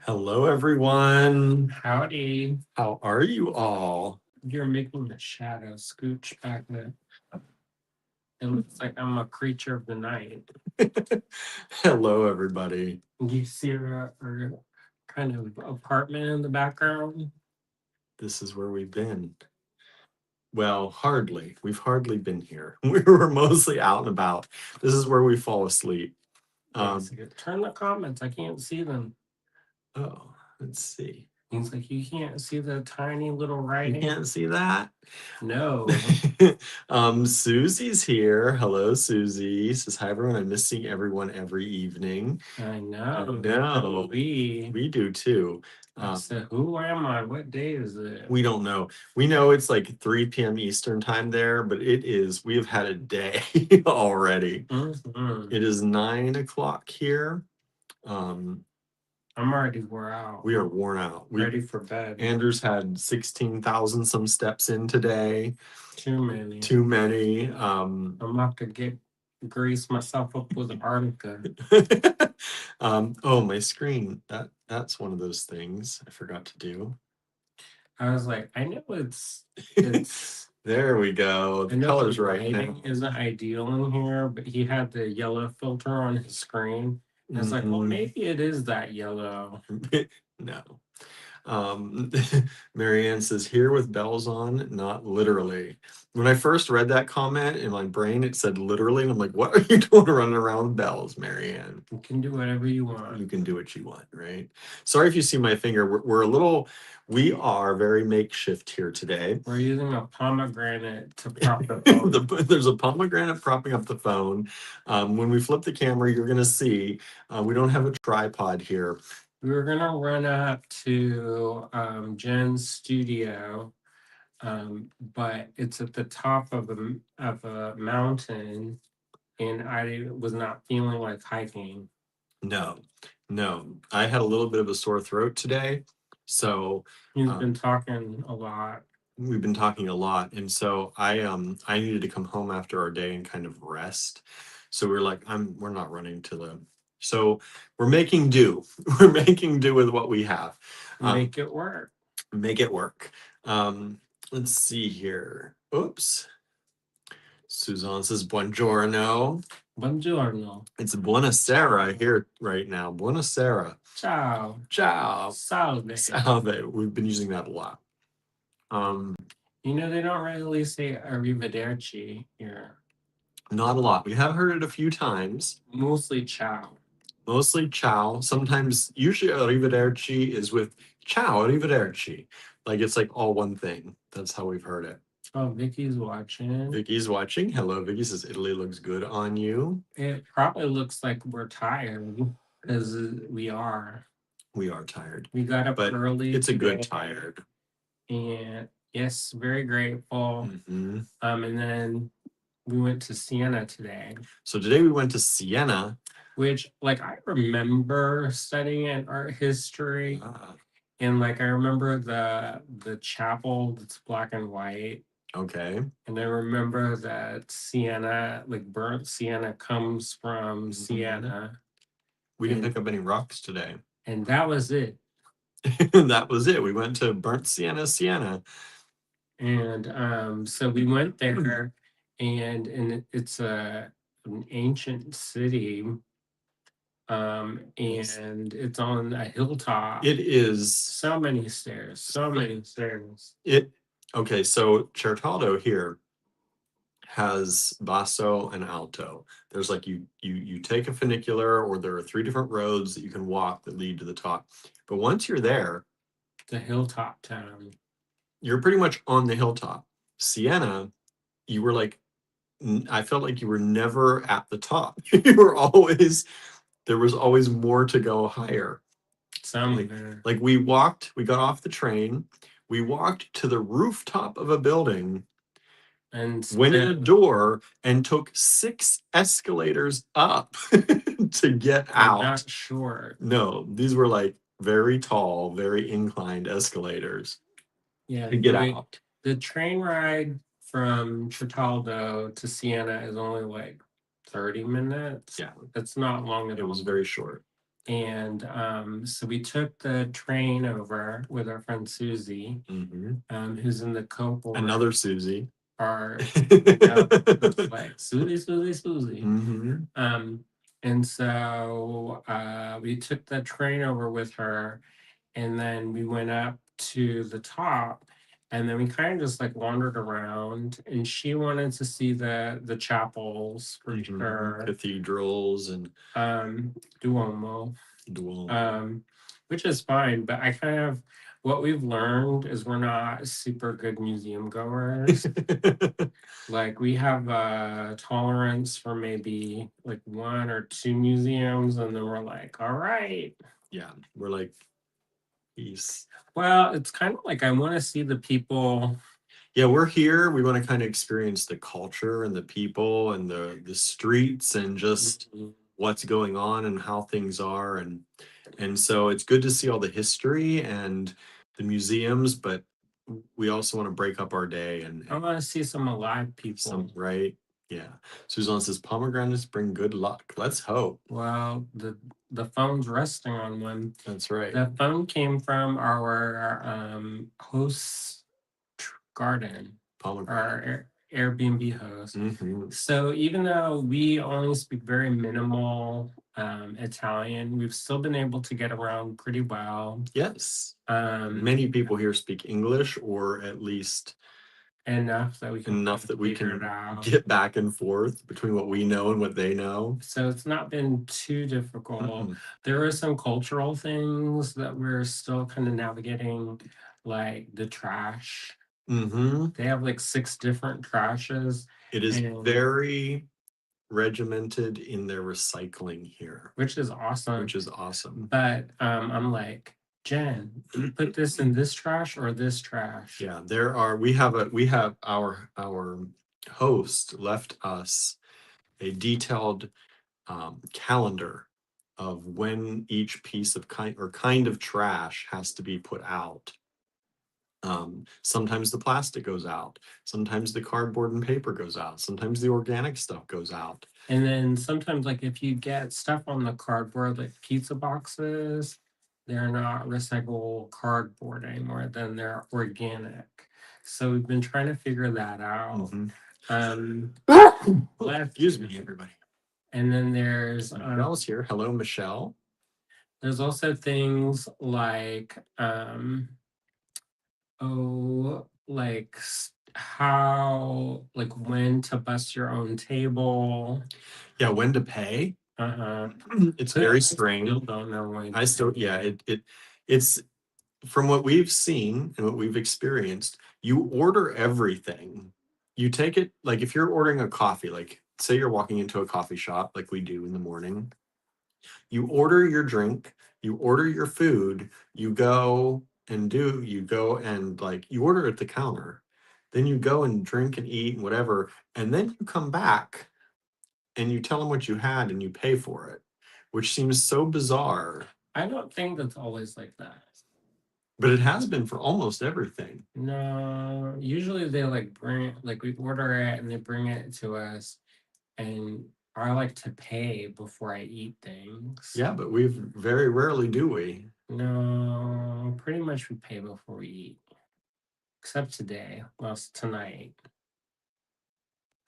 Hello, everyone. Howdy. How are you all? You're making the shadow scooch back there. It looks like I'm a creature of the night. Hello, everybody. You see our kind of apartment in the background? This is where we've been. Well, hardly. We've hardly been here. We were mostly out and about. This is where we fall asleep. Turn the comments. I can't see them. Oh, let's see. He's like, you can't see the tiny little You writing. can't see that? No. Susie's here. Hello, Susie. Says, hi, everyone. I miss seeing everyone every evening. I know. No, we do too. I said, who am I? What day is it? We don't know. We know it's like 3 p.m. Eastern time there, but we have had a day already. Mhm. It is 9 o'clock here. I'm already wore out. We are worn out. Ready for bed. Andrew's had 16,000 some steps in today. Too many. Too many. I'm about to grease myself up with arnica. Oh, my screen. That's one of those things I forgot to do. I was like, I know it's There we go. The color's right now. lighting isn't ideal in here, but he had the yellow filter on his screen. And it's like, well, maybe it is that yellow. No. Marianne says, here with bells on, not literally. When I first read that comment in my brain, it said literally. And I'm like, what are you doing running around with bells, Marianne? You can do whatever you want. You can do what you want, right? Sorry if you see my finger. We are very makeshift here today. We're using a pomegranate to prop the phone. There's a pomegranate propping up the phone. When we flip the camera, you're going to see we don't have a tripod here. We were going to run up to Jen's studio, but it's at the top of a mountain, and I was not feeling like hiking. No. I had a little bit of a sore throat today. So he's been talking a lot. We've been talking a lot. And so I needed to come home after our day and kind of rest. So we're like, we're not running to the, so we're making do. We're making do with what we have. Make it work. Make it work. Let's see here. Oops. Suzanne says, buongiorno. Buongiorno. It's buonasera here right now. Buonasera. Ciao. Ciao. Salve. Salve. We've been using that a lot. They don't really say arrivederci here. Not a lot. We have heard it a few times. Mostly ciao. Sometimes, usually arrivederci is with ciao, arrivederci. Like it's like all one thing. That's how we've heard it. Oh, Vicky's watching. Hello, Vicky says Italy looks good on you. It probably looks like we're tired, because we are. We are tired. We got up early. It's a good tired. And yes, very grateful. And then we went to Siena today. So today we went to Siena. Which, like, I remember studying in art history. And, like, I remember the chapel that's black and white. Okay. And I remember that Siena, like burnt sienna, comes from Siena. We didn't pick up any rocks today. And that was it. That was it. We went to burnt Siena. And so we went there, and it's an ancient city. And it's on a hilltop. It is. So many stairs. Okay, so Certaldo here has basso and alto. There's like you take a funicular, or there are 3 different roads that you can walk that lead to the top. But once you're there, the hilltop town, you're pretty much on the hilltop. Siena, you were like, I felt like you were never at the top. There was always more to go higher. Like we got off the train, we walked to the rooftop of a building and went in a door and took 6 escalators up to get out. Not short. No, these were like very tall, very inclined escalators. Yeah, to get out. The train ride from Certaldo to Siena is only like 30 minutes. Yeah, it's not long at all. It was very short. And so we took the train over with our friend Susie, who's in the cohort. Another Susie. Our yeah, it's like Susie, Susie, Susie. And so we took the train over with her, and then we went up to the top, and then we kind of just like wandered around, and she wanted to see the chapels for sure, Cathedrals and Duomo, Duomo. which is fine, but I kind of what we've learned is we're not super good museum goers. Like we have a tolerance for maybe like one or two museums, and then we're like, all right. Yeah, we're like, peace. Well, it's kind of like I want to see the people. Yeah, we're here. We want to kind of experience the culture and the people and the streets and just what's going on and how things are. And so it's good to see all the history and the museums, but we also want to break up our day and I want to see some alive people. some, right? Yeah. Suzanne says pomegranates bring good luck. Let's hope. Well, the phone's resting on one. That's right. The phone came from our host's garden, our Airbnb host. So even though we only speak very minimal Italian, we've still been able to get around pretty well. Yes. Many people here speak English, or at least enough that we can get back and forth between what we know and what they know. So it's not been too difficult. There are some cultural things that we're still kind of navigating, like the trash. They have like 6 different trashes. It is very regimented in their recycling here, which is awesome. But I'm like, Jen, do you put this in this trash or this trash? Yeah, we have our host left us a detailed calendar of when each piece of kind of trash has to be put out. Sometimes the plastic goes out, sometimes the cardboard and paper goes out, sometimes the organic stuff goes out. And then sometimes, like if you get stuff on the cardboard, like pizza boxes, they're not recyclable cardboard anymore, then they're organic. So we've been trying to figure that out. Excuse me, everybody. And then there's Michelle's here. Hello, Michelle. There's also things like like how, like when to bust your own table. Yeah, when to pay. It's very strange. Still don't know when. I still, yeah, it's from what we've seen and what we've experienced. You order everything. You take it, like if you're ordering a coffee, like say you're walking into a coffee shop like we do in the morning. You order your drink, you order your food, you go and like you order at the counter. Then you go and drink and eat and whatever, and then you come back and you tell them what you had and you pay for it, which seems so bizarre. I don't think that's always like that. But it has been for almost everything. No, usually they like bring like we order it and they bring it to us, and I like to pay before I eat things. Yeah, but we very rarely do we. No, pretty much we pay before we eat. Except today. Well, tonight.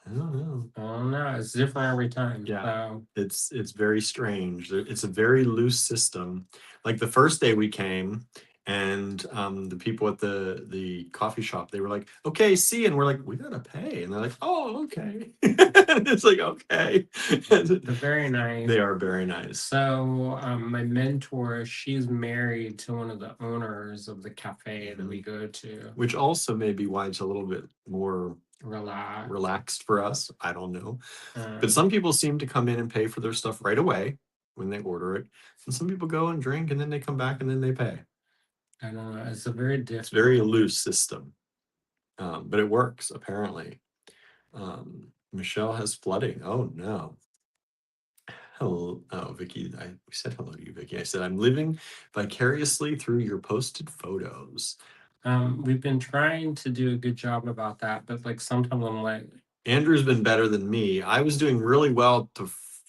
I don't know. It's different every time. Yeah, it's very strange. It's a very loose system. Like the first day we came, and the people at the coffee shop, they were like, "Okay, see," and we're like, "We gotta pay," and they're like, "Oh, okay." It's like, okay. They're very nice. They are very nice. So my mentor, she's married to one of the owners of the cafe that we go to, which also may be why it's a little bit more relaxed for us. I don't know. But some people seem to come in and pay for their stuff right away when they order it. And some people go and drink and then they come back and then they pay. I don't know. It's a very different. It's very loose system. But it works, apparently. Michelle has flooding. Oh, no. Hello. Oh, Vicky. We said hello to you, Vicky. I said, I'm living vicariously through your posted photos. We've been trying to do a good job about that, but like sometimes I'm like, Andrew's been better than me. I was doing really well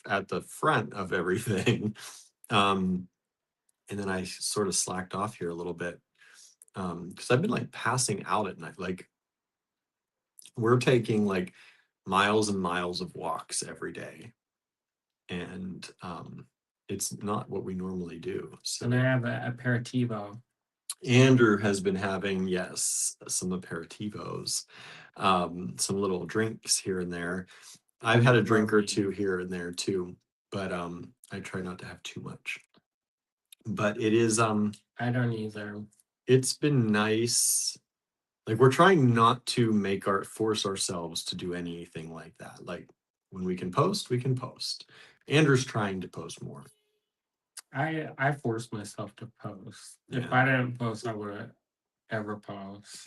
at the front of everything. Um, and then I sort of slacked off here a little bit because I've been like passing out at night. Like we're taking like miles and miles of walks every day, and it's not what we normally do. And I So have a aperitivo. Andrew has been having, yes, some aperitivos, some little drinks here and there. I've had a drink or two here and there too, but I try not to have too much. But it is I don't either. it's been nice. Like we're trying not to make our force ourselves to do anything like that. Like when we can post, we can post. Andrew's trying to post more. I forced myself to post. If Yeah. I didn't post, I wouldn't ever post.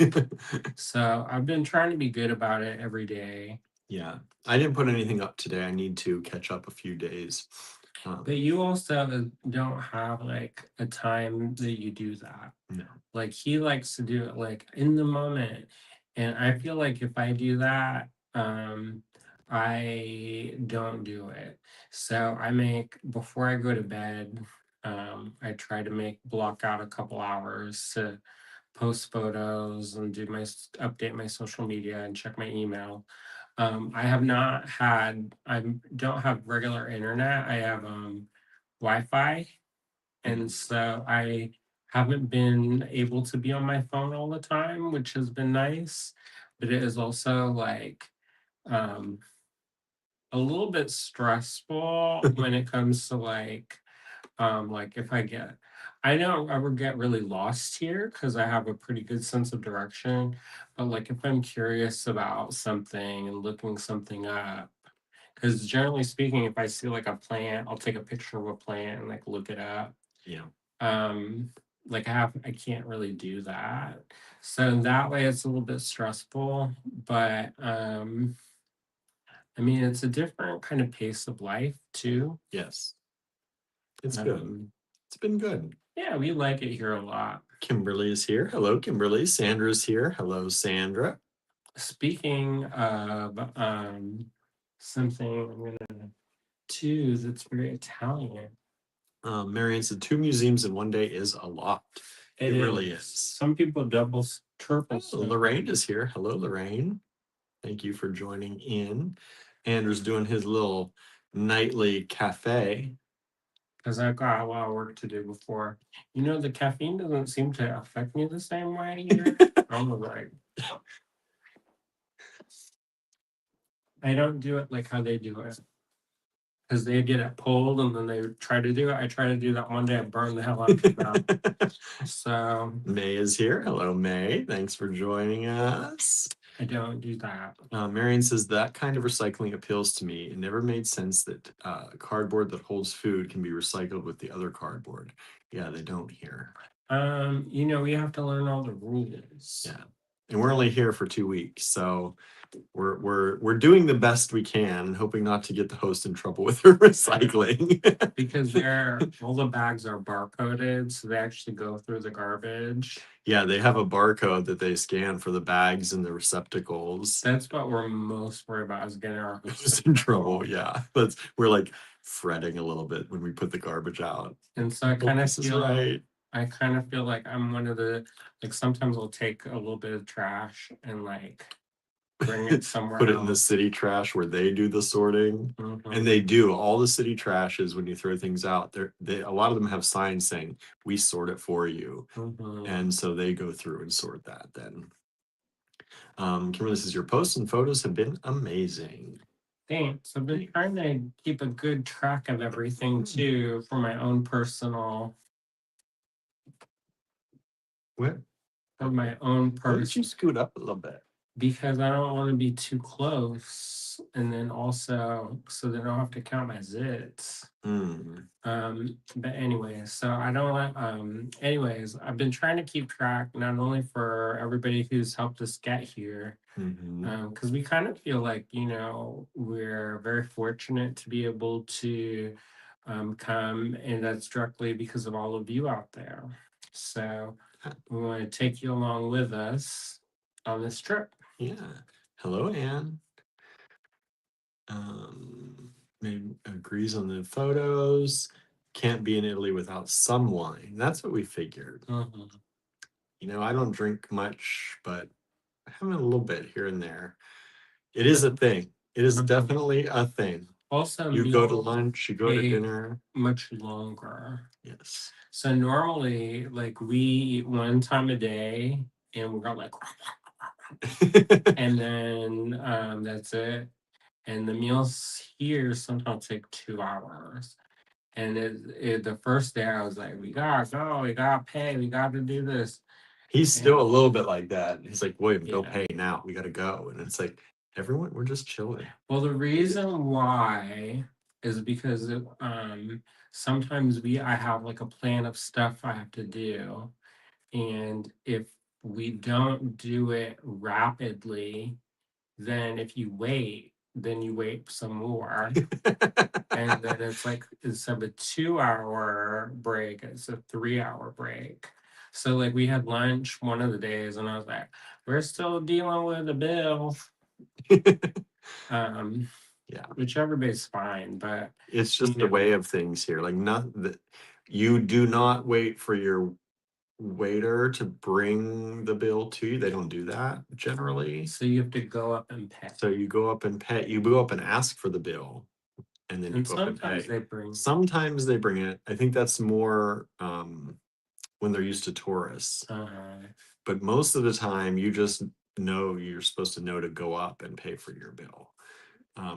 So I've been trying to be good about it every day. Yeah. I didn't put anything up today. I need to catch up a few days. But you also don't have like a time that you do that. No. Like he likes to do it like in the moment. And I feel like if I do that, I don't do it. So I make before I go to bed, I try to make block out a couple hours to post photos and do update my social media and check my email. I have not had I don't have regular internet. I have Wi-Fi, and Mhm. so I haven't been able to be on my phone all the time, which has been nice. But it is also um, a little bit stressful when it comes to like if I don't ever get really lost here because I have a pretty good sense of direction. But like if I'm curious about something and looking something up, because generally speaking, if I see like a plant, I'll take a picture of a plant and like look it up. Yeah. Um, like I can't really do that. So in that way it's a little bit stressful, but I mean it's a different kind of pace of life too. Yes. It's good. Um, It's been good. yeah, we like it here a lot. Kimberly is here. Hello, Kimberly. Sandra's here. Hello, Sandra. Speaking of something I'm gonna do that's very Italian. Marianne said 2 museums in one day is a lot. It It really is. is. Some people triple Oh, stuff. Lorraine is here. Hello, Lorraine. Thank you for joining in. Andrew's doing his little nightly cafe. Because I've got a lot of work to do before. The caffeine doesn't seem to affect me the same way here. I'm like, I don't do it like how they do it. Because they get it pulled and then they try to do it. I try to do that one day, I burn the hell out of them. So May is here. Hello, May. Thanks for joining us. I don't do that. Marion says that kind of recycling appeals to me. It never made sense that cardboard that holds food can be recycled with the other cardboard. Yeah, they don't here. We have to learn all the rules. Yeah, and we're only here for 2 weeks, so we're doing the best we can, hoping not to get the host in trouble with her recycling. Because all the bags are barcoded, so they actually go through the garbage. Yeah, they have a barcode that they scan for the bags and the receptacles. That's what we're most worried about is getting our Host in trouble. Yeah, we're like fretting a little bit when we put the garbage out. And so I Hope kind of this is feel right. I kind of feel like I'm one of the like sometimes I'll take a little bit of trash and like bring it somewhere Put it in the else. city trash where they do the sorting. And Mhm, they do all the city trashes when you throw things out. A lot of them have signs saying, "We sort it for you," mhm. and so they go through and sort that. Then, Kimberly says your posts and photos have been amazing. Thanks. I've been trying to keep a good track of everything too for my own personal What? for my own Why don't you person scoot up a little bit? because I don't want to be too close and then also so they don't have to count my zits. Mm, But anyways, so I don't let anyways, I've been trying to keep track not only for everybody who's helped us get here, hmm because we kind of feel like, we're very fortunate to be able to come, and that's directly because of all of you out there. So we want to take you along with us on this trip. Yeah. Hello, Anne. Um, Maybe agrees on the photos. can't be in Italy without some wine. That's what we figured. Mhm. I don't drink much, but having a little bit here and there. It is a thing. It is Mhm. definitely a thing. Also, You go to meals lunch, you go to take dinner. much longer. Yes. So normally, like we eat one time a day, and we're like, and then that's it. And the meals here sometimes take 2 hours. And the first day I was like, we gotta go, we gotta pay, we gotta do this. He's still And a little bit like that. He's like, William, go yeah. pay now. We gotta go. And it's like, everyone, we're just chilling. Well, the reason why is because sometimes I have like a plan of stuff I have to do. And if we don't do it rapidly, then if you wait, then you wait some more. And then it's like instead of a 2 hour break, it's a 3 hour break. So like we had lunch one of the days and I was like, we're still dealing with the bill. Um, Yeah. which everybody's fine, but It's you just the way know, of things here. Like nothing that you do not wait for your waiter to bring the bill to you. They don't do that generally. so you have to go up and pay. So you go up and pay, you go up and ask for the bill and then you And go up and sometimes pay. they bring Sometimes they bring it. I think that's more when they're used to tourists. uh But most of the time you just know you're supposed to know to go up and pay for your bill.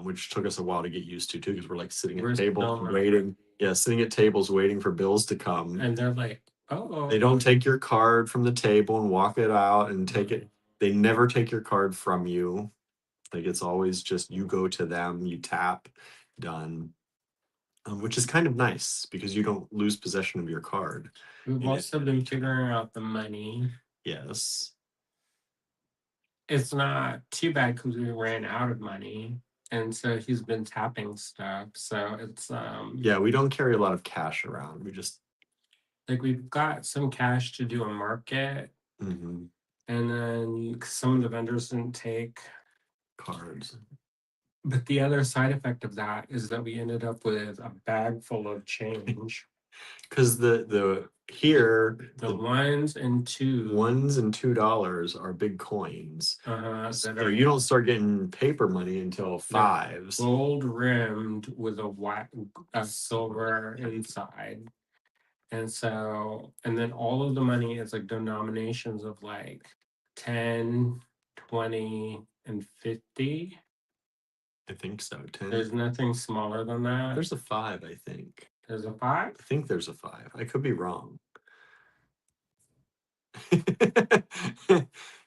Which took us a while to get used to too, because we're like sitting at we're tables still not ready. waiting. Yeah, sitting at tables waiting for bills to come. And they're like, They oh, don't take your card from the table and walk it out and take it. They never take your card from you. Like it's always just you go to them, you tap, done. Which is kind of nice because you don't lose possession of your card we've in also any been time. figuring out the money. Yes. It's not too bad because we ran out of money. And so he's been tapping stuff. So it's Yeah, we don't carry a lot of cash around. We just like we've got some cash to do a market, mhm, and then some of the vendors didn't take. cards. But the other side effect of that is that we ended up with a bag full of change. Because the here The the ones and two ones and $2 are big coins. that So are you don't start getting paper money until they're fives. gold rimmed with a silver inside. And so, and then all of the money is like denominations of like 10, 20, and 50. I think so. 10. There's nothing smaller than that. There's a five, I think. There's a five. I think there's a five. I could be wrong.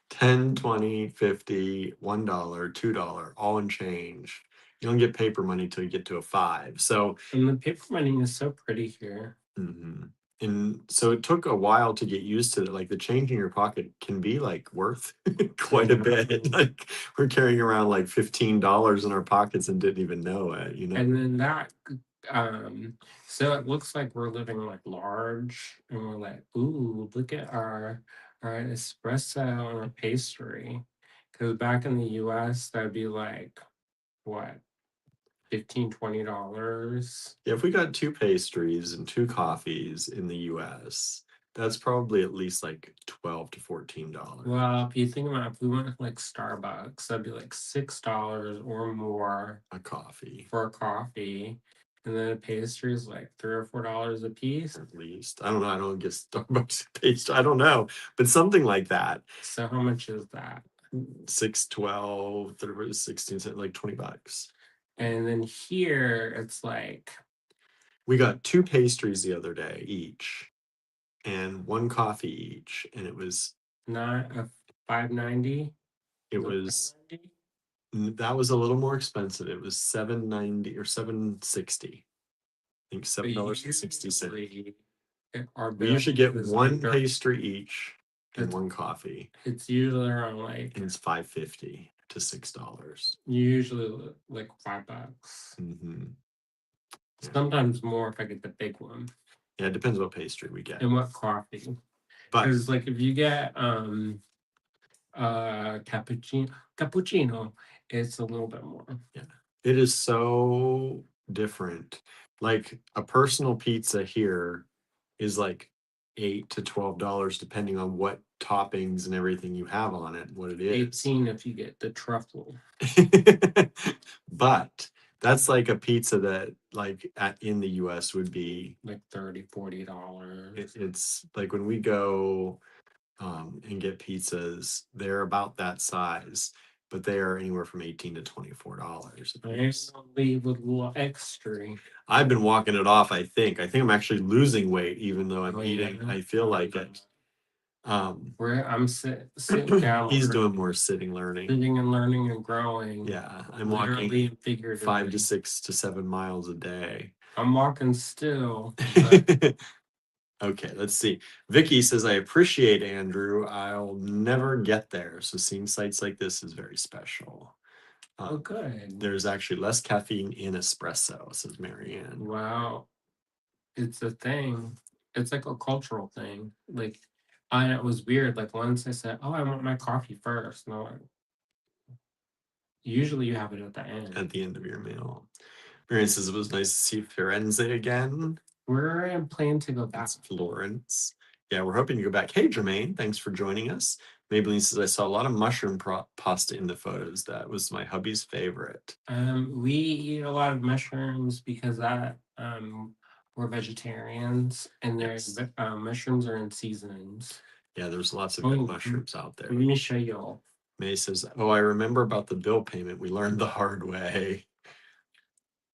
10, 20, 50, $1, $2, all in change. You don't get paper money till you get to a five. So And the paper money is so pretty here. mhm. And so it took a while to get used to it. Like the change in your pocket can be like worth I quite a bit. know. Like we're carrying around like $15 in our pockets and didn't even know it. And then um, so it looks like we're living like large, and we're like, ooh, look at our espresso and our pastry. Because back in the US, that'd be like what, 15, $20. Yeah, if we got two pastries and two coffees in the US, that's probably at least like 12 to $14 Well, if you think about if we went to like Starbucks, that'd be like $6 or more a coffee, for a coffee. And then a pastry is like $3 or $4 a piece. at least. I don't know. I don't get Starbucks pastry. I don't know, but something like that. So how much is that? 6, 12, 30, 16, like $20. And then here it's like We got two pastries the other day each and one coffee each. And not a 590. it Is it was, 590? that was a little more expensive. It was 7.90 or 7.60. I think But $7.60. usually our We bill usually get is like one pastry each and it's one coffee, it's usually around like and it's 5.50 to $6. usually like $5. Hmm. Yeah. Sometimes more if I get the big one. Yeah, it depends what pastry we get. And what coffee? But Because like if you get cappuccino, it's a little bit more. yeah, it is so different. Like a personal pizza here is like $8 to $12, depending on what toppings and everything you have on it, what it is. 18 if you get the truffle. But that's like a pizza that like in the US would be like $30-$40. it's like when we go and get pizzas, they're about that size, but they are anywhere from $18 to $24 a piece. Leave with a little extra. I've been walking it off, I think. I think I'm actually losing weight, even though I'm Oh, eating. yeah. I feel like it. Where I'm sitting down, He's doing more sitting learning. sitting and learning and growing. Yeah, I'm literally walking and figuratively. 5 to 6 to 7 miles a day. I'm walking still, but Okay, let's see. Vicky says, I appreciate Andrew. I'll never get there. So seeing sights like this is very special. oh, good. There's actually less caffeine in espresso, says Marianne. Wow, it's a thing. It's like a cultural thing. Like, and it was weird. Like once I said, "Oh, I want my coffee first," and I'm like, usually you have it at the end. At the end of your meal. Marianne says it was nice to see Firenze again. We're planning to go back. That's Florence. Yeah, we're hoping to go back. Hey, Jermaine, thanks for joining us. Maybelline says, I saw a lot of mushroom pasta in the photos. That was my hubby's favorite. We eat a lot of mushrooms because we're vegetarians, and there's Yes. mushrooms are in seasonings. Yeah, there's lots of good mushrooms out there. Let me show you all. May says, oh, I remember about the bill payment. We learned the hard way.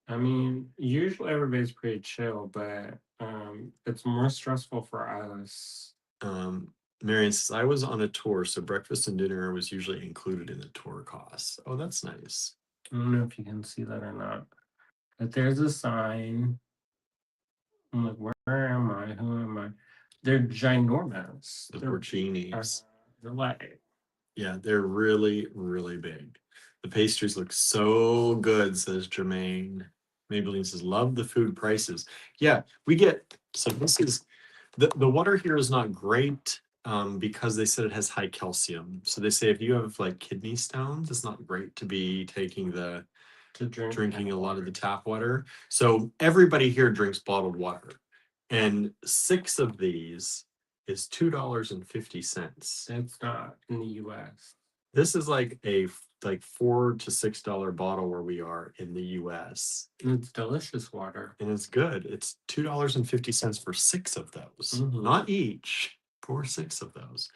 I mean, usually everybody's pretty chill, but it's more stressful for us. Marion says, I was on a tour, so breakfast and dinner was usually included in the tour costs. Oh, that's nice. I don't know if you can see that or not, but there's a sign. I'm like, where am I? Who am I? They're ginormous. The They're porcinis. they're like, Yeah, they're really, really big. The pastries look so good, says Jermaine. Maybelline says, love the food prices. Yeah, we get, so this is, the water here is not great because they said it has high calcium. So they say if you have like kidney stones, it's not great to be taking the, to drinking a lot of the tap water. So everybody here drinks bottled water. And 6 of these is $2.50. That's not in the US. This is like a $4 to $6 bottle where we are in the US. And it's delicious water. And it's good. It's $2.50 for 6 of those. Not each, for 6 of those.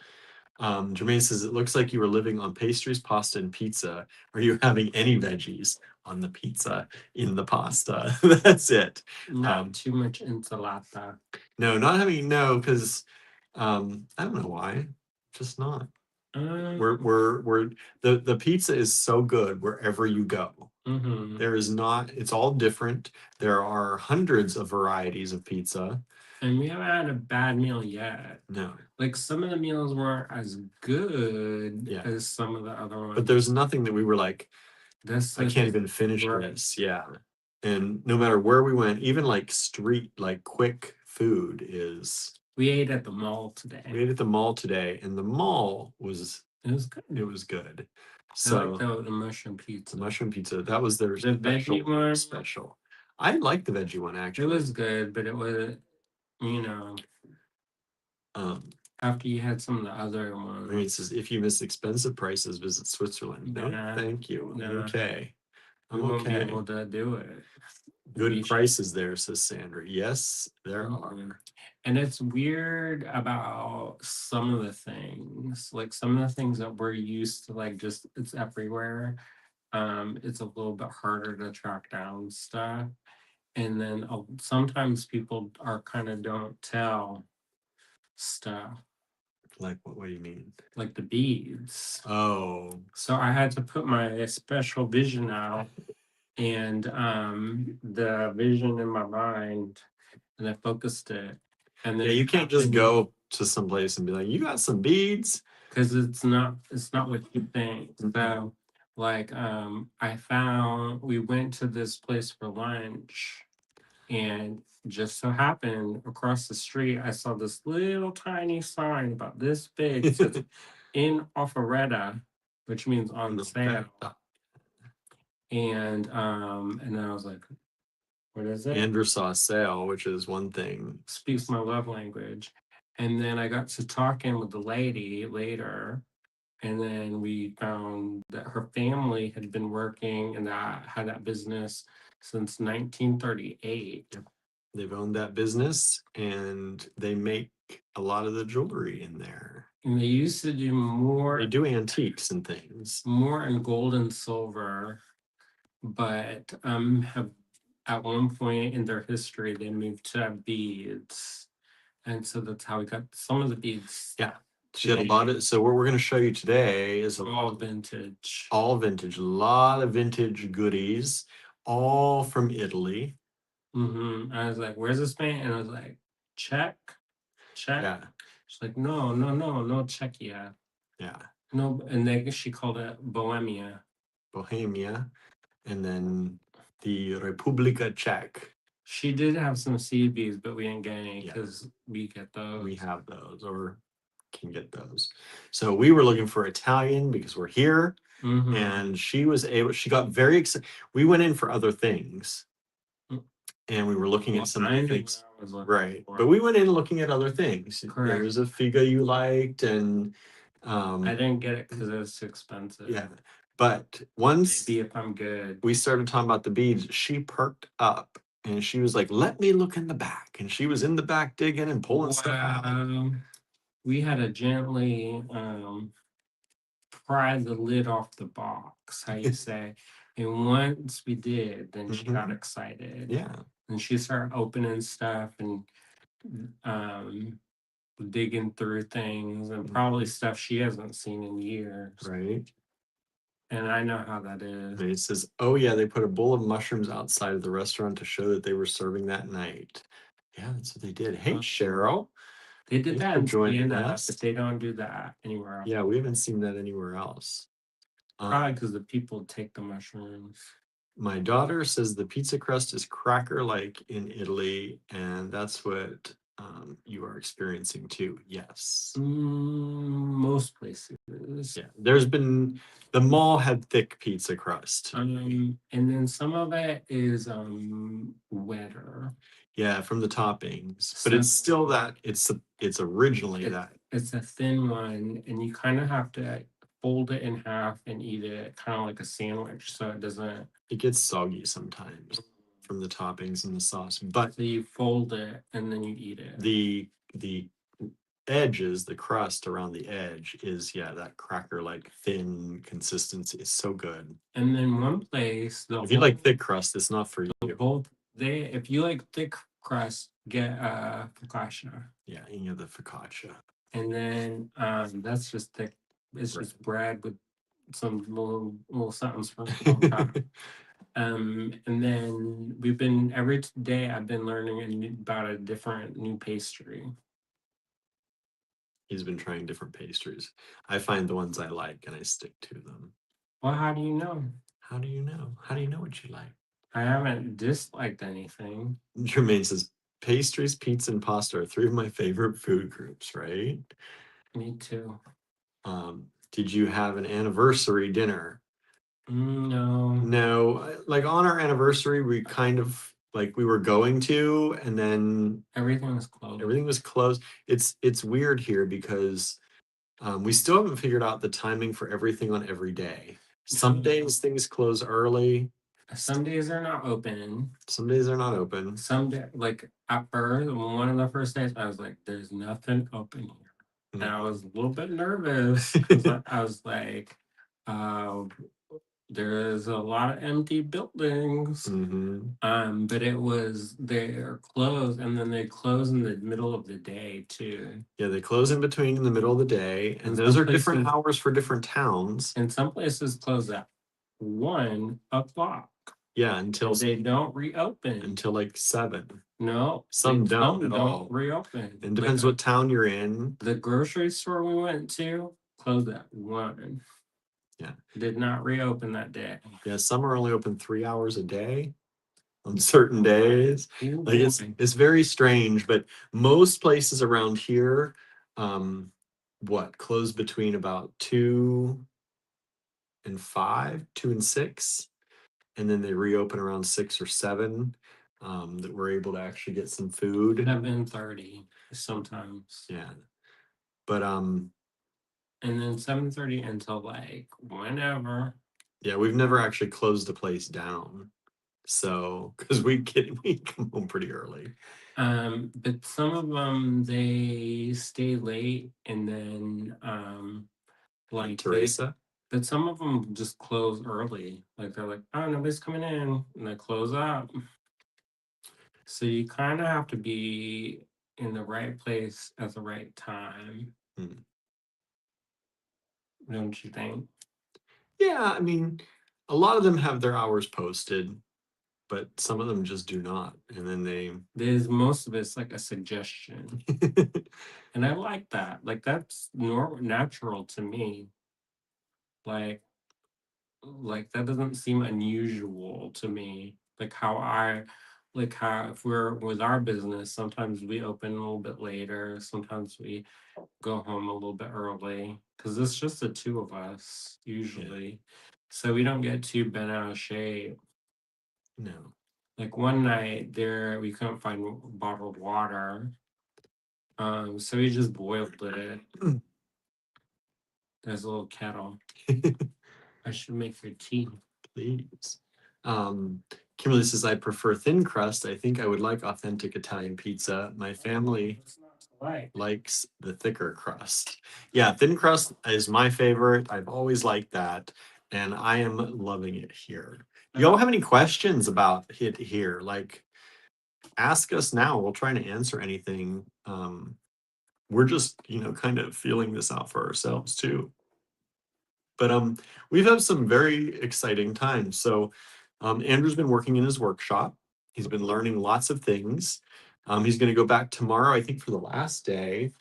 Jermaine says, it looks like you were living on pastries, pasta, and pizza. Are you having any veggies on the pizza, in the pasta? That's it. Not too much insalata. No, not having, no, because I don't know why. Just not. We're the pizza is so good wherever you go. There is not, it's all different. There are hundreds of varieties of pizza. And we haven't had a bad meal yet. No. Like some of the meals weren't as good as some of the other ones. But there's nothing that we were like, this I can't even finish this. Yeah. And no matter where we went, even like street, like quick food is. We ate at the mall today. We ate at the mall today, and the mall was. It was good. It was good. So I like the mushroom pizza. The mushroom pizza, that was their the veggie one. Special. I like the veggie one actually. It was good, but it was, you know, after you had some of the other ones. It says, if you miss expensive prices, visit Switzerland. No, thank you. I'm okay. We won't be able to do it. Good prices there, says Sandra. Yes, there are. And it's weird about some of the things, like some of the things that we're used to, like just it's everywhere. It's a little bit harder to track down stuff. And then sometimes people are kind of don't tell stuff. Like what do you mean? Like the beads. Oh. So I had to put my special vision out and the vision in my mind, and I focused it. And then yeah, you can't just go to some place and be like, you got some beads, because it's not what you think. So like we went to this place for lunch, and just so happened across the street I saw this little tiny sign about this big. It says in offeretta, which means on sale. And then I was like, What is it? Andrew saw a sale, which is one thing. Speaks my love language. And then I got to talking with the lady later, and then we found that her family had been working and that had that business since 1938. Yep. They've owned that business and they make a lot of the jewelry in there. And they used to do They more do antiques and things. more in gold and silver, but have at one point in their history they moved to beads. And so that's how we got some of the beads. Yeah. She had a lot of, so what we're going to show you today is All vintage. all vintage, a lot of vintage goodies, all from Italy. I was like, "Where's this man?" And I was like, "Czech, Czech." Yeah. She's like, "No, no, no, no Czechia, Yeah. no." And then she called it Bohemia. Bohemia. And then the Republika Czech. She did have some CBs, but we didn't get any Yeah. because we get those. We have those or can get those. So we were looking for Italian because we're here. And she was able, she got very excited. We went in for other things and we were looking at some I knew things. what I was looking Right. for. But we went in looking at other things. There Correct. was a figa you liked and I didn't get it because it was too expensive. yeah. But once Maybe if I'm good. we started talking about the beads, she perked up and she was like, let me look in the back. And she was in the back digging and pulling stuff out. We had to gently pry the lid off the box, how you say. And once we did, then she got excited. Yeah. And she started opening stuff and digging through things and probably stuff she hasn't seen in years. Right. And I know how that is. And it says, oh yeah, they put a bowl of mushrooms outside of the restaurant to show that they were serving that night. Yeah, that's what they did. Hey, Cheryl. They did Thanks that for in joining Vienna, us. but they don't do that anywhere else. Yeah, we haven't seen that anywhere else. Probably because the people take the mushrooms. My daughter says the pizza crust is cracker-like in Italy, and that's what you are experiencing too. Yes. Most places. Yeah, there's been, the mall had thick pizza crust. And then some of it is wetter. Yeah, from the toppings, but it's still that it's originally that. It's a thin one, and you kind of have to fold it in half and eat it kind of like a sandwich, so it doesn't. It gets soggy sometimes from the toppings and the sauce, but so you fold it and then you eat it. The edges, the crust around the edge is that cracker like thin consistency. It's so good. And then one place, if you like thick crust, it's not for you. If you like thick crust, get focaccia. Yeah, you know the focaccia. And then that's just thick. It's just bread with some little something sprinkled on top. And then we've been every day I've been learning about a different new pastry. He's been trying different pastries. I find the ones I like and I stick to them. Well, how do you know? How do you know? How do you know what you like? I haven't disliked anything. Jermaine says pastries, pizza, and pasta are three of my favorite food groups, right? Me too. Did you have an anniversary dinner? No, like on our anniversary, we kind of like we were going to, and then everything was closed. It's weird here because we still haven't figured out the timing for everything on every day. Some days things close early. Some days they're not open. Some days they're not open. Some day, like at first, one of the first days, I was like, "There's nothing open here," and I was a little bit nervous because I was like, "There's a lot of empty buildings." But they're closed, and then they close in the middle of the day too. Yeah, they close in between in the middle of the day, and those are different hours for different towns. And some places close at 1:00. Yeah, until they don't reopen until like 7. No, some don't at all. Reopen. It depends what town you're in. The grocery store we went to closed at 1. Yeah, did not reopen that day. Yeah, some are only open 3 hours a day on certain days. Like it's very strange, but most places around here, close between about 2 and 5, 2 and 6, and then they reopen around 6 or 7. that we're able to actually get some food. 7:30 sometimes. Yeah. But And then 7:30 until like whenever. yeah, we've never actually closed the place down. So, because we come home pretty early. But some of them they stay late and then Like like Teresa. but some of them just close early. Like they're like, oh, nobody's coming in, and they close up. So you kind of have to be in the right place at the right time, Hmm. don't you think? Yeah, I mean, a lot of them have their hours posted, but some of them just do not. And then they There's most of it's like a suggestion, and I like that. Like that's natural to me. Like that doesn't seem unusual to me. Like how if we're with our business, sometimes we open a little bit later, sometimes we go home a little bit early because it's just the two of us yeah, usually. So we don't get too bent out of shape. no. Like one night there we couldn't find bottled water. So we just boiled it. There's a little kettle. I should make your tea. Please. Kimberly says, I prefer thin crust. I think I would like authentic Italian pizza. My family It's not like likes the thicker crust. Yeah, thin crust is my favorite. I've always liked that, and I am loving it here. Y'all have any questions about it here? Like, ask us now. We'll try to answer anything. We're just, kind of feeling this out for ourselves too. But we've had some very exciting times. So Andrew's been working in his workshop. He's been learning lots of things. He's going to go back tomorrow, I think, for the last day.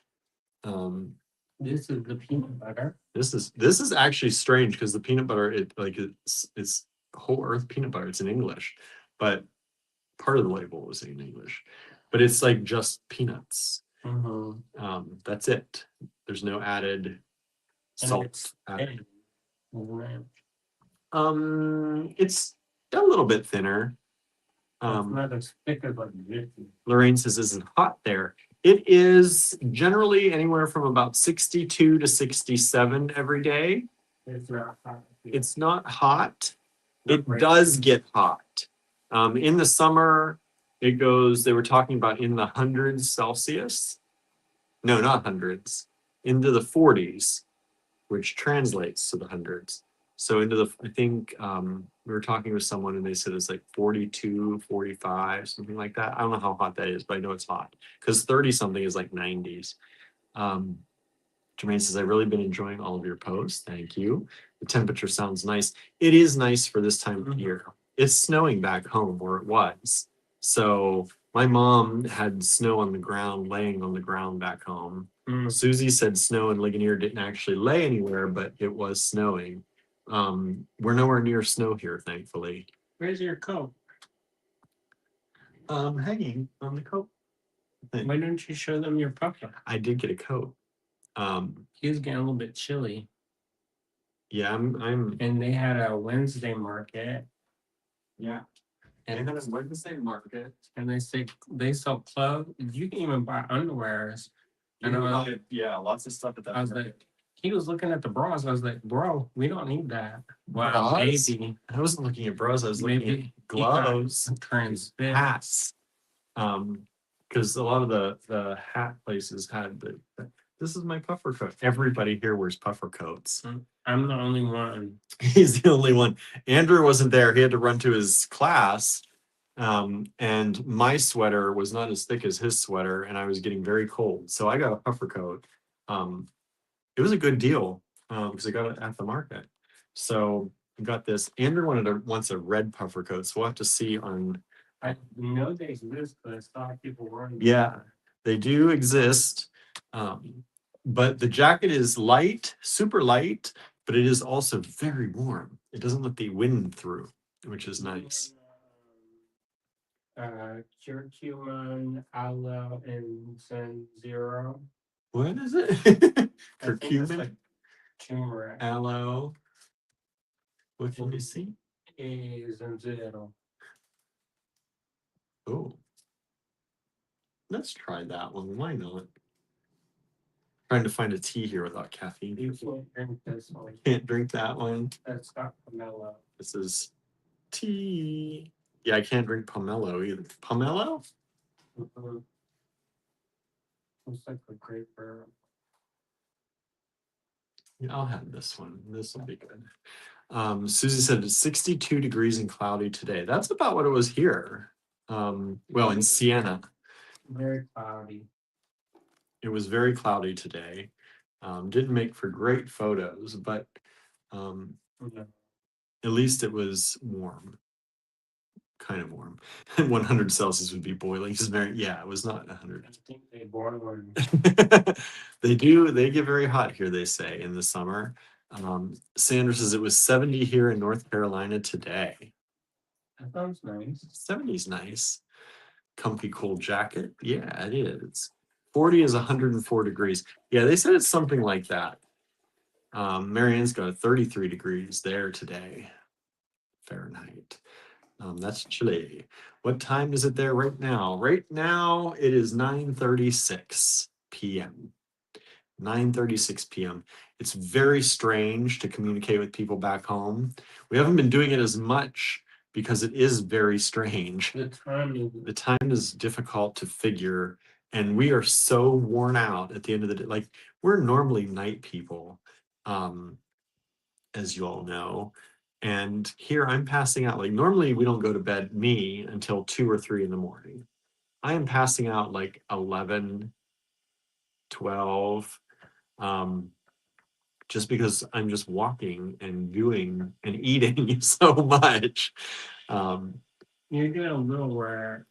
this is the peanut butter. This is actually strange because the peanut butter, it's whole earth peanut butter. It's in English, but part of the label was in English. But it's like just peanuts. That's it. There's no added salt. It's a little bit thinner. Not as thick as like Lorraine says, "Is it hot there?" It is generally anywhere from about 62 to 67 every day. It's not hot. It's not hot. It does get hot. In the summer, it goes, they were talking about in the hundreds Celsius. No, not hundreds, into the 40s, which translates to the hundreds. So I think we were talking with someone and they said it's like 42, 45, something like that. I don't know how hot that is, but I know it's hot because 30 something is like 90s. Um, Jermaine says, I've really been enjoying all of your posts. Thank you. The temperature sounds nice. It is nice for this time of year. It's snowing back home where it was. So my mom had snow on the ground, laying on the ground back home. Susie said snow in Ligonier didn't actually lay anywhere, but it was snowing. We're nowhere near snow here, thankfully. Where's your coat? Hanging on the coat thing. Why don't you show them your puffer? I did get a coat. He's getting a little bit chilly. Yeah, I'm And they had a Wednesday market. Yeah. And then it's Wednesday market. And they sell clothes. You can even buy underwears. And lots of stuff at that. I was like, he was looking at the bras. I was like, bro, we don't need that. Wow, Bras? maybe. I wasn't looking at bras. I was looking Maybe at gloves, transfix. hats. Because a lot of the hat places had this is my puffer coat. Everybody here wears puffer coats. I'm the only one. He's the only one. Andrew wasn't there. He had to run to his class. And my sweater was not as thick as his sweater, and I was getting very cold. So I got a puffer coat. It was a good deal because I got it at the market. So I got this. Andrew wants a red puffer coat, so we'll have to see on. I know they exist, but I saw people wearing them. Yeah, they do exist. But the jacket is light, super light, but it is also very warm. It doesn't let the wind through, which is nice. Curcumin, aloe, and zero. What is it? Curcumin, Turmeric. aloe. What can you see? Zero. Oh, let's try that one. Why not? Trying to find a tea here without caffeine. You can't drink this one. Can't drink that one. That's not pomelo. This is tea. Yeah, I can't drink pomelo either. Pomelo? Mhm. Looks like a grapefruit. Yeah, I'll have this one. This will be good. Susie said it's 62 degrees and cloudy today. That's about what it was here. Well, in Siena, Very cloudy. it was very cloudy today. Didn't make for great photos, but Yeah. at least it was warm, kind of warm. 100 Celsius would be boiling. It's very, yeah, it was not 100. I think they boil They do, they get very hot here, they say, in the summer. Sandra says it was 70 here in North Carolina today. That sounds nice. 70's nice. Comfy, cool jacket. Yeah, it is. 40 is 104 degrees. Yeah, they said it's something like that. Marianne's got 33 degrees there today, Fahrenheit. That's chilly. What time is it there right now? Right now, it is 9:36 p.m. 9:36 p.m. It's very strange to communicate with people back home. We haven't been doing it as much because it is very strange. The time is difficult to figure, and we are so worn out at the end of the day. Like, we're normally night people, as you all know. And here I'm passing out. Like, normally we don't go to bed, me, until 2 or 3 in the morning. I am passing out like 11, 12, just because I'm just walking and doing and eating so much. You're doing a little work.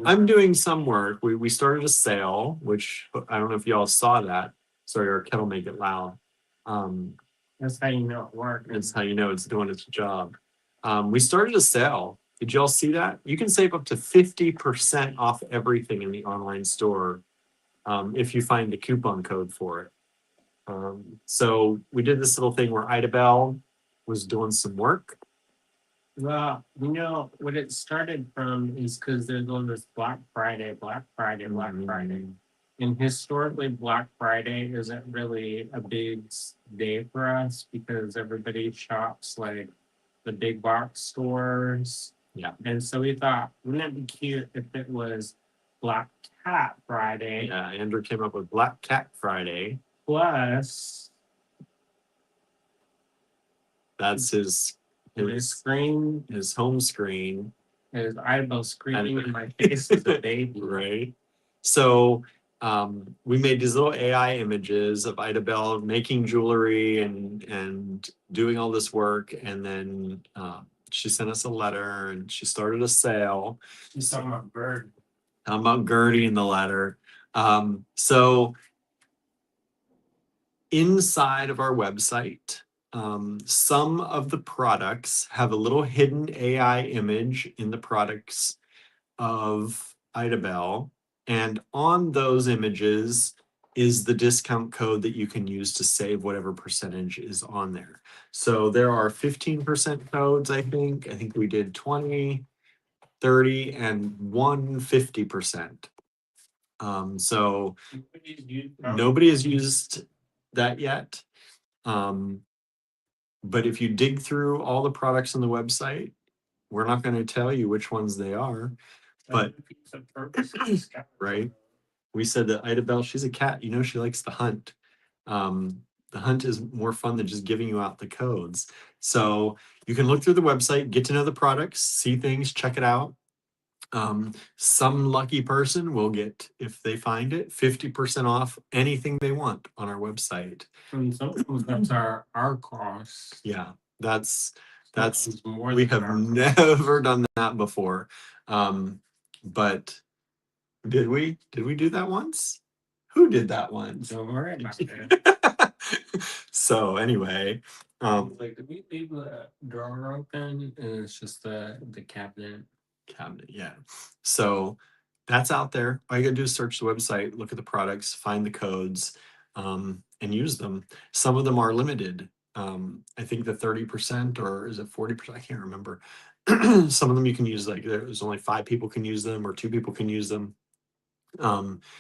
I'm doing some work. We started a sale, which I don't know if y'all saw that. Sorry, our kettle make it loud. That's how you know it works. That's how you know it's doing its job. We started a sale. Did y'all see that? You can save up to 50% off everything in the online store if you find the coupon code for it. So we did this little thing where Ida Bell was doing some work. Well, you know what it started from is because there's all this Black Friday, Black Friday, Black Friday. And historically, Black Friday isn't really a big day for us because everybody shops like the big box stores. Yeah. And so we thought, wouldn't it be cute if it was Black Cat Friday Yeah, Andrew came up with Black Cat Friday. plus That's his screen, his home screen. his eyeball screaming in my face as a baby. Right. So we made these little AI images of Ida Bell making jewelry and doing all this work, and then she sent us a letter and she started a sale. She's talking about bird. Talking about Gertie in the letter. So inside of our website, some of the products have a little hidden AI image in the products of Ida Bell. And on those images is the discount code that you can use to save whatever percentage is on there. So there are 15% codes, I think. I think we did 20, 30, and 150%. So nobody has used that yet. But if you dig through all the products on the website, we're not going to tell you which ones they are. But right, we said that Ida Bell, she's a cat. You know, she likes the hunt. The hunt is more fun than just giving you out the codes. So you can look through the website, get to know the products, see things, check it out. Some lucky person will get, if they find it, 50% off anything they want on our website. And sometimes that's our cost. Yeah, that's more we than have our never done that before. But did we do that once? Who did that once? Don't worry about it. So anyway, Like, did we leave the drawer open and it's just the cabinet? Yeah. So that's out there. All you gotta do is search the website, look at the products, find the codes, and use them. Some of them are limited. I think the 30% or is it 40%? I can't remember. Some of them you can use, like there's only 5 people can use them or 2 people can use them.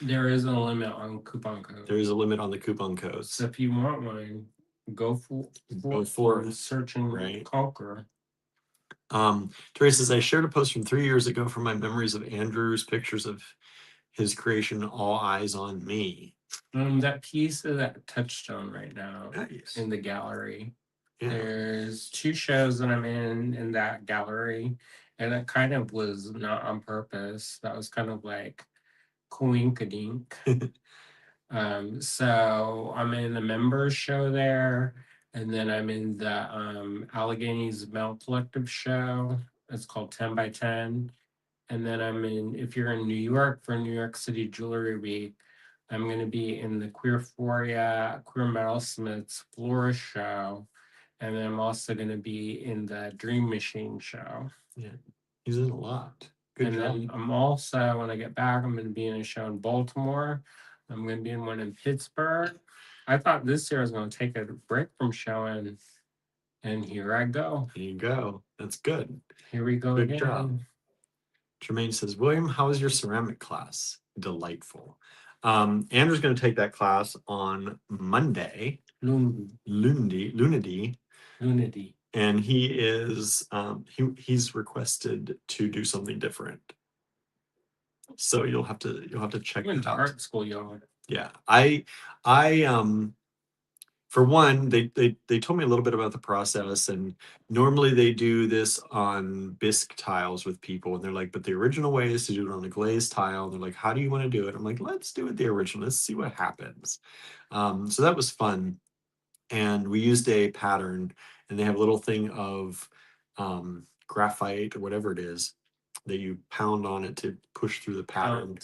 There is a limit on coupon There is codes. a limit on the coupon codes. So if you want one, go for Go for it. search and Right. conquer. Terry says, I shared a post from 3 years ago from my memories of Andrew's pictures of his creation, All Eyes on Me. That piece is at Touchstone right now Nice. in the gallery. Yeah. There's 2 shows that I'm in that gallery, and it kind of was not on purpose. That was kind of like coinkadink. So I'm in the members show there, and then I'm in the Alleghenies Melt Collective show. It's called 10 by 10. And then I'm in, if you're in New York for New York City Jewelry Week, I'm going to be in the Queerphoria Queer Metalsmiths Florist show. And then I'm also going to be in the Dream Machine show. Yeah, he's in a lot. Good And job. then I'm also, when I get back, I'm going to be in a show in Baltimore. I'm going to be in one in Pittsburgh. I thought this year I was going to take a break from showing, and here I go. There you go. That's good. Here we go Good again. job. Jermaine says, William, how was your ceramic class? Delightful. Andrew's going to take that class on Monday, Lunady, and he is he's requested to do something different. So you'll have to check Went it to out. art school, y'all. Yeah, I for one, they told me a little bit about the process, and normally they do this on bisque tiles with people, and they're like, but the original way is to do it on a glazed tile. And they're like, how do you want to do it? I'm like, let's do it the original. Let's see what happens. So that was fun, and we used a pattern, and they have a little thing of graphite or whatever it is that you pound on it to push through the pattern,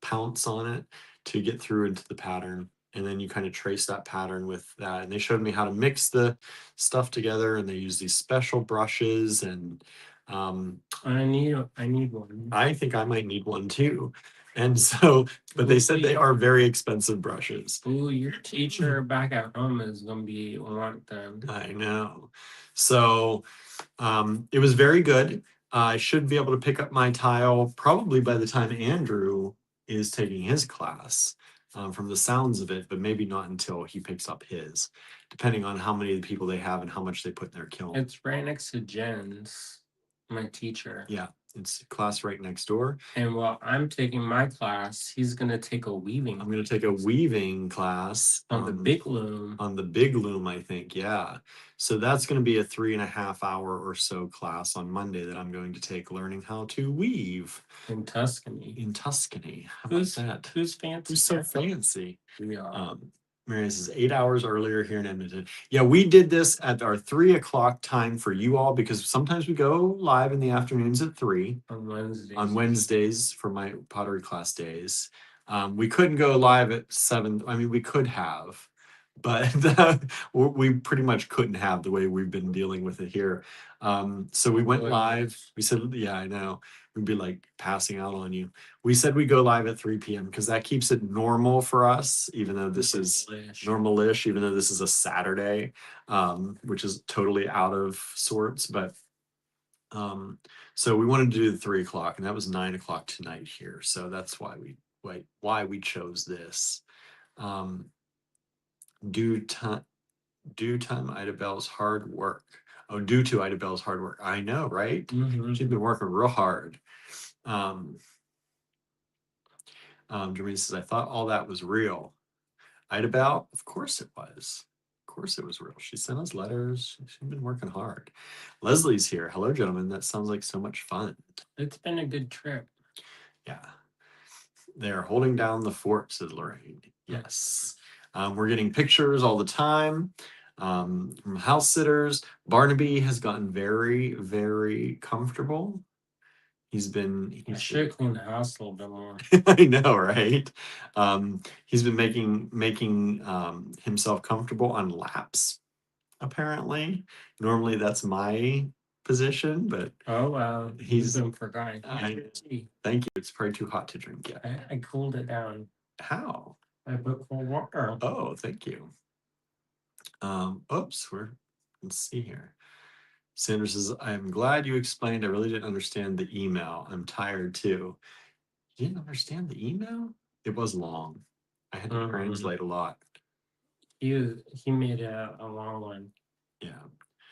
pounce on it to get through into the pattern, and then you kind of trace that pattern with that. And they showed me how to mix the stuff together, and they use these special brushes. And I need one. I think I might need one too. And so, but they said they are very expensive brushes. Ooh, your teacher back at home is gonna be want them. I know. So it was very good. I should be able to pick up my tile probably by the time Andrew is taking his class, from the sounds of it, but maybe not until he picks up his, depending on how many people they have and how much they put in their kiln. It's right next to Jen's, my teacher. Yeah, it's a class right next door. And while I'm taking my class, he's gonna take a weaving. I'm going to take a weaving class on the big loom. On the big loom, I think. Yeah. So that's going to be a 3.5 hour or so class on Monday that I'm going to take, learning how to weave in Tuscany. In Tuscany. How about that? Who's fancy? Who's so fancy? We are. Marianne says 8 hours earlier here in Edmonton. Yeah, we did this at our 3 o'clock time for you all, because sometimes we go live in the afternoons at 3 on Wednesdays. On Wednesdays for my pottery class days. We couldn't go live at 7. I mean, we could have, but we pretty much couldn't have, the way we've been dealing with it here. So we went live. We said, yeah, I know. We'd be like passing out on you. We said we go live at 3 p.m. because that keeps it normal for us, even though this is normal-ish, even though this is a Saturday, which is totally out of sorts. But so we wanted to do the 3 o'clock, and that was 9 o'clock tonight here. So that's why we chose this. Due to Ida Bell's hard work. Oh, due to Ida Bell's hard work. I know, right? She's been working real hard. Jermaine says, I thought all that was real. Ida Bell, of course it was. Of course it was real. She sent us letters. She's been working hard. Leslie's here. Hello, gentlemen. That sounds like so much fun. It's been a good trip. Yeah. They're holding down the fort, says Lorraine. Yes. We're getting pictures all the time from house sitters. Barnaby has gotten very, very comfortable. I should clean the house a little bit more. I know, right? He's been making himself comfortable on laps, apparently. Normally that's my position, but oh wow, he's been forgotten. Thank you. It's probably too hot to drink yet. I cooled it down. How? I put cold water. Oh, thank you. Oops, let's see here. Sanders says, I'm glad you explained. I really didn't understand the email. I'm tired too. You didn't understand the email? It was long. I had to translate a lot. He made a long one. Yeah.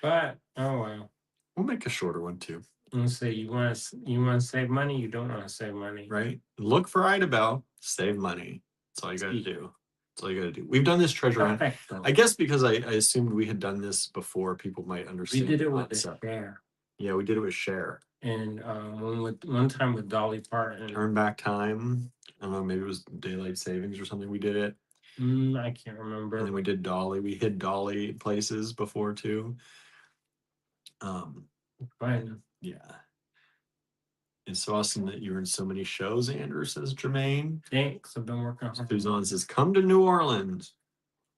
But oh well. We'll make a shorter one too. Let's say you want to save money, you don't want to save money. Right? Look for Ida Bell, save money. That's all you gotta do. That's all you gotta do. We've done this treasure hunt. I guess because I assumed we had done this before, people might We understand did the it with the concept. share. Yeah, we did it with Cher. And one time with Dolly Parton. Turn back time. I don't know, maybe it was daylight savings or something. We did it. I can't remember. And then we did Dolly. We hid Dolly places before too. Fine. Yeah. It's so awesome that you're in so many shows, Andrew, says Jermaine. Thanks. I've been working hard. Suzanne says, come to New Orleans.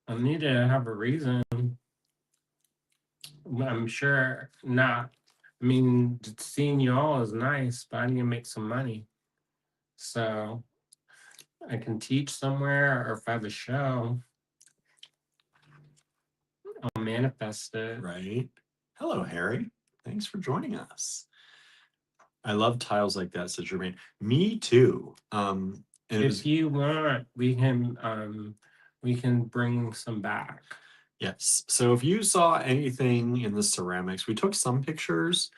I need to have a reason. I'm sure not. I mean, seeing you all is nice, but I need to make some money. So I can teach somewhere, or if I have a show, I'll manifest it. Right. Hello, Harry. Thanks for joining us. I love tiles like that, says Jermaine. Me too. And if you want, we can bring some back. Yes. So if you saw anything in the ceramics, we took some pictures.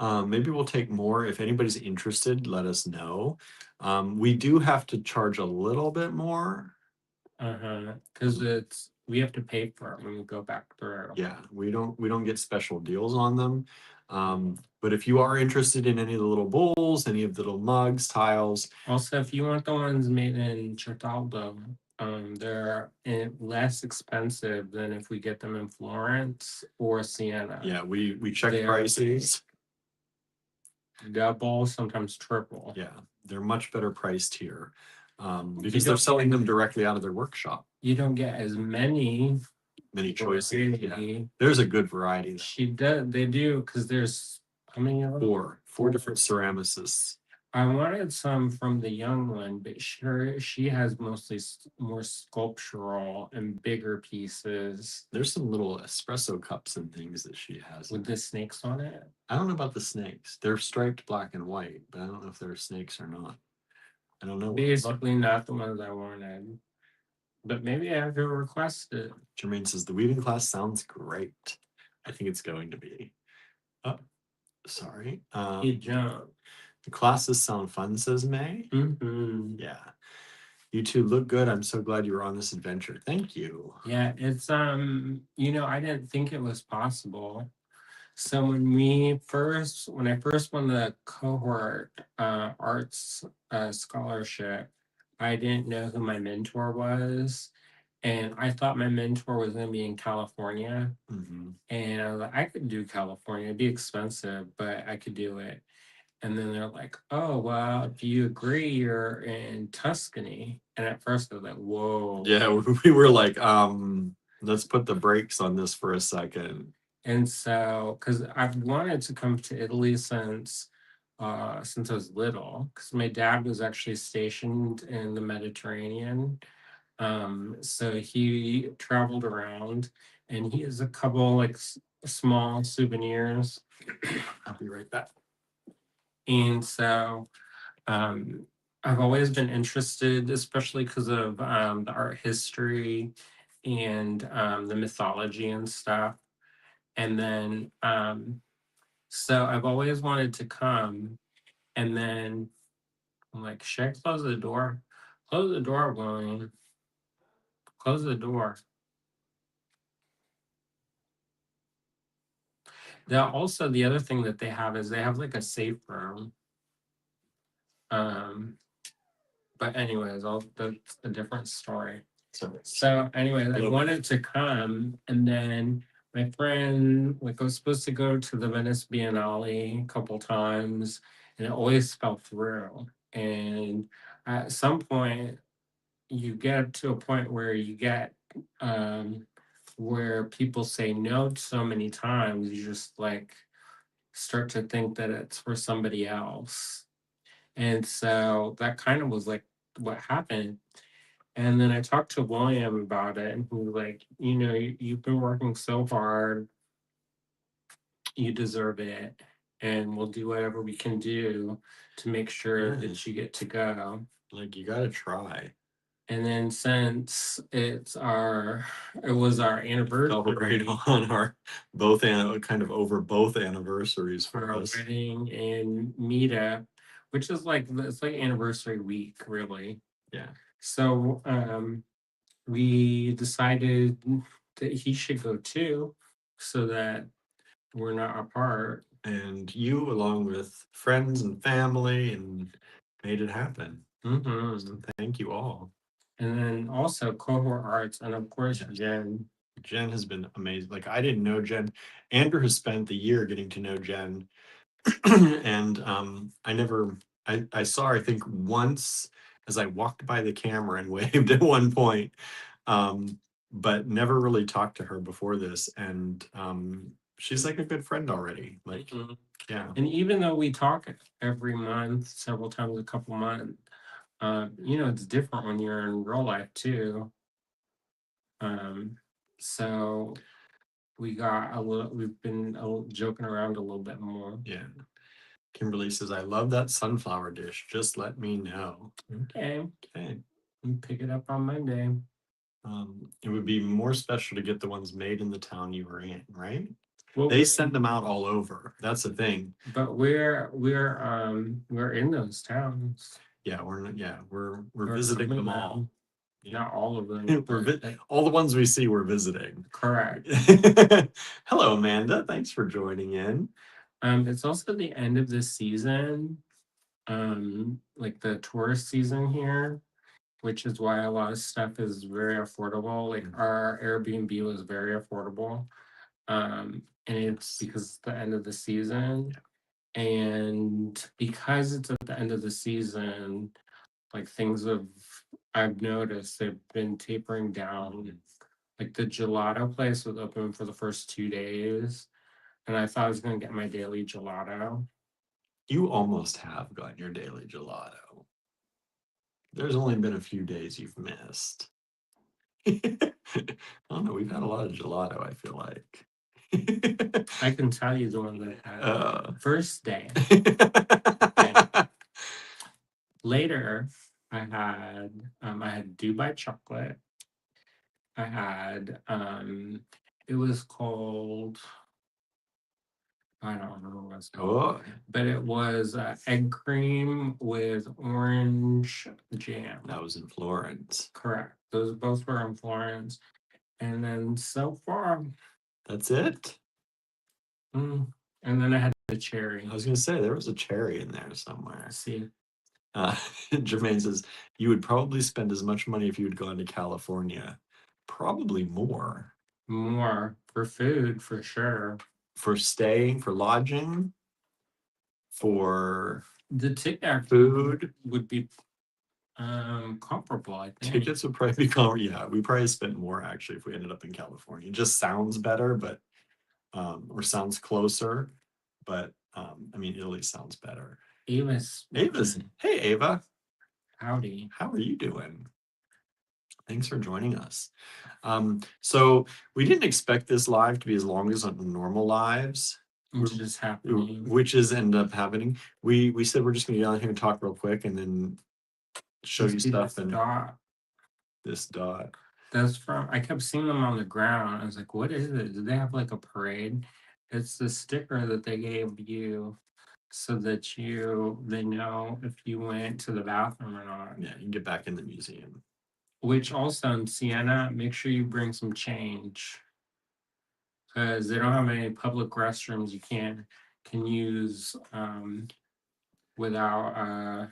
Maybe we'll take more. If anybody's interested, let us know. We do have to charge a little bit more. Because we have to pay for it when we go back through. Yeah, we don't get special deals on them. But if you are interested in any of the little bowls, any of the little mugs, tiles. Also, if you want the ones made in Certaldo, they're less expensive than if we get them in Florence or Siena. Yeah, we check prices. Double, sometimes triple. Yeah, they're much better priced here because they're selling them directly out of their workshop. You don't get as many choices. Yeah. There's a good variety. She does. They do because there's how many of them? Four different ceramicists. I wanted some from the young one, but she has mostly more sculptural and bigger pieces. There's some little espresso cups and things that she has with the snakes on it. I don't know about the snakes. They're striped black and white, but I don't know if they're snakes or not. I don't know. Basically, not the ones I wanted. But maybe I have to request it. Jermaine says the weaving class sounds great. I think it's going to be. Oh, sorry. He jumped. The classes sound fun, says May. Yeah. You two look good. I'm so glad you were on this adventure. Thank you. Yeah, it's I didn't think it was possible. So when I first won the cohort arts scholarship, I didn't know who my mentor was. And I thought my mentor was going to be in California. And I was like, I could do California. It'd be expensive, but I could do it. And then they're like, oh, well, if you agree, you're in Tuscany. And at first I was like, whoa. Yeah, we were like, let's put the brakes on this for a second. And so, because I've wanted to come to Italy since I was little, because my dad was actually stationed in the Mediterranean. So he traveled around and he has a couple like small souvenirs. I'll be right back. And so I've always been interested, especially because of the art history and the mythology and stuff. And then, so I've always wanted to come. And then I'm like, should I close the door? Close the door, William. Close the door. Now, also, the other thing that they have is they have like a safe room. But anyways, that's a different story. So anyways, I wanted to come, and then my friend, like, I was supposed to go to the Venice Biennale a couple times, and it always fell through. And at some point, you get to a point where you get where people say no so many times, you just like start to think that it's for somebody else. And so that kind of was like what happened. And then I talked to William about it, and he was like, you've been working so hard. you deserve it, and we'll do whatever we can do to make sure Yeah. that you get to go. Like you gotta try. And then since it was our Felt right anniversary, on our kind of over both anniversaries for our us. wedding and meetup, which is like it's like anniversary week, really. Yeah. So we decided that he should go too, so that we're not apart. And you, along with friends and family, and made it happen. Mm-hmm. So thank you all. And then also cohort arts, and of course Yes. Jen. Jen has been amazing. Like I didn't know Jen. Andrew has spent the year getting to know Jen. And I saw her, I think, once as I walked by the camera and waved at one point. But never really talked to her before this. And she's like a good friend already. Like, Mhm. yeah. And even though we talk every month, several times a couple months, it's different when you're in real life too. So we've been joking around a little bit more. Yeah. Kimberly says, I love that sunflower dish. Just let me know. Okay. Okay. We pick it up on Monday. It would be more special to get the ones made in the town you were in, right? Well, They send them out all over. That's the thing. but we're in those towns. Yeah, we're Or visiting some of them all. them. Yeah. Not all of them. All the ones we see we're visiting. Correct. Hello, Amanda. Thanks for joining in. It's also the end of the season, like the tourist season here, which is why a lot of stuff is very affordable. Like our Airbnb was very affordable. And it's because it's the end of the season. And because it's at the end of the season, like I've noticed they've been tapering down. Like the gelato place was open for the first 2 days, and I thought I was gonna get my daily gelato. You almost have gotten your daily gelato. There's only been a few days you've missed. I don't know. We've had a lot of gelato, I feel like. I can tell you the one that I had first day. Later, I had Dubai chocolate. I had it was called, I don't remember what it's called, Oh, but it was egg cream with orange jam. that was in Florence. Correct. Those both were in Florence. And then so far, That's it? and then I had the cherry. I was going to say, there was a cherry in there somewhere. See, Jermaine says, you would probably spend as much money if you had gone to California. Probably more. more for food for sure. For staying, for lodging, for The ticket food. would be comparable, I think. Tickets would probably be yeah, we probably spent more actually if we ended up in California. It just sounds better, but or sounds closer, but I mean Italy sounds better. Ava's Hey Ava, howdy. how are you doing? Thanks for joining us. So we didn't expect this live to be as long as normal lives. It's just happening. Which is end up happening. We said we're just gonna get on here and talk real quick and then show you stuff and this dot. That's from, I kept seeing them on the ground. I was like, what is it? Did they have like a parade? It's the sticker that they gave you so that they know if you went to the bathroom or not. Yeah, you can get back in the museum. Which also in Siena, make sure you bring some change. Because they don't have any public restrooms you can use without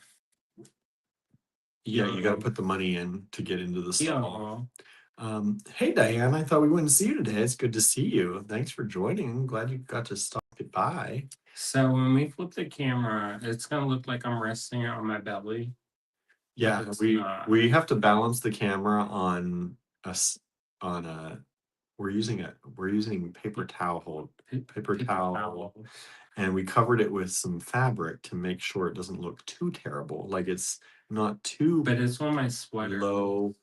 Yeah, you got to put the money in to get into the stall. Hey Diane, I thought we wouldn't see you today. It's good to see you. Thanks for joining. I'm glad you got to stop it by. So when we flip the camera, it's gonna look like I'm resting on my belly. Yeah, we have to balance the camera on us on a we're using paper towel and we covered it with some fabric to make sure it doesn't look too terrible. Like it's not too but it's on my sweater. Low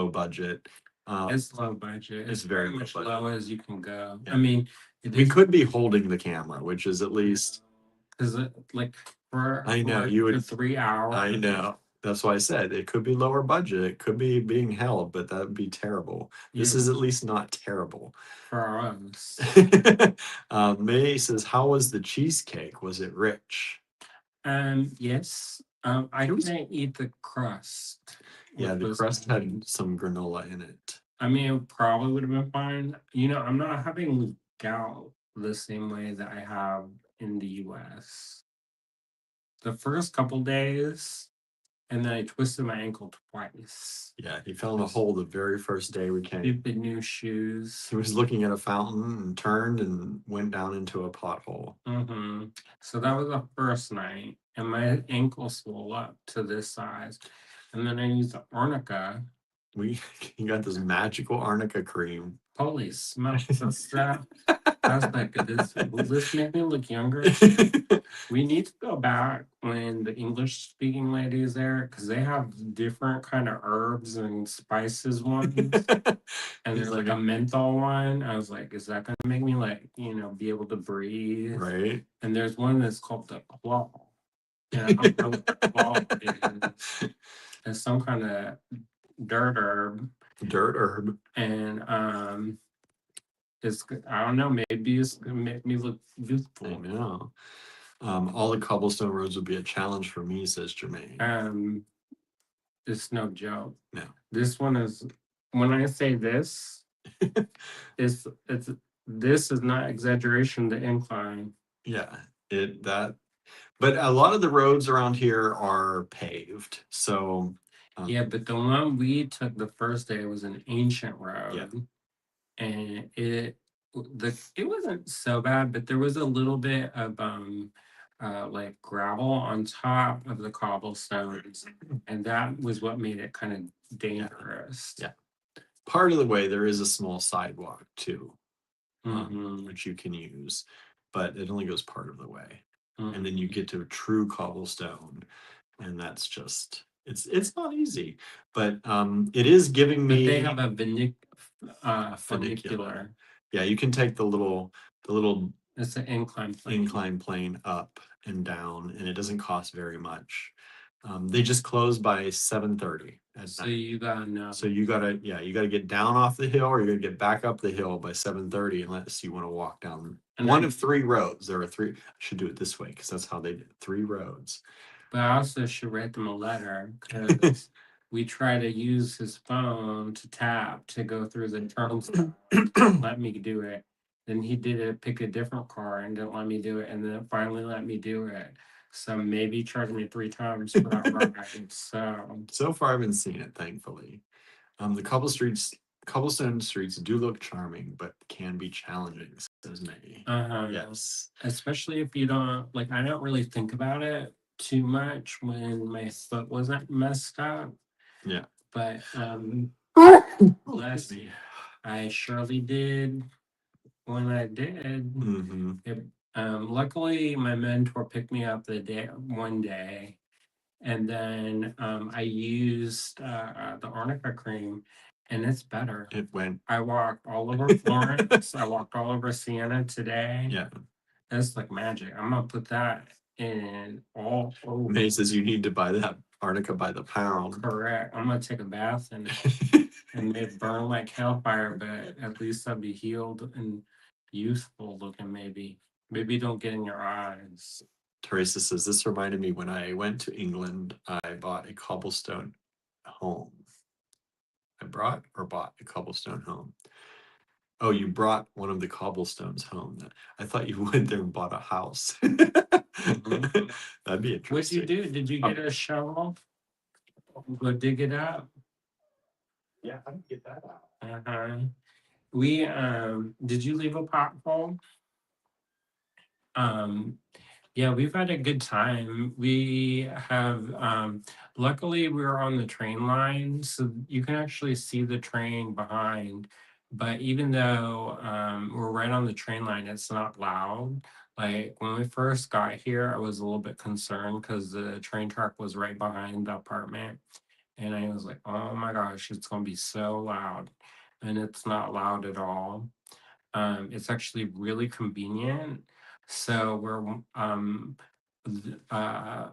budget. It's low budget. It's very much low low as you can go. Yeah. I mean, It We is could be holding the camera, which is at least because like for I know for you for would 3 hours I know. That's why I said it could be lower budget. It could be being held, but that would be terrible. This you is at least not terrible. for us. May says, "How was the cheesecake? Was it rich?" Yes. I It was, couldn't eat the crust, yeah, which the was crust had some granola in it. I mean, it probably would have been fine. I'm not having gout the same way that I have in the US. The first couple days, and then I twisted my ankle twice. Yeah, he fell in a hole the very first day we came. Stupid new shoes. He was looking at a fountain and turned and went down into a pothole. So that was the first night, and my ankle swelled up to this size. And then I used the arnica. We he got this magical arnica cream. Holy smokes, that's that. I was like, will this make me look younger? We need to go back when the English speaking lady is there because they have different kind of herbs and spices ones. And He's there's like a menthol one. I was like, is that gonna make me like, be able to breathe? right? And there's one that's called the claw. And I don't know what the claw is. It's some kind of dirt herb. Dirt herb. And I don't know, maybe it's gonna make me look I youthful. know. All the cobblestone roads would be a challenge for me, says Jermaine. It's no joke. No. This one is when I say this, it's this is not exaggeration, the incline. Yeah, but a lot of the roads around here are paved. So Yeah, but the one we took the first day was an ancient road. yeah. And it wasn't so bad, but there was a little bit of like gravel on top of the cobblestones, and that was what made it kind of dangerous. Yeah. Part of the way there is a small sidewalk too, Mhm. which you can use, but it only goes part of the way. And then you Mhm. get to a true cobblestone, and that's just it's not easy, but it is giving But they me have a funicular. funicular. Yeah, you can take the little It's an incline plane. incline plane up and down, and it doesn't cost very much. They just close by 7:30 at So night. you gotta know. So you gotta get down off the hill, or you gotta get back up the hill by 7:30, unless you want to walk down And one I, of three roads. There are three. I should do it this way because that's how they did it. 3 roads. but I also should write them a letter because we try to use his phone to tap to go through the turnstile. Let me do it. Then he did it, pick a different car and didn't let me do it. And then it finally let me do it. So maybe he charged me 3 times for that ride. So far, I've been seeing it, thankfully. The cobblestone streets do look charming, but can be challenging, says May. Yes. Especially if you don't like, I don't really think about it too much when my foot wasn't messed up. Yeah. But bless me, I surely did when I did. Mm-hmm. Luckily, my mentor picked me up one day, and then I used the arnica cream, and it's better. It went. I walked all over Florence. I walked all over Siena today. Yeah. That's like magic. I'm gonna put that in all over. May says you need to buy that arnica by the pound. Correct. I'm gonna take a bath and it burn like hellfire, but at least I'll be healed and youthful looking. Maybe don't get in your eyes. Teresa says this reminded me when I went to England, I bought a cobblestone home. I brought or bought a cobblestone home. Oh, you brought one of the cobblestones home. I thought you went there and bought a house. Mhm. That'd be What'd you interesting. do? Did you get a shovel? Go dig it up. Yeah, I can get that out. Uh-huh. We did you leave a pot full? Um yeah, we've had a good time. We have luckily we were on the train line, so you can actually see the train behind. But even though we're right on the train line, it's not loud. Like when we first got here, I was a little bit concerned because the train track was right behind the apartment. And I was like, oh my gosh, it's gonna be so loud. And it's not loud at all. It's actually really convenient. So we're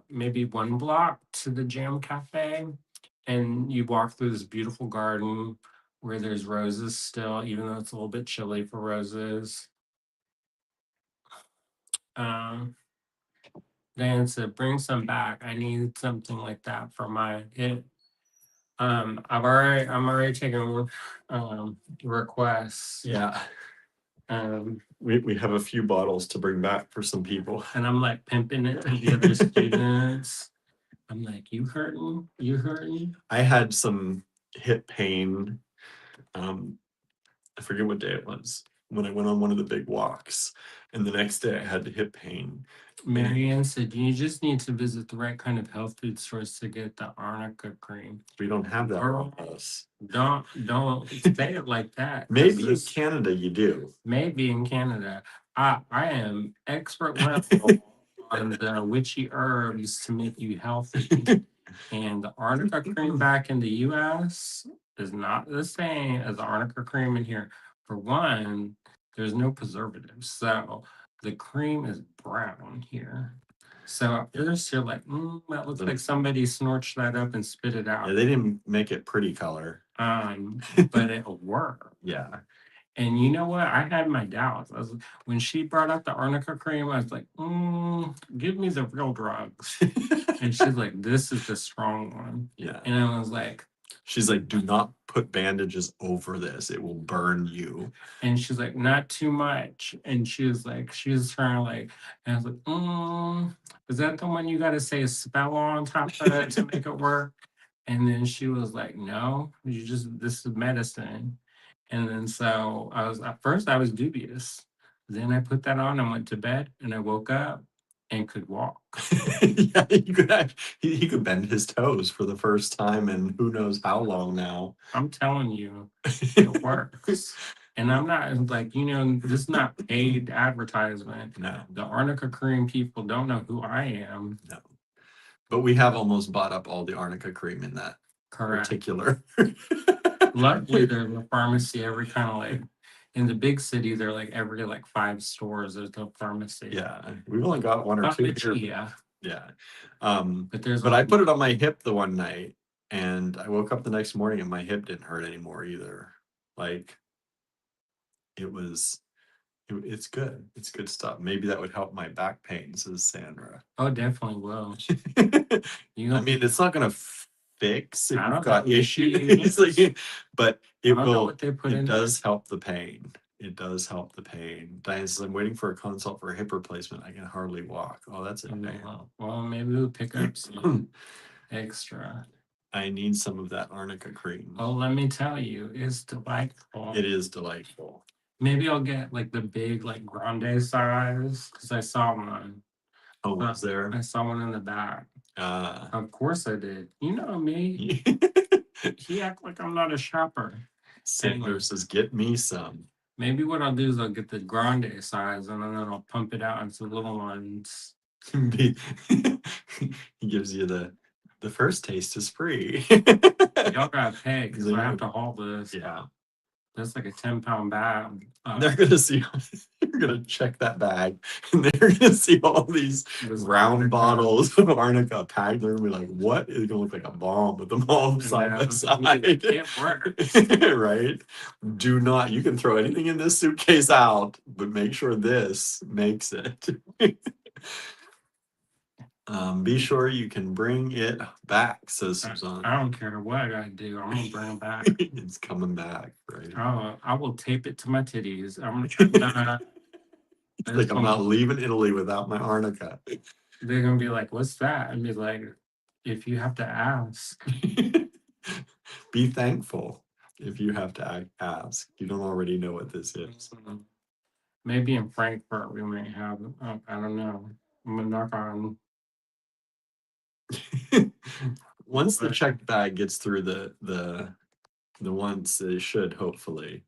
maybe one block to the Jam Cafe, and you walk through this beautiful garden where there's roses still, even though it's a little bit chilly for roses. Um, Dan said, "Bring some back. I need something like that for my it." I'm already taking requests. Yeah. Um, We have a few bottles to bring back for some people. and I'm like pimping it to the other students. I'm like, you hurting? You hurting? I had some hip pain. I forget what day it was when I went on one of the big walks, and the next day I had hip pain. Marianne said, you just need to visit the right kind of health food stores to get the arnica cream. We don't have that Girl, around us. don't say it like that. Maybe in Canada you do. Maybe in Canada. I am expert level on the witchy herbs to make you healthy. And the arnica cream back in the US is not the same as the arnica cream in here. For one, there's no preservatives. So the cream is brown here. So at first you're like, that looks like somebody snorched that up and spit it out. Yeah, they didn't make it pretty color. But it'll work. Yeah. And you know what? I had my doubts. When she brought up the arnica cream, I was like, give me the real drugs. And she's like, this is the strong one. Yeah. And I was like, she's like, do not put bandages over this. It will burn you. And she's like, not too much. And she was trying to like, and I was like, is that the one you got to say a spell on top of it to make it work? And then she was like, no, this is medicine. And then so at first I was dubious. Then I put that on and went to bed and I woke up and could walk. Yeah, he could bend his toes for the first time in who knows how long now. I'm telling you, it works. And I'm not like, this is not paid advertisement. No. The arnica cream people don't know who I am. No. But we have almost bought up all the arnica cream in that particular. Luckily, there's a pharmacy every kind of like in the big city. They're like every like 5 stores. There's a pharmacy. Yeah, we've only got one or two here. Yeah. Yeah. But I put it on my hip the one night, and I woke up the next morning and my hip didn't hurt anymore either. Like it's good. It's good stuff. Maybe that would help my back pain, says Sandra. Oh, definitely will. I mean, it's not gonna fix if you've got issues, but it will. It does help the pain. It does help the pain. Diane says, I'm waiting for a consult for a hip replacement. I can hardly walk. Oh, that's it. Well, maybe we'll pick up some extra. I need some of that arnica cream. Oh, let me tell you, it's delightful. It is delightful. Maybe I'll get like the big, like grande size because I saw one. Oh, was there? I saw one in the back. Of course I did. You know me. He act like I'm not a shopper. Sandra says, get me some. Maybe what I'll do is I'll get the grande size and then I'll pump it out into little ones. He gives you the first taste is free. Y'all gotta pay because I have to haul this. Yeah. That's like a 10-pound bag. They're gonna see. They're gonna check that bag, and they're gonna see all these round bottles of arnica packed. They're gonna be like, "What?" It's gonna look like a bomb with them all side by side. It works, right? Do not. You can throw anything in this suitcase out, but make sure this makes it. Be sure you can bring it back, says Suzanne. I don't care what I gotta do. I'm gonna bring it back. It's coming back, right? I will tape it to my titties. I'm like, I'm not leaving Italy without my arnica. They're gonna be like, "What's that?" And be like, "If you have to ask, be thankful. If you have to ask, you don't already know what this is." Maybe in Frankfurt we might have. I don't know. I'm gonna knock on. Once the checked bag gets through the ones, it should hopefully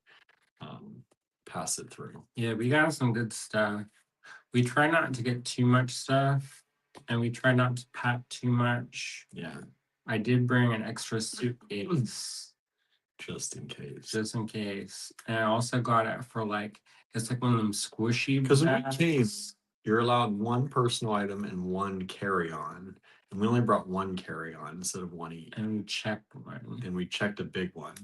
pass it through. Yeah, we got some good stuff. We try not to get too much stuff, and we try not to pack too much. Yeah. I did bring an extra suitcase just in case. just in case. And I also got it for like it's like one of them squishy Because when we came, bags. you're allowed one personal item and one carry-on, and we only brought one carry-on instead of one each. And we checked one. And we checked a big one.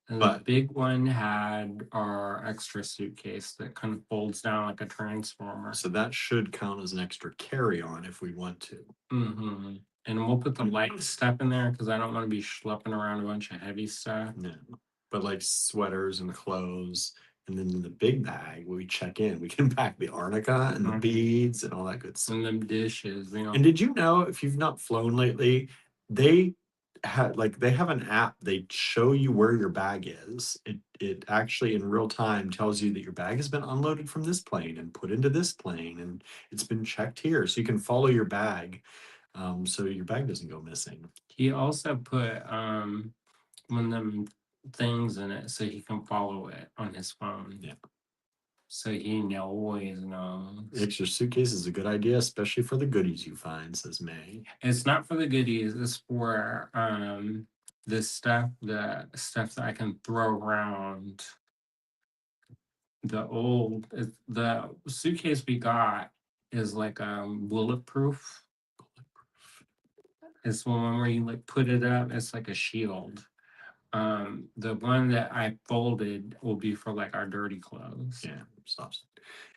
And the But big one had our extra suitcase that kind of folds down like a transformer. so that should count as an extra carry-on if we want to. Mm-hmm. And we'll put the light stuff in there because I don't want to be schlepping around a bunch of heavy stuff. No. But like sweaters and clothes. And then in the big bag, when we check in, we can pack the arnica and the beads and all that good stuff. And them dishes, you know. And did you know, if you've not flown lately, they have an app. They show you where your bag is. It actually in real time tells you that your bag has been unloaded from this plane and put into this plane, and it's been checked here, so you can follow your bag, so your bag doesn't go missing. He also put one of them things in it so he can follow it on his phone. Yeah. So he always knows. Extra suitcase is a good idea, especially for the goodies you find, says May. It's not for the goodies, it's for the stuff that I can throw around. The suitcase we got is like bulletproof. It's one where you like put it up, it's like a shield. The one that I folded will be for like our dirty clothes. Yeah, stops.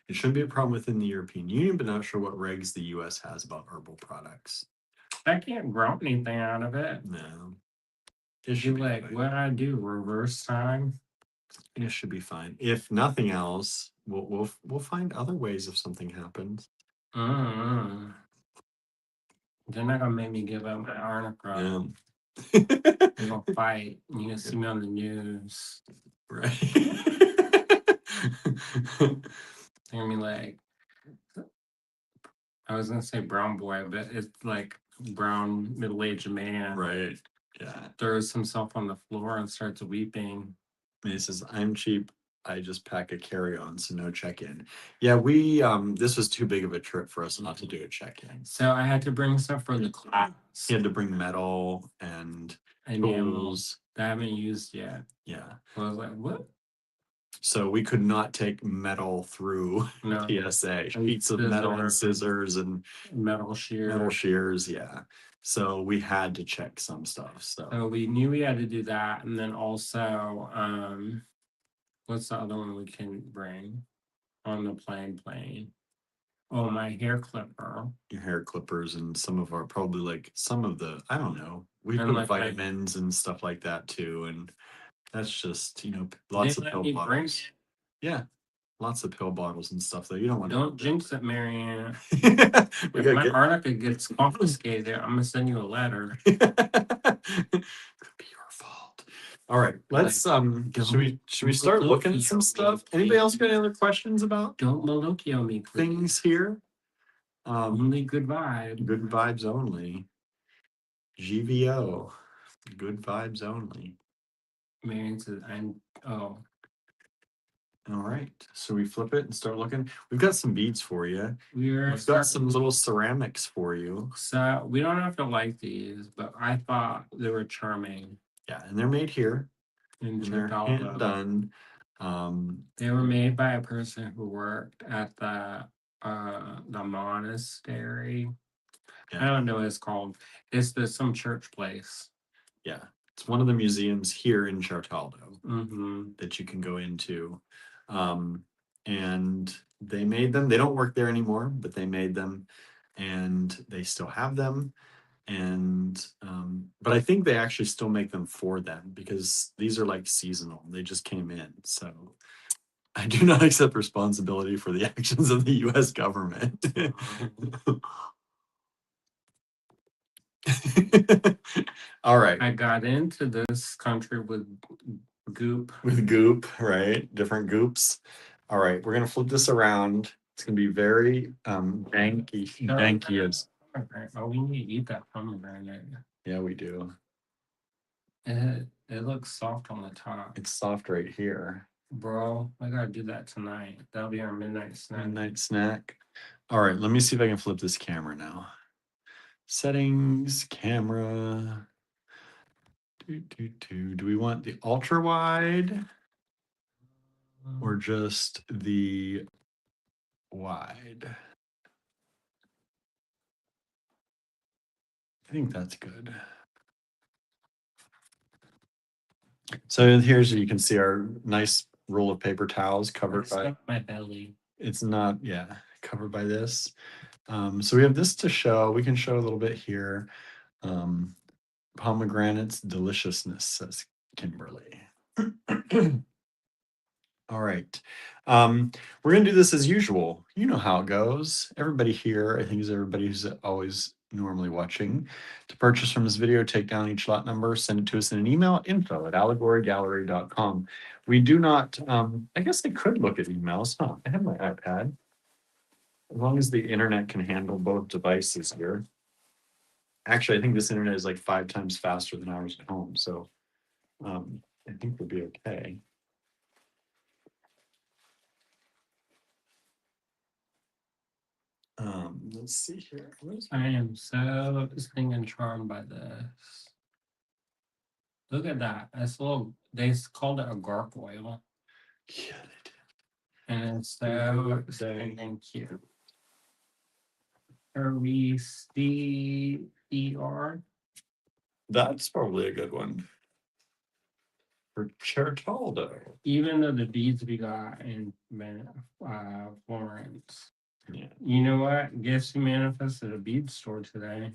It shouldn't be a problem within the European Union, but not sure what regs the US has about herbal products. I can't grow anything out of it. No. It should be like, fine. what I do, reverse time? It should be fine. If nothing else, we'll find other ways if something happens. Mm-hmm. They're not gonna make me give up my arnica. We're gonna fight. You're gonna see me on the news. Right. They're gonna be like, I was gonna say brown boy, but it's like brown middle-aged man. Right. Yeah. Throws himself on the floor and starts weeping. And he says, I'm cheap. I just pack a carry-on, so no check-in. Yeah, we this was too big of a trip for us not to do a check-in. So I had to bring stuff for the class. He had to bring metal and tools that I haven't used yet. Yeah. I was like, what? So we could not take metal through TSA. Sheets of metal and scissors and metal shears. Yeah. So we had to check some stuff. So we knew we had to do that, and then also, what's the other one we can bring on the plane? Oh, my hair clipper. Your hair clippers and some of our probably like some of the I don't know. We And put like vitamins and stuff like that too, and that's just lots of pill bottles. Yeah, lots of pill bottles and stuff that you don't want to. Don't jinx it, Marianne. If my arnica gets confiscated, I'm gonna send you a letter. Could be your fault. All right, let's should we start looking at some stuff? Anybody else got any other questions about Don't Malocchio me, please. things here? Only good vibes. Good vibes only. GVO. Good vibes only. Marianne says, oh. All right. So we flip it and start looking. We've got some beads for you. We've got some little ceramics for you. So we don't have to like these, but I thought they were charming. Yeah, and they're made here. In they're hand done. They were made by a person who worked at the monastery. Yeah. I don't know what it's called. It's some church place. Yeah, it's one of the museums here in Certaldo mm-hmm. that you can go into. And they made them. They don't work there anymore, but they made them, and they still have them. And but I think they actually still make them for them because these are like seasonal. They just came in, so I do not accept responsibility for the actions of the U.S. government. All right. I got into this country with goop. With goop, right? Different goops. All right, we're gonna flip this around. It's gonna be very danky as. Oh, we need to eat that pomegranate. Yeah, we do. It looks soft on the top. It's soft right here. Bro, I gotta do that tonight. That'll be our midnight snack. Midnight snack. All right, let me see if I can flip this camera now. Settings, camera. Do we want the ultra wide or just the wide? I think that's good. So here's, you can see our nice roll of paper towels covered It's by, not my belly. it's not, yeah, covered by this. So we have this to show. We can show a little bit here. Pomegranate's deliciousness, says Kimberly. All right. We're going to do this as usual. You know how it goes. Everybody here, I think, is everybody who's always normally watching. To purchase from this video, take down each lot number, send it to us in an email, info@allegorygallery.com. We do not, I guess I could look at emails, huh? I have my iPad. As long as the internet can handle both devices here. Actually, I think this internet is like 5 times faster than ours at home. So I think we'll be okay. Let's see here. I am so stinging charmed by this. Look at that. That's a little, they called it a gargoyle. Get it. And it's so stinking cute. Are we CER? That's probably a good one. For Certaldo. Even though the beads we got in Florence. Yeah. You know what? Guess who manifested a bead store today?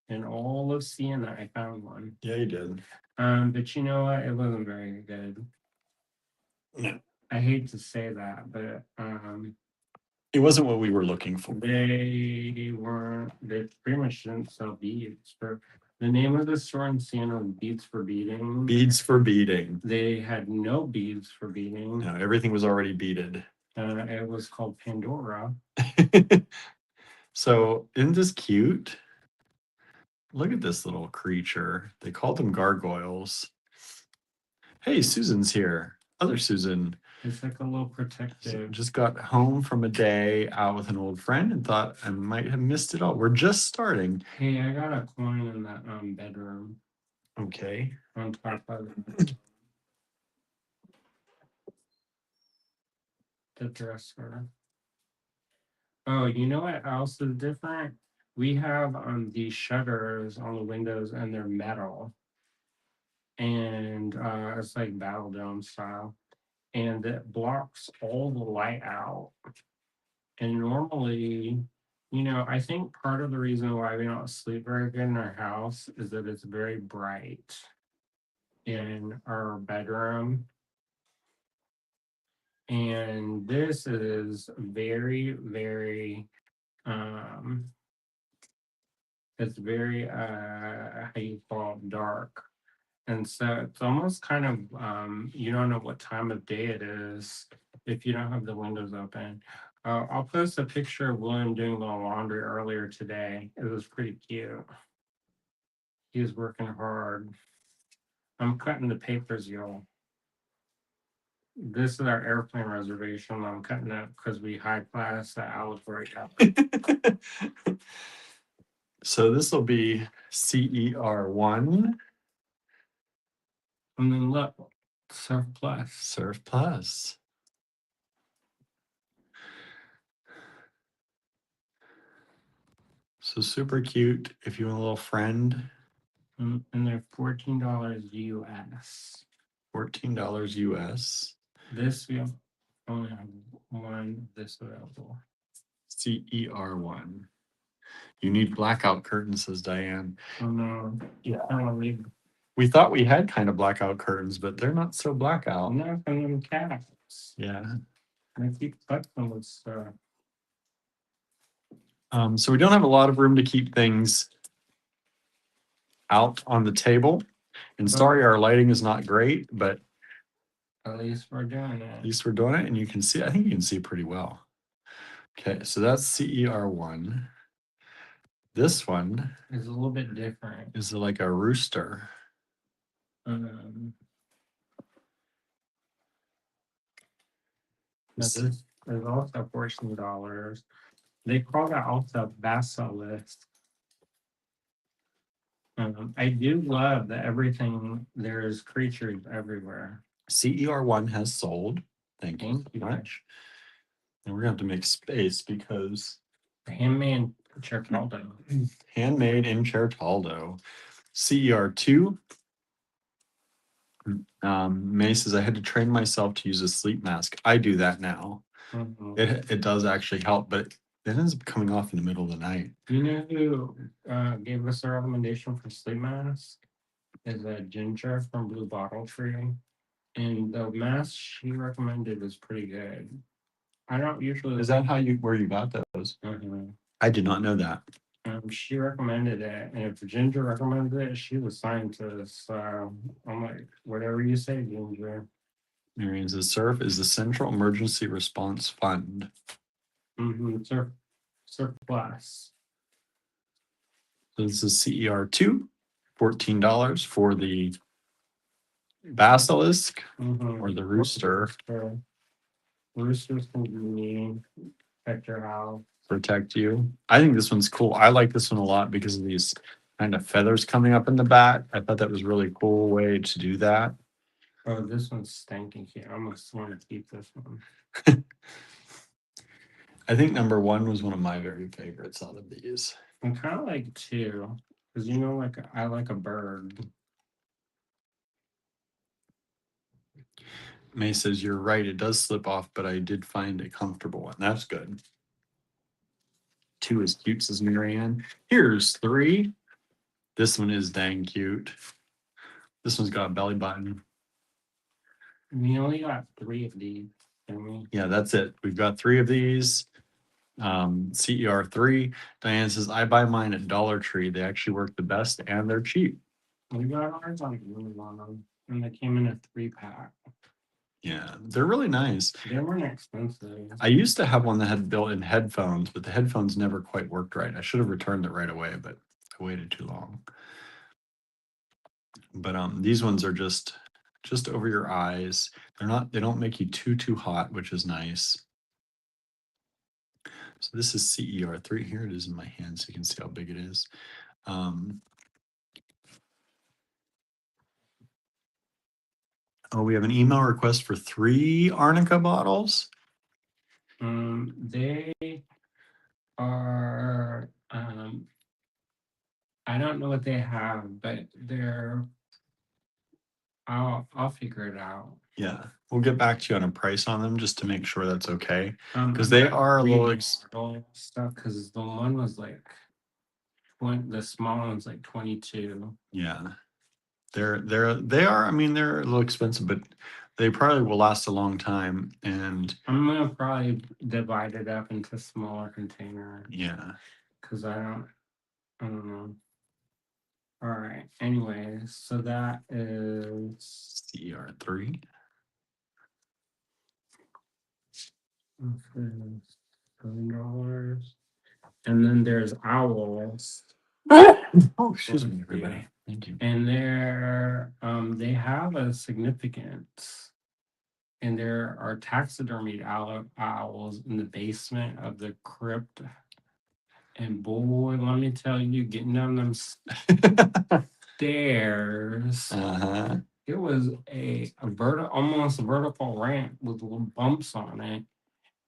In all of Siena, I found one. Yeah, you did. But you know what? It wasn't very good. No. I hate to say that, but It wasn't what we were looking for. they pretty much didn't sell beads. For the name of the store in Siena was Beads for Beading. Beads for beading. They had no beads for beading. No, everything was already beaded. It was called Pandora. So isn't this cute? Look at this little creature. They called them gargoyles. Hey, Susan's here. Other Susan. It's like a little protective. Just got home from a day out with an old friend and thought I might have missed it all. We're just starting. Hey, I got a coin in that bedroom. Okay. On top of the dresser. Oh, you know what else is different? We have these shutters on the windows and they're metal. And it's like battle dome style. And it blocks all the light out. And normally, you know, I think part of the reason why we don't sleep very good in our house is that it's very bright in our bedroom. And this is very, very, it's very, how you call it, dark. And so it's almost kind of, you don't know what time of day it is if you don't have the windows open. I'll post a picture of William doing the laundry earlier today. It was pretty cute. He was working hard. I'm cutting the papers, y'all. This is our airplane reservation. I'm cutting it because we high class the allegory. So this will be CER1. And then look, Surf Plus. Surf Plus. So super cute. If you want a little friend. And they're $14 US. $14 US. This we only have one this available. CER1. You need blackout curtains, says Diane. Oh no. Yeah. Leave. We thought we had kind of blackout curtains, but they're not so blackout. No, from them cats. Yeah. I keep touching with stuff. So we don't have a lot of room to keep things out on the table. And sorry, our lighting is not great, but at least we're doing it. At least we're doing it, and you can see, I think you can see pretty well. Okay, so that's CER1. This one is a little bit different. Is like a rooster. This is also $14. They call that also basilisk. I do love that everything there's creatures everywhere. CER1 has sold. Thank you Thank you. much. And we're gonna have to make space because Handmade Certaldo. handmade in Certaldo. CER2. May says I had to train myself to use a sleep mask. I do that now. Mhm. It does actually help, but it ends up coming off in the middle of the night. You know who gave us a recommendation for sleep mask? Is a Ginger from Blue Bottle Tree. And the mask she recommended was pretty good. I don't usually. Is that where you got those? Mhm. I did not know that. She recommended it, and if Ginger recommended it, she was scientist. So I'm like, whatever you say, Ginger. Marion says SURF is the Central Emergency Response Fund. Surplus. So this is CER2, $14 for the basilisk or the rooster. Roosters can be mean. Protect your house. Protect you. I think this one's cool. I like this one a lot because of these kind of feathers coming up in the back. I thought that was a really cool way to do that. Oh, this one's stinking here. I almost want to keep this one. I think number one was one of my very favorites out of these. I kind of like two, because you know, like I like a bird. May says you're right. It does slip off, but I did find a comfortable one. That's good. 2 is cute, says Marianne. Here's 3. This one is dang cute. This one's got a belly button. We only got 3 of these. Yeah, that's it. We've got 3 of these. CER3. Diane says, I buy mine at Dollar Tree. They actually work the best and they're cheap. We got ours on Amazon, and they came in a 3-pack. Yeah, they're really nice. They weren't expensive. I used to have one that had built-in headphones, but the headphones never quite worked right. I should have returned it right away, but I waited too long. But these ones are just over your eyes. They don't make you too hot, which is nice. So this is CER3. Here it is in my hand so you can see how big it is. Oh, we have an email request for 3 Arnica bottles. They are I don't know what they have, but they're I'll figure it out. Yeah, we'll get back to you on a price on them just to make sure that's okay. Because they are a little stuff. Because the one was like the small one's like 22. Yeah, they are. I mean, they're a little expensive, but they probably will last a long time. And I'm gonna probably divide it up into smaller containers. Yeah, Because I don't know. All right. Anyways, so that is CR3. $7. And then there's owls. Oh, excuse me, everybody. Thank you. And they have a significance. And there are taxidermied owls in the basement of the crypt. And boy, let me tell you, getting down them stairs, it was almost a vertical ramp with little bumps on it.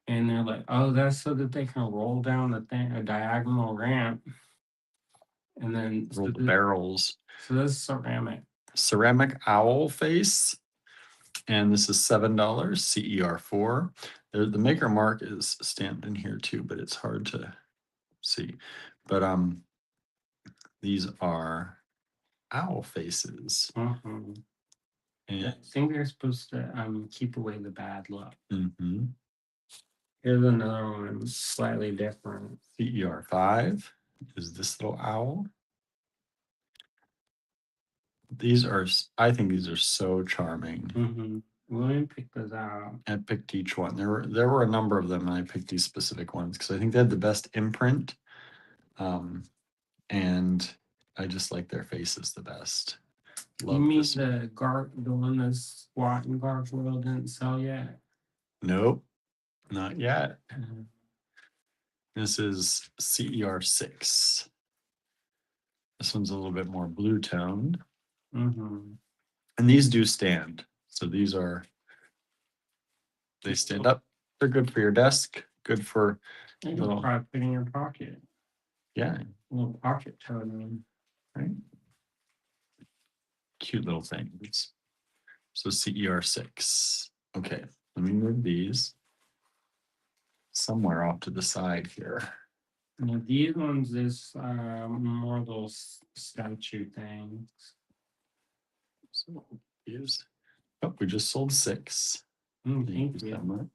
And they're like, oh, that's so that they can roll down a diagonal ramp. And then roll the barrels. So this is ceramic owl face. And this is $7, CER4. The maker mark is stamped in here too, but it's hard to see. But these are owl faces. And I think they're supposed to keep away the bad luck. Here's another one, slightly different. CER5 is this little owl. I think these are so charming. William picked those out. I picked each one. There were a number of them, and I picked these specific ones because I think they had the best imprint. And I just like their faces the best. You mean the one that's squat in Gargoyle didn't sell yet? Nope, not yet. This is CER6. This one's a little bit more blue toned. Mm-hmm. And these do stand. So these are, they stand up. They're good for your desk, good for You can little, probably put in your pocket. yeah, A little pocket totem. right? Cute little things. So CER6. Okay, let me move these somewhere off to the side here. Now, these ones is more those statue things. So here's, oh, we just sold 6. Thank Thank you you. so much.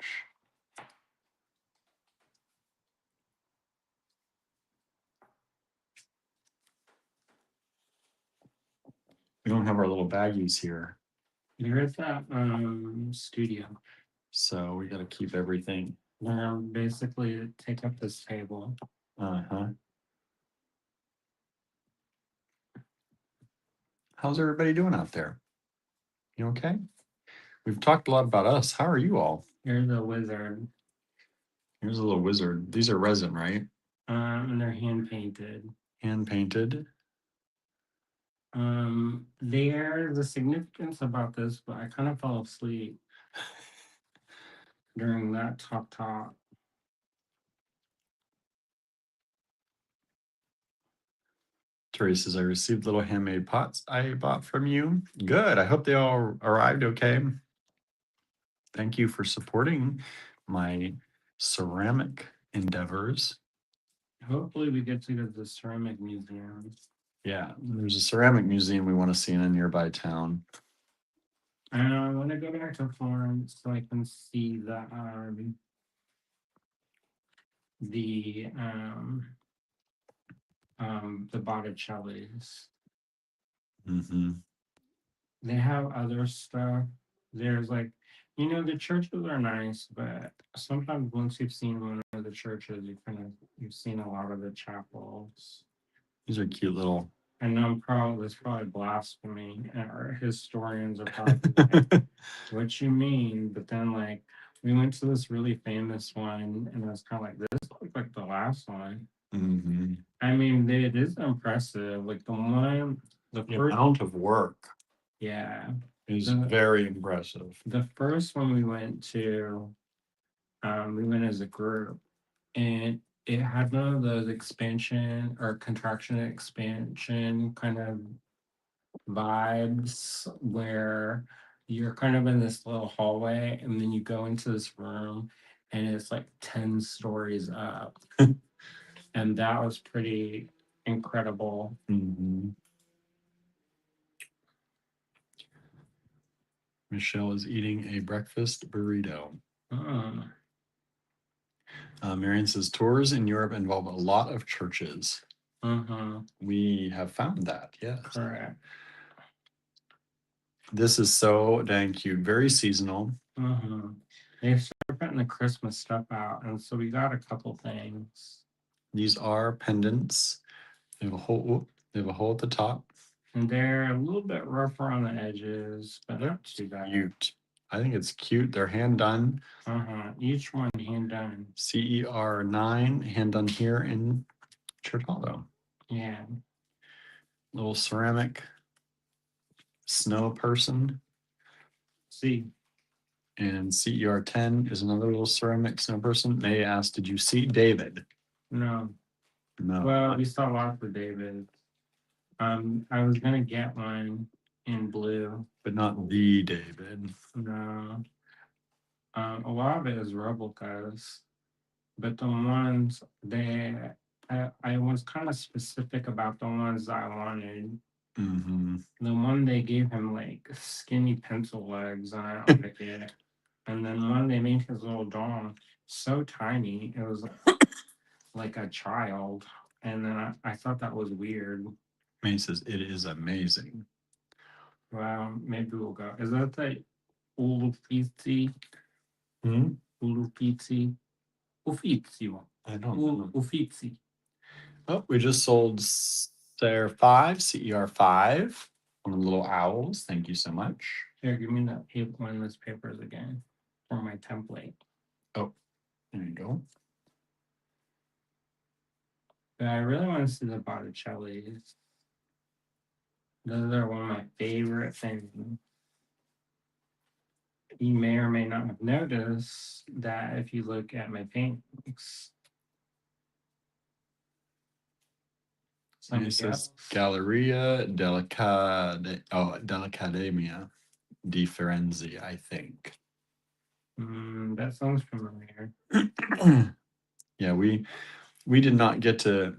We don't have our little baggies here. Here's that studio. So we got to keep everything. Basically take up this table. Uh-huh. How's everybody doing out there? You okay? We've talked a lot about us. How are you all? Here's a wizard. Here's a little wizard. These are resin, right? And they're hand painted. Hand painted. There's a significance about this, but I kind of fell asleep during that talk. Teresa says, I received little handmade pots I bought from you. Good. I hope they all arrived okay. Thank you for supporting my ceramic endeavors. Hopefully we get to go to the ceramic museum. Yeah, there's a ceramic museum we want to see in a nearby town. And I want to go back to Florence so I can see the Botticellis. Mm-hmm. They have other stuff. There's like, the churches are nice, but sometimes once you've seen one of the churches, you've seen a lot of the chapels. These are cute little. I know there's probably blasphemy, or historians are probably like, what you mean? But then like we went to this really famous one, and it was kind of like this looked like the last one. Mm-hmm. I mean, it is impressive. Like the first, amount of work yeah, is very impressive. the first one we went to, we went as a group, and it had none of those expansion or contraction expansion kind of vibes where you're kind of in this little hallway and then you go into this room and it's like 10 stories up. And that was pretty incredible. Mm-hmm. Michelle is eating a breakfast burrito. Marion says tours in Europe involve a lot of churches. We have found that, yes. Correct. This is so dang cute, very seasonal. They start putting the Christmas stuff out, and so we got a couple things. These are pendants. They have a hole. They have a hole at the top. And they're a little bit rougher on the edges, but not too bad. Cute. I think it's cute. They're hand done. Each one hand done. CER9, hand done here in Certaldo. Yeah. Little ceramic snow person. See. And CER10 is another little ceramic snow person. May asked, did you see David? No. No. Well, we saw lots of David. I was gonna get one in blue. But not the David. No. A lot of it is replicas, but the ones I was kind of specific about the ones that I wanted. Mm-hmm. The one they gave him like skinny pencil legs, and I don't like it. And then one they made his little dog so tiny, it was like a child. And then I thought that was weird. May says it is amazing. Well, maybe we'll go. Is that the Uffizi? Uffizi? Uffizi one. I don't know. Uffizi. Oh, we just sold CER5 on the little owls. Thank you so much. Here, give me that one of those papers again for my template. Oh, there you go. But I really want to see the Botticellis. Those are one of my favorite things. You may or may not have noticed that if you look at my paintings. It Somebody says else. Galleria Delicademia di Firenze, I think. That sounds familiar. Yeah, we did not get to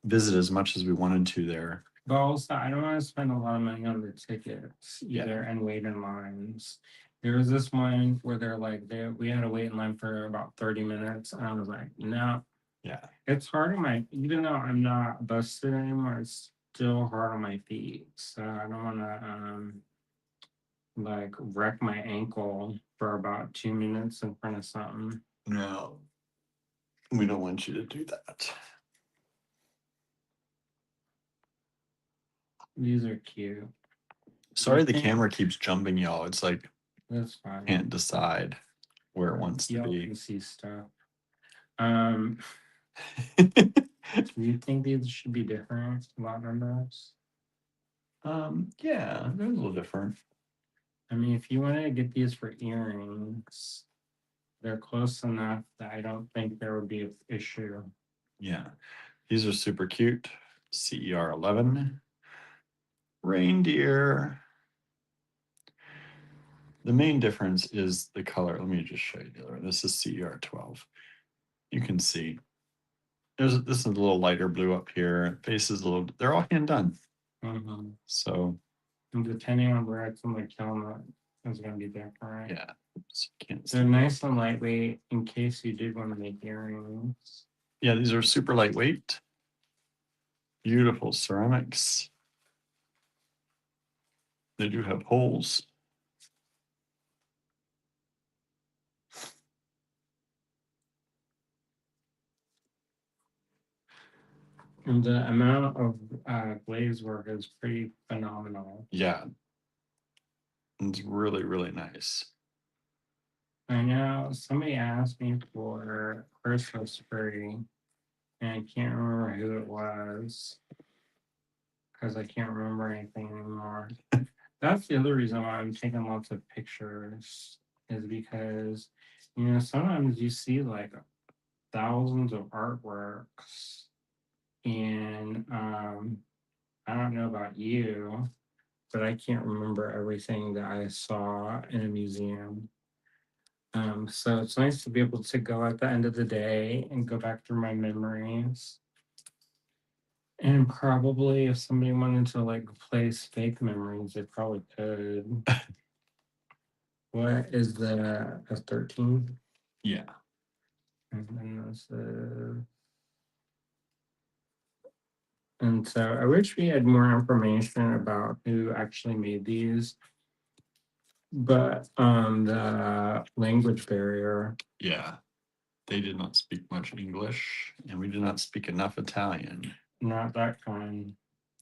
visit as much as we wanted to there. But also, I don't want to spend a lot of money on the tickets either Yeah. and wait in lines. There was this one where they're like, we had to wait in line for about 30 minutes. And I was like, no, Yeah. it's hard on my, even though I'm not busted anymore, it's still hard on my feet. So I don't want to, like wreck my ankle for about 2 minutes in front of something. No. We don't want you to do that. These are cute. Sorry the camera keeps jumping, y'all. It's like That's fine. can't decide where it wants to Y'all be. can see stuff. Do you think these should be different lot numbers? Yeah, they're a little different. I mean, if you want to get these for earrings, they're close enough that I don't think there would be an issue. Yeah. These are super cute. CER 11. Reindeer. The main difference is the color. Let me just show you the other. This is CER 12. You can see this is a little lighter blue up here. Face is a little, they're all hand done. Mm-hmm. So, And depending on where it's in the kiln, it's going to be different. yeah. Oops, can't They're see. nice and lightweight in case you did want to make earrings. Yeah, these are super lightweight. Beautiful ceramics. They do have holes. And the amount of glaze work is pretty phenomenal. Yeah. It's really, really nice. I know somebody asked me for Christmas tree, and I can't remember who it was because I can't remember anything anymore. That's the other reason why I'm taking lots of pictures, is because sometimes you see like thousands of artworks, and I don't know about you, but I can't remember everything that I saw in a museum. So it's nice to be able to go at the end of the day and go back through my memories. And probably if somebody wanted to like place fake memories, they probably could. What is the F13? Yeah. And then there's the. And so I wish we had more information about who actually made these, but the language barrier. Yeah. They did not speak much English, and we did not speak enough Italian. Not that kind.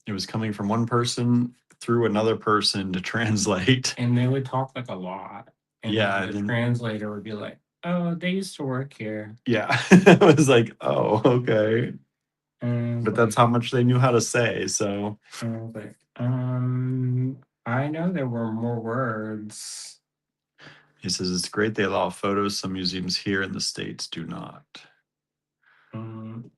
It was coming from one person through another person to translate. And they would talk like a lot. And Yeah. the translator would be like, oh, they used to work here. Yeah. I was like, oh, okay. And But that's how much they knew how to say. So I was like, I know there were more words. he says it's great they allow photos. Some museums here in the States do not.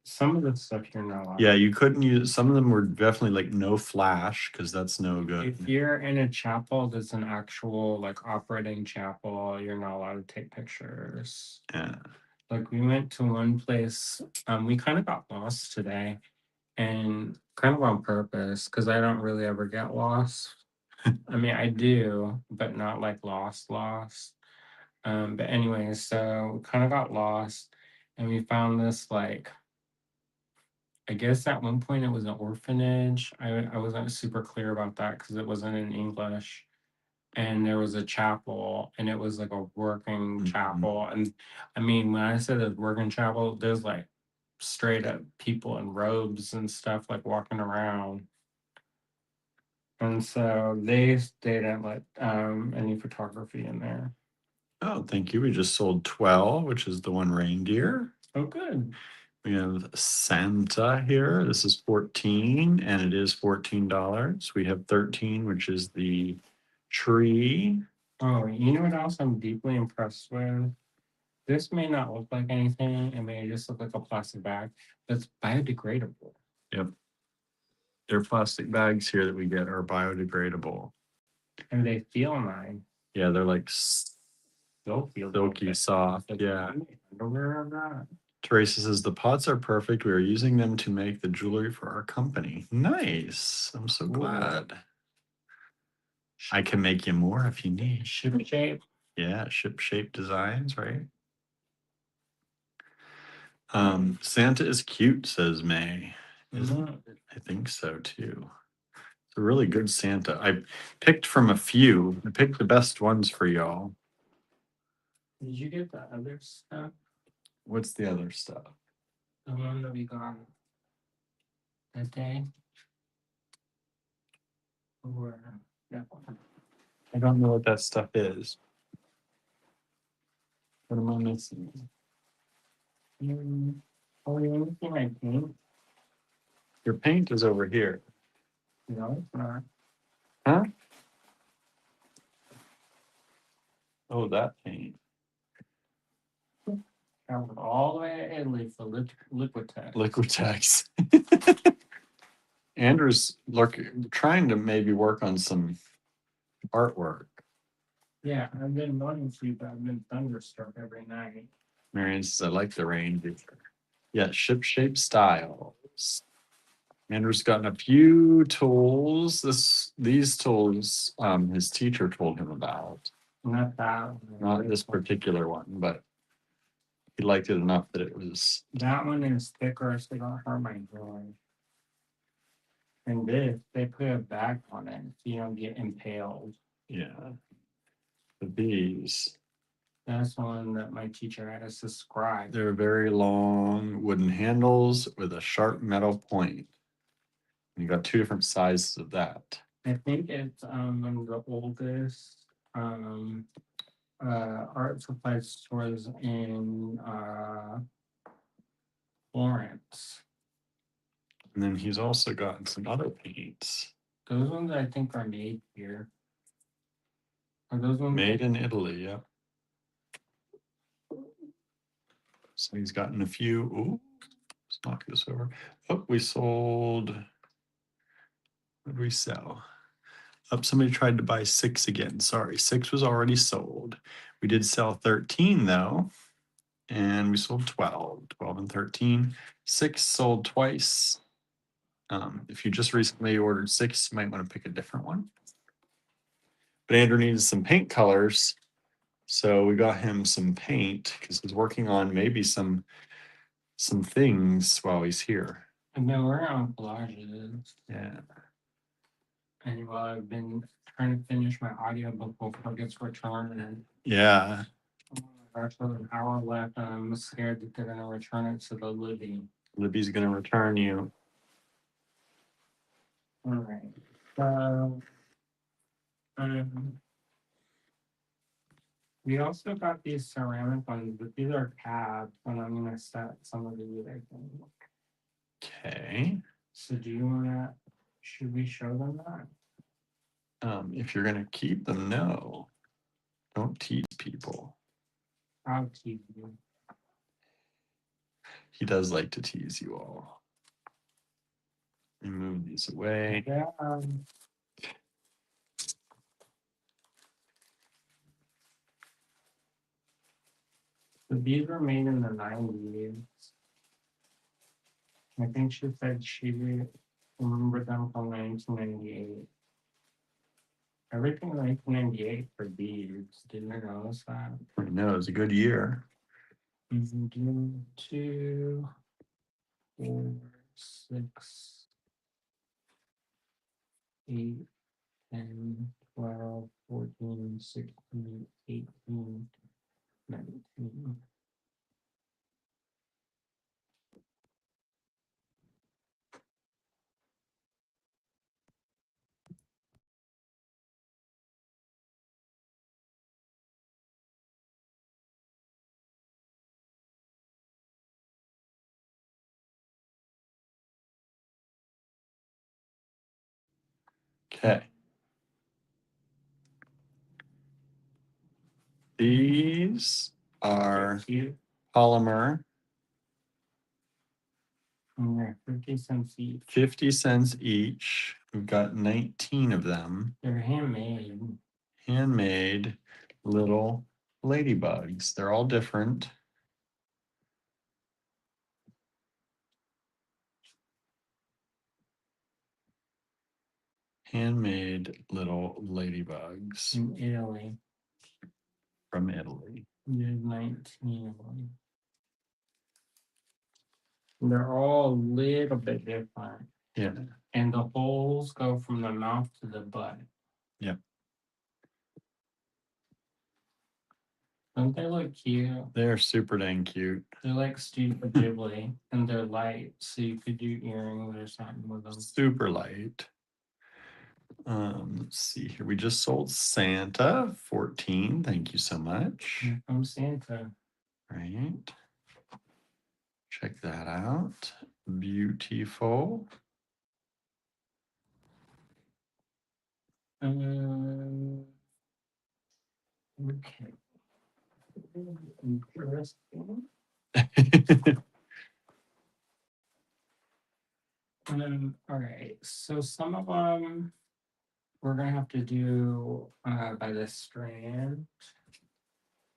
Some of the stuff you're not allowed. Yeah, you couldn't use, some of them were definitely like no flash because that's no good. If you're in a chapel that's an actual like operating chapel, you're not allowed to take pictures. Yeah. Like we went to one place, we kind of got lost today, and kind of on purpose because I don't really ever get lost. I mean, I do, but not like lost. But anyway, so we kind of got lost, and we found this like, I guess at one point it was an orphanage. I wasn't super clear about that because it wasn't in English. And there was a chapel, and it was like a working chapel. And I mean, when I said a working chapel, there's like straight up people in robes and stuff like walking around. And so they didn't let any photography in there. Oh, thank you. We just sold 12, which is the one reindeer. Oh, good. We have Santa here. This is 14 and it is $14. We have 13, which is the tree. Oh, you know what else I'm deeply impressed with? This may not look like anything, it may just look like a plastic bag, but it's biodegradable. Yep. Their plastic bags here that we get are biodegradable. And they feel nice. Yeah, they're like Silky soft. Yeah. Underwear of that. Teresa says the pots are perfect. We are using them to make the jewelry for our company. Nice. I'm so glad. I can make you more if you need. Ship shape. Yeah, ship shape designs, right? Santa is cute, says May. Isn't it? I think so too. It's a really good Santa. I picked from a few. I picked the best ones for y'all. Did you get the other stuff? What's the other stuff? The one that we got that day? Or that one? I don't know what that stuff is. What am I missing? Oh, you want to see my paint? Your paint is over here. No, it's not. Huh? Oh, that paint. Traveled all the way to Italy for Liquitex. Liquitex. Andrew's trying to maybe work on some artwork. Yeah, I've been wanting to, but I've been thunderstruck every night. Marion says, I like the rain. Yeah, ship shape styles. Andrew's gotten a few tools. These tools his teacher told him about. Not that one. Not this particular one, but he liked it enough that it was. That one is thicker, so it don't hurt my drawing. And this, they put a back on it so you don't get impaled. Yeah. These. That's one that my teacher had us subscribe. They're very long wooden handles with a sharp metal point. You got two different sizes of that. I think it's the oldest art supply stores in Florence. And then he's also gotten some other paints. Those ones I think are made here. Are those ones made in Italy? Yep. So he's gotten a few. Ooh, let's knock this over. Oh, we sold. What did we sell? Oh, somebody tried to buy 6 again. Sorry, 6 was already sold. We did sell 13 though, and we sold 12. 12 and 13. 6 sold twice. If you just recently ordered 6, you might want to pick a different one. But Andrew needed some paint colors, so we got him some paint because he's working on maybe some things while he's here. I've been working on collages. Yeah. And while I've been trying to finish my audiobook before it gets returned, and Yeah. there's an hour left, and I'm scared that they're gonna return it to the Libby. Libby's gonna return you. All right. So, we also got these ceramic ones, but these are tabs, and I'm gonna set some of these, I think. Okay. So do you wanna, should we show them that? If you're gonna keep them, no. Don't tease people. I'll tease you. He does like to tease you all. And move these away. Yeah. So these were made in the 90s. I think she said she remembered them from 1998. Everything in 1998 for beads. Didn't you notice that? I know, it was a good year. 2, 4, 6, 8, 10, 12, 14, 16, 18, 19. Okay. These are Cute. polymer, And they're 50 cents each. 50 cents each. We've got 19 of them. They're handmade. Handmade little ladybugs. They're all different. Handmade little ladybugs In Italy. from Italy. There's 19 of them. They're all a little bit different. Yeah. And the holes go from the mouth to the butt. Yep. Don't they look cute? They're super dang cute. They're like Studio Ghibli, and they're light, so you could do earrings or something with them. Super light. Let's see here. We just sold Santa 14. Thank you so much. Here comes Santa. Right. Check that out. Beautiful. Okay. Interesting. All right. So some of them we're gonna have to do by the strand.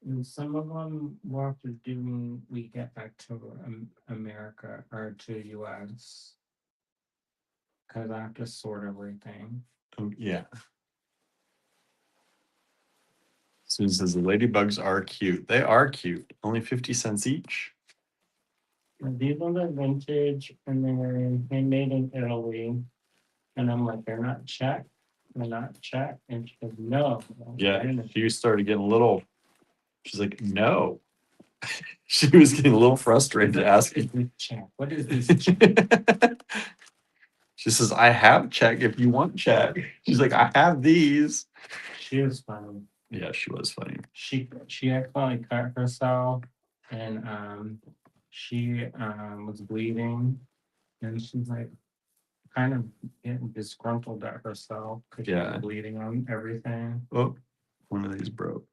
And some of them we'll have to do when we get back to America or to US. Because I have to sort everything. Oh, yeah. Susan says the ladybugs are cute. They are cute. Only 50 cents each. And these ones are vintage and they're handmade in Italy. And I'm like, they're not Czech. They're not Czech. And she goes, no. Yeah. She started getting a little, she's like, no. She was getting a little frustrated asking. Czech. What is this Czech? She says, I have Czech if you want Czech. She's like, I have these. She was funny. Yeah, she was funny. She accidentally cut herself and she was bleeding and she's like kind of getting disgruntled at herself because she Yeah. was bleeding on everything. Oh, one of these broke.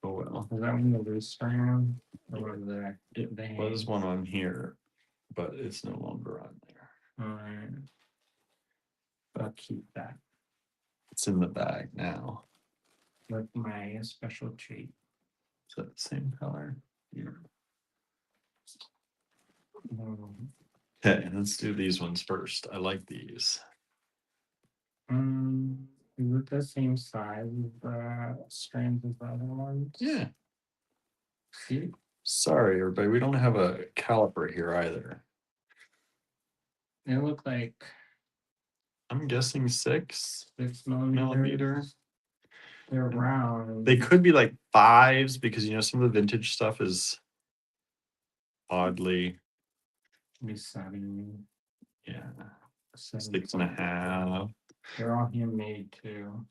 Oh well. Was that one the loose strand? Or was the Well, there's one on here, but it's no longer on there. All right. I'll keep that It's in the bag now. with my special treat. Is that the same color? Yeah. Okay, let's do these ones first. I like these. Is it the same size as the strands as the other ones? Yeah. See? Sorry, everybody. We don't have a caliper here either. They look like I'm guessing 6 millimeters. millimeter. They're round. They could be like 5s because you know some of the vintage stuff is oddly. Be 7. Yeah. 7. 6.5. They're all handmade too.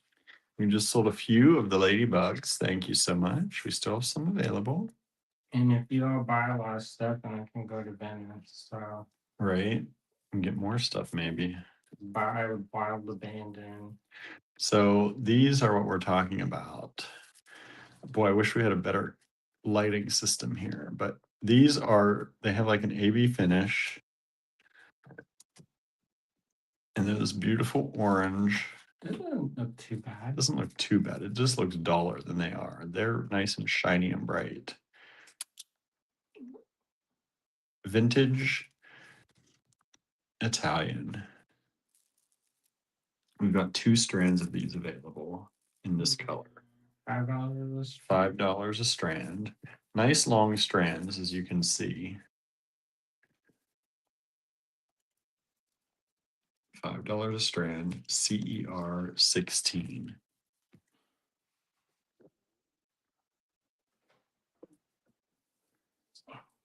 We just sold a few of the ladybugs. Thank you so much. We still have some available. And if you all buy a lot of stuff, then I can go to Venice. So right. And get more stuff maybe. Buy Wild Abandon. So these are what we're talking about. Boy, I wish we had a better lighting system here, but these are, they have like an AB finish. And they're this beautiful orange. Doesn't look too bad. Doesn't look too bad. It just looks duller than they are. They're nice and shiny and bright. Vintage Italian. We've got 2 strands of these available in this color. $5. $5 a strand. Nice long strands, as you can see. $5 a strand, CER 16.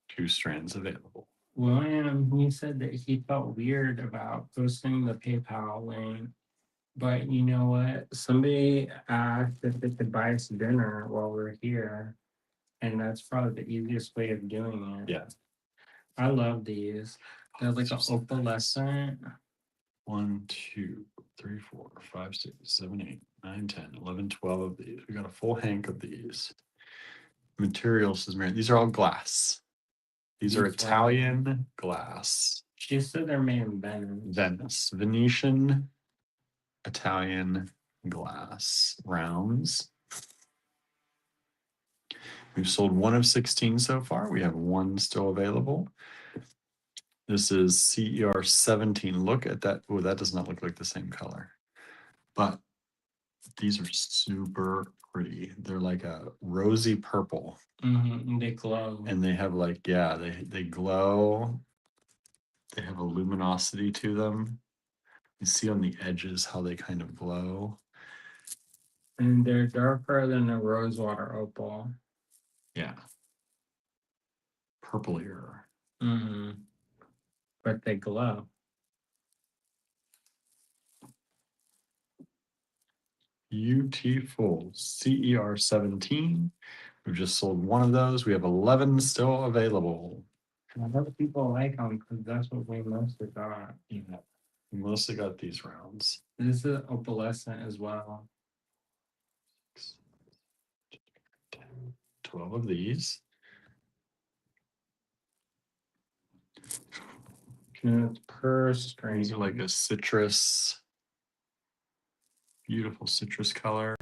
Two strands available. William, he said that he felt weird about posting the PayPal link. But you know what? Somebody asked if they could buy us dinner while we're here. And that's probably the easiest way of doing it. Yeah. I love these. They're like an opalescent. 1, 2, 3, 4, 5, 6, 7, 8, 9, 10, 11, 12 of these. We got a full hank of these. Materials is married. These are all glass. These are Italian glass. She said they're made in Venice. Venice. Venetian Italian glass rounds. We've sold 1 of 16 so far. We have 1 still available. This is CER 17. Look at that. Oh, that does not look like the same color. But these are super pretty. They're like a rosy purple. Mm-hmm. They glow. And they have like, yeah, they glow. They have a luminosity to them. You see on the edges how they kind of glow. And they're darker than a rosewater opal. Yeah. Purplier. Mm-hmm. But they glow. Beautiful. CER 17. We've just sold 1 of those. We have 11 still available. I hope people like them because that's what we mostly got. Yeah. We mostly got these rounds. This is opalescent as well. 10, 12 of these. And it's per string. These are like a citrus, beautiful citrus color.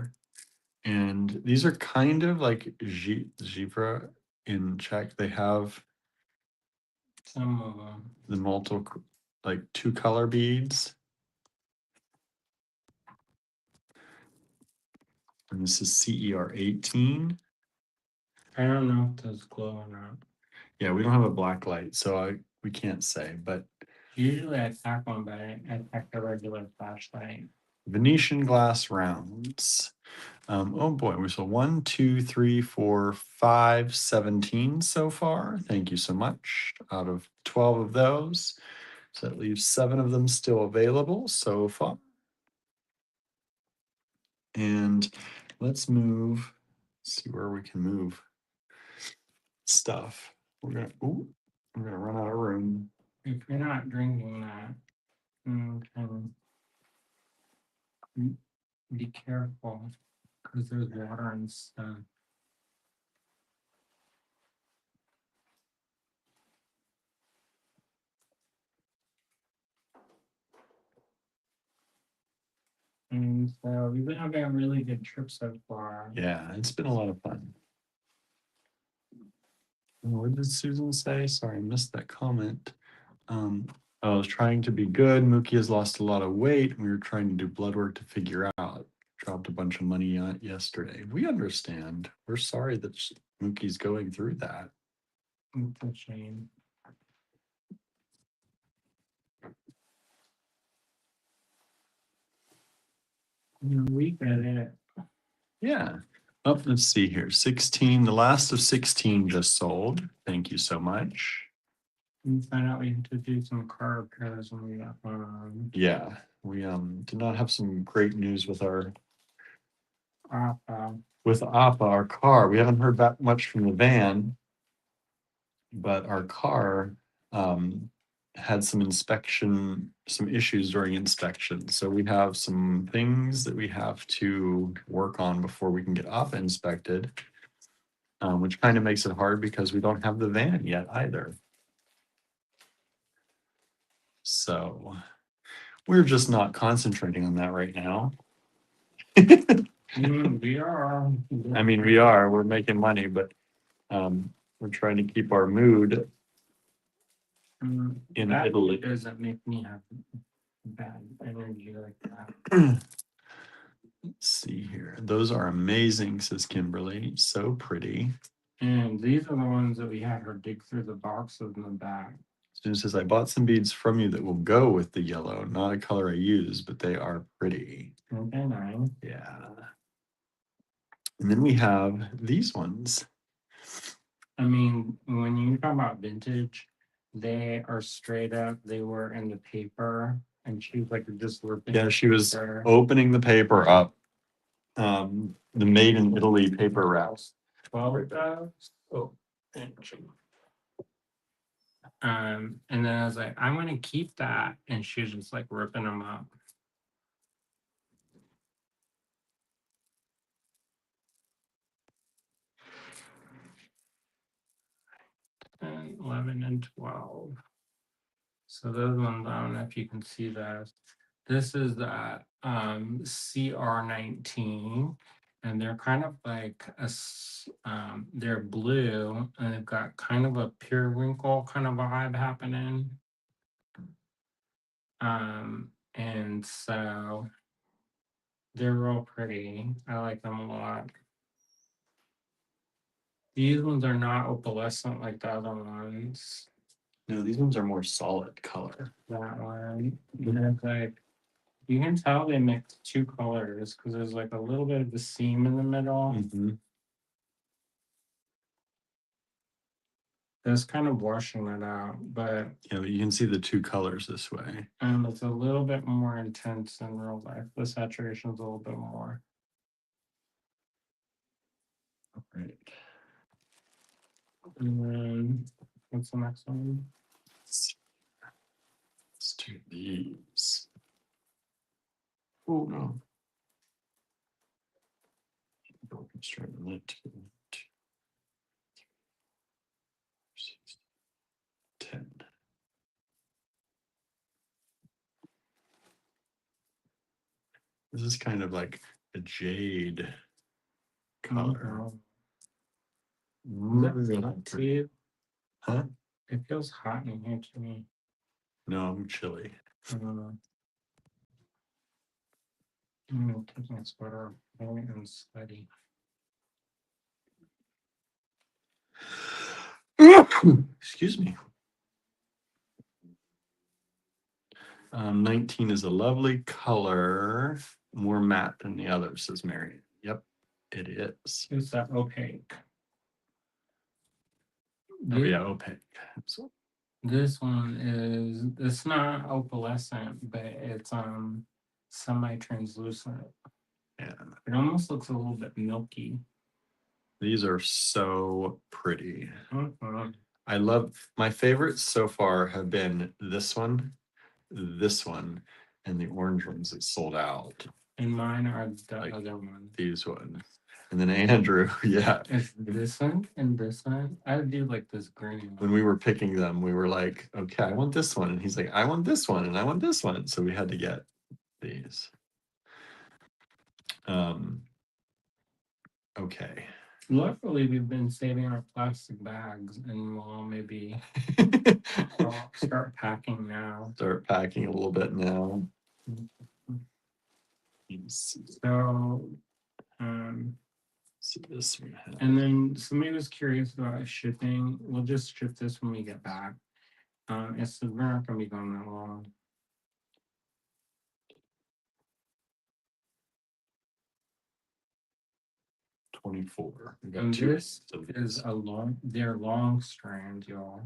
And these are kind of like Givre in Czech. They have Some of them. the multiple, like 2 color beads. And this is CER 18. I don't know if those glow or not. Yeah, we don't have a black light, so we can't say, but Usually I pack one, but I pack a regular flashlight. Venetian glass rounds. Oh boy, we saw 1, 2, 3, 4, 5, 17 so far. Thank you so much. Out of 12 of those. So that leaves 7 of them still available so far. And let's move, see where we can move stuff. We're gonna run out of room. If you're not drinking that, be careful because there's water and stuff. And so we've been having a really good trip so far. Yeah, it's been a lot of fun. What did Susan say? Sorry, I missed that comment. I was trying to be good. Mookie has lost a lot of weight. We were trying to do blood work to figure out. Dropped a bunch of money on it yesterday. We understand. We're sorry that Mookie's going through that. It's a shame. We get it. Yeah. Oh, let's see here. 16. The last of 16 just sold. Thank you so much. We found out we had to do some car repairs when we got home. Yeah. We did not have some great news with our Appa, our car. We haven't heard that much from the van, but our car had some issues during inspection. So we have some things that we have to work on before we can get Appa inspected, which kind of makes it hard because we don't have the van yet either. So we're just not concentrating on that right now. We are. I mean, we are. We're making money, but we're trying to keep our mood in that Italy. Doesn't make me have bad energy like that. Let's see here. Those are amazing, says Kimberly. So pretty. And these are the ones that we had her dig through the boxes in the back. Susan says, I bought some beads from you that will go with the yellow. Not a color I use, but they are pretty. Okay, nice. Yeah. And then we have these ones. I mean, when you talk about vintage, they are straight up. They were in the paper, and she was like just ripping. Yeah, she was opening the paper up. The made in Italy paper wraps. 12 of those. Oh, And then I was like, I'm gonna keep that, and she was just like ripping them up. 10, 11, and 12. So those ones, I don't know if you can see those. This is that CR19, and they're kind of like they're blue, and they've got kind of a periwinkle kind of vibe happening. And so they're real pretty. I like them a lot. These ones are not opalescent like the other ones. No, these ones are more solid color. That one, it's like you can tell they mixed two colors because there's like a little bit of the seam in the middle. Mm-hmm. That's kind of washing it out, but Yeah, but you can see the two colors this way. it's a little bit more intense in real life. The saturation's a little bit more. All right. And then what's the next one? Let's do these. Oh no. Starting that too. 10. This is kind of like a jade color. Is that hot to you? Huh? It feels hot in here to me. No, I'm chilly. I'm gonna take my sweater off. I'm sweaty. Excuse me. 19 is a lovely color, more matte than the others, says Mary. Yep, it is. It's that opaque. Oh, yeah, opaque. So, This one is, it's not opalescent, but it's semi-translucent. yeah, It almost looks a little bit milky. these are so pretty. Mhm. I love, my favorites so far have been this one, and the orange ones that sold out. And mine are the Like other ones. these ones. And then Andrew, yeah. It's this one and this one. I do like this green When one. we were picking them, we were like, okay, I want this one. And he's like, I want this one, and I want this one. So we had to get these. Okay. Luckily, we've been saving our plastic bags, and we'll maybe start packing now. Start packing a little bit now. So, So this one has and then somebody was curious about shipping. We'll just ship this when we get back. We're not gonna be gone that long. 24. We got And two this of is these. they're long strands, y'all.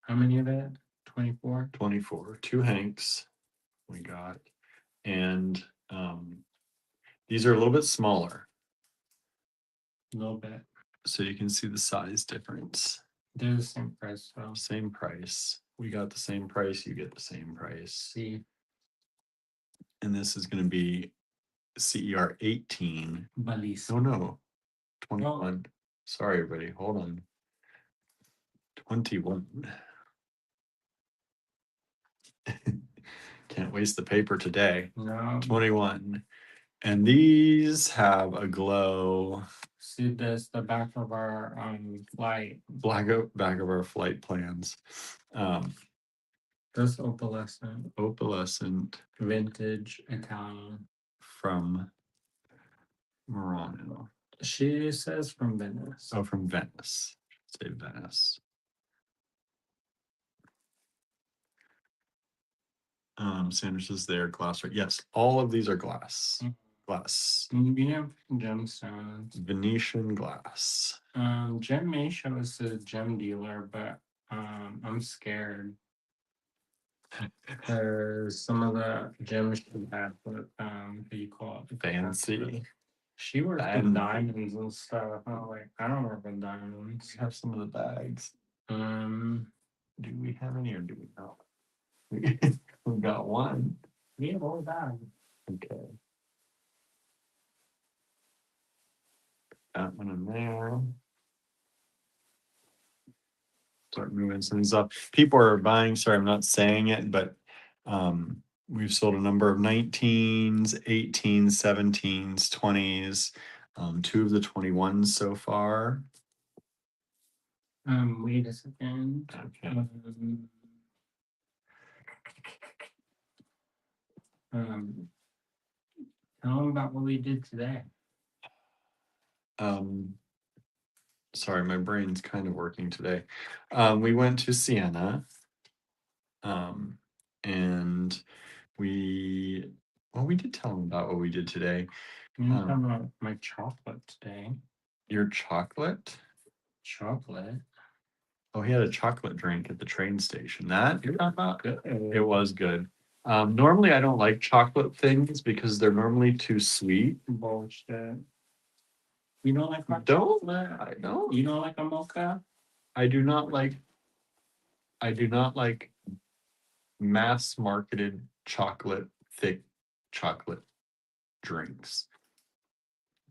How many of it? 24? 24. 2 Hanks we got. And these are a little bit smaller. A little bit. So you can see the size difference. They're the same price, so Same price. We got the same price. You get the same price. see. And this is going to be CER 18. Balis. Oh no, 21. Sorry, everybody. Hold on. 21. Can't waste the paper today. No. 21. And these have a glow. See this, the back of our flight. Back of our flight plans. This opalescent. Opalescent. Vintage Italian. From Murano. She says from Venice. Oh, from Venice. Say Venice. Sandra says they're glass. Yes, all of these are glass. Glass. We have gemstones. Venetian glass. Gem may show us a gem dealer, but I'm scared. Because some of the gems she had, what do you call it? Fancy. She works with diamonds and stuff. I'm like, I don't work with diamonds. Have some of the bags. Do we have any or do we not? We've got one. We have all that. Okay. That one in there. Start moving some things up. People are buying, sorry, I'm not saying it, but we've sold a number of 19s, 18s, 17s, 20s, two of the 21s so far. Wait a second. Okay. Tell them about what we did today. Sorry, my brain's kind of working today. We went to Siena. And we did tell them about what we did today. You didn't tell them about my chocolate today. Your chocolate? Chocolate? Oh, he had a chocolate drink at the train station. That you're talking about? Good. It was good. Normally I don't like chocolate things because they're normally too sweet. Bullshit. You don't like my Don't chocolate? I don't. You don't like a mocha? I do not like mass marketed chocolate, thick chocolate drinks.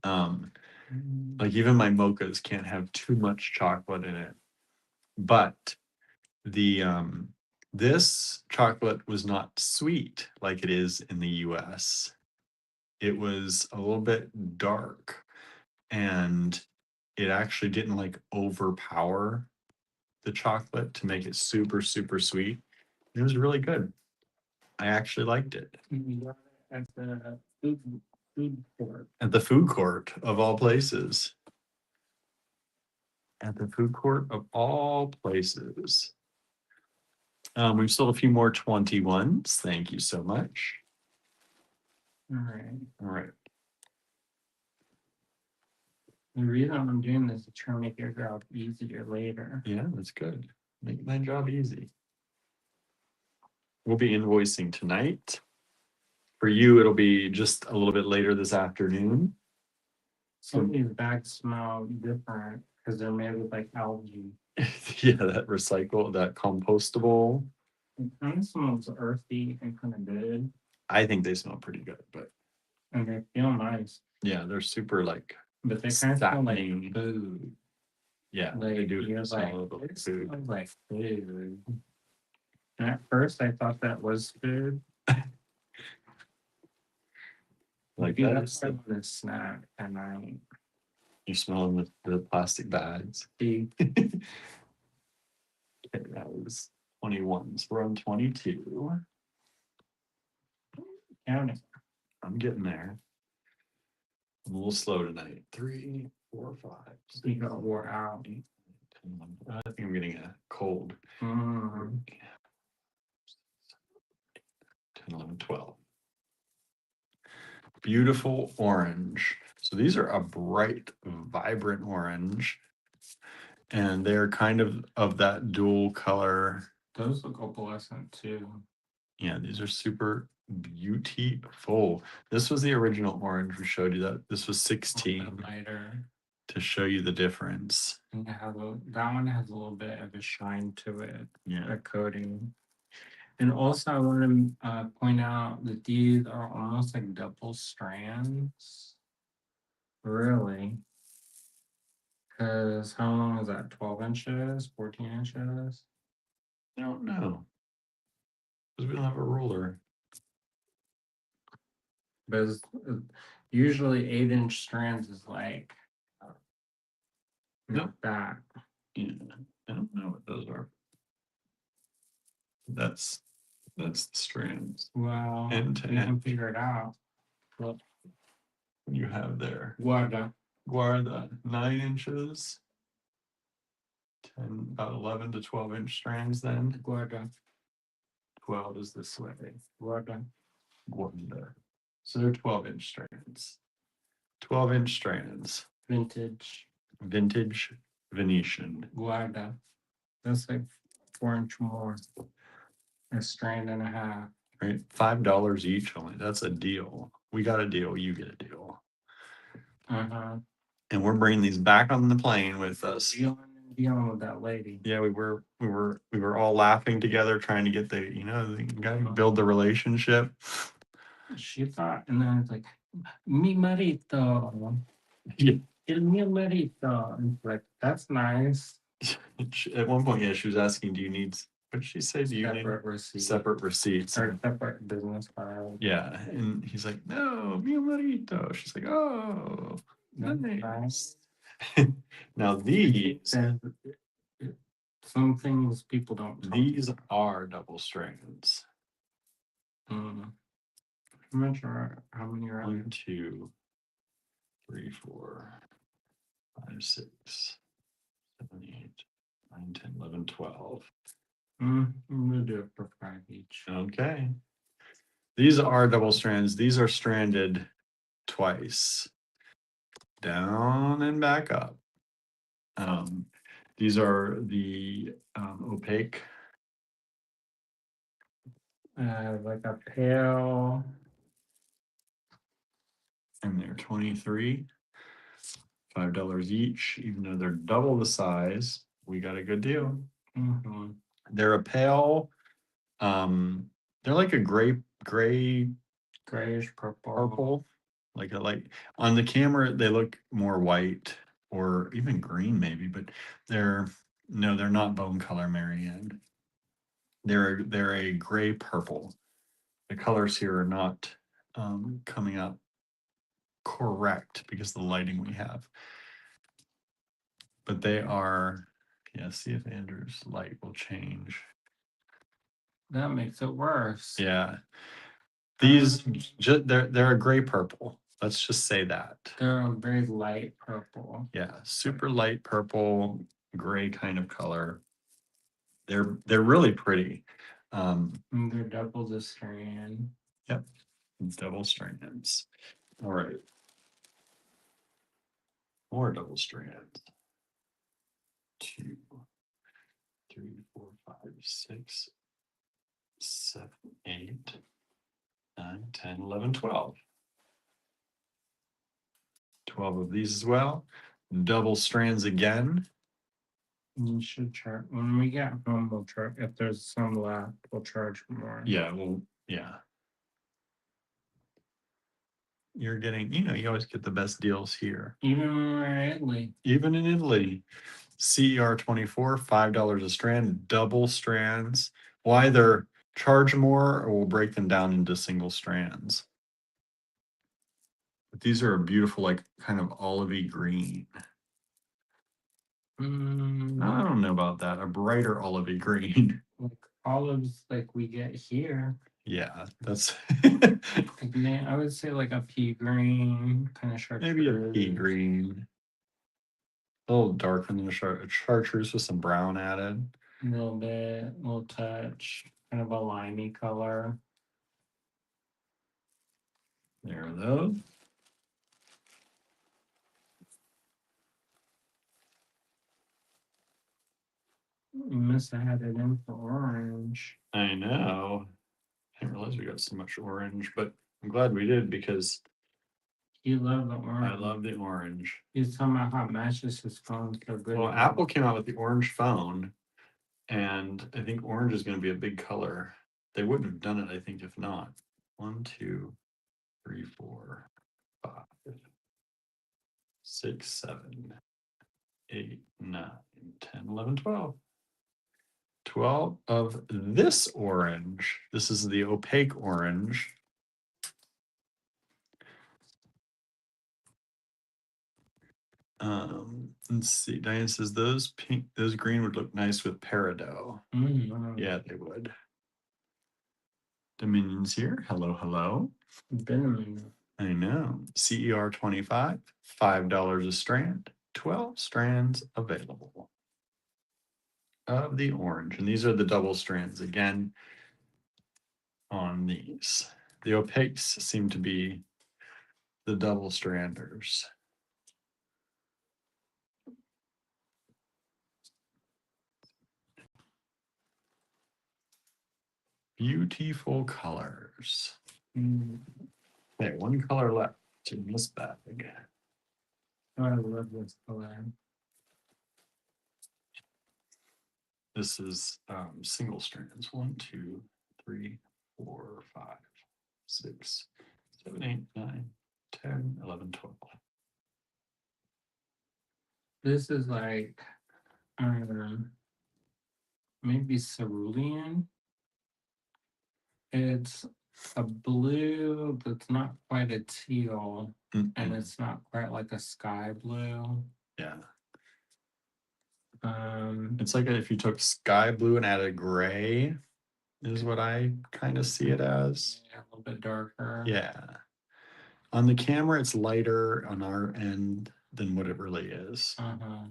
Like even my mochas can't have too much chocolate in it. But the this chocolate was not sweet like it is in the US. It was a little bit dark and it actually didn't like overpower the chocolate to make it super, super sweet. It was really good. I actually liked it. You got it at the food court. At the food court of all places. At the food court of all places. We've sold a few more 21s. Thank you so much. All right. All right. The reason I'm doing this is to try to make your job easier later. Yeah, that's good. Make my job easy. We'll be invoicing tonight. For you, it'll be just a little bit later this afternoon. Some of these bags smell different because they're made with like algae. Yeah, that recycle, that compostable. It kind of smells earthy and kind of good. I think they smell pretty good, but And they feel nice. yeah, they're super like. But they kind of smell like satin. food. Yeah, Like they do you're smell like, a little it food. smells like food. And at first I thought that was food. Like Dude, that that's is why I want a snack and you're smelling the plastic bags. see. Okay, that was 21s. We're on 22. Counting. I'm getting there. I'm a little slow tonight. 3, 4, 5. You got wore out. 8, 10, 11. I think I'm getting a cold. 10, 11, 12. Beautiful orange. So these are a bright, vibrant orange. And they're kind of that dual color. Those look opalescent too. Yeah, these are super beautiful. This was the original orange we showed you. That this was 16 lighter to show you the difference. and that one has a little bit of a shine to it. Yeah. A coating. And also I want to point out that these are almost like double strands. Really? Because how long is that? 12 inches? 14 inches? I don't know. Because we don't have a ruler. But usually 8-inch strands is like Nope. that. Yeah, I don't know what those are. That's the strands. Well, End to you can end. figure it out. Look. You have there. Guarda. 9 inches. 10, about 11 to 12 inch strands then. Guarda. 12 is this way. Guarda. Guarda. So they're 12-inch strands. 12-inch strands. Vintage. Vintage Venetian. Guarda. That's like 4-inch more. A strand and a half. Right? $5 each only. That's a deal. We got a deal. You get a deal. Uh-huh. And we're bringing these back on the plane with us. Wheeling dealing with that lady. Yeah, we were all laughing together, trying to get the, you gotta build the relationship. She thought, and then it's like, mi marito, Yeah. el mio marito. And it's like, that's nice. At one point, yeah, she was asking, "Do you need?" What did she say? Do you need Separate receipt separate receipts? or separate business card. Yeah, and he's like, "No, mio marito." She's like, "Oh, That's nice." nice. Now these Some things people don't talk these about. are double strands. I'm not sure how many are 1, 2, 3, 4, 5, 6, 7, 8, 9, 10, 11, 12. I'm gonna do it for 5 each. Okay. These are double strands. These are stranded twice. Down and back up. These are the opaque. Like a pale. And they're 23. $5 each, even though they're double the size. We got a good deal. Mm-hmm. They're a pale, they're like a grayish Purple. Like on the camera, they look more white or even green maybe, but they're not bone color, Marianne. They're a gray purple. The colors here are not coming out correct because of the lighting we have. But they are, yeah, see if Andrew's light will change. That makes it worse. Yeah. These, they're a gray purple. Let's just say that. They're a very light purple. Yeah, super light purple, gray kind of color. They're really pretty. And they're double the strand. Yep, double strands. All right. More double strands. 2, 3, 4, 5, 6, 7, 8, 9, 10, 11, 12. 12 of these as well. Double strands again. You should charge when we get home. We'll charge if there's some left. We'll charge more. Yeah, well, yeah. You're getting, you always get the best deals here. Even when we're in Italy. Even in Italy. CER 24, $5 a strand, double strands. We'll either charge more or we'll break them down into single strands. But these are a beautiful, like kind of olivey green. I don't know about that. A brighter olivey green. Like olives like we get here. Yeah, that's Like, man, I would say like a pea green kind of chartreuse. maybe a pea green. A little darker than the chartreuse with some brown added. A little bit, a little touch, kind of a limey color. There are those. You must have had it in for orange. I know. I didn't realize we got so much orange, but I'm glad we did because You love the orange. I love the orange. He's talking about how it matches his phone so good. Well, Apple came out with the orange phone, and I think orange is going to be a big color. They wouldn't have done it, I think, if not. 1, 2, 3, 4, 5, 6, 7, 8, 9, 10, 11, 12. 12 of this orange. This is the opaque orange. Let's see. Diane says those green would look nice with peridot. Yeah, they would. Dominion's here. Hello, hello. I know. CER 25, $5 a strand, 12 strands available of the orange. And these are the double strands again on these. The opaques seem to be the double stranders. Beautiful colors. Okay, one color left in this bag. Oh, I love this color. This is single strands. 1, 2, 3, 4, 5, 6, 7, 8, 9, 10, 11, 12. This is like maybe cerulean. It's a blue that's not quite a teal, and it's not quite like a sky blue. Yeah. Um, It's like if you took sky blue and added gray, is what I kind of see it as. yeah, a little bit darker. Yeah. On the camera, it's lighter on our end than what it really is. Uh-huh.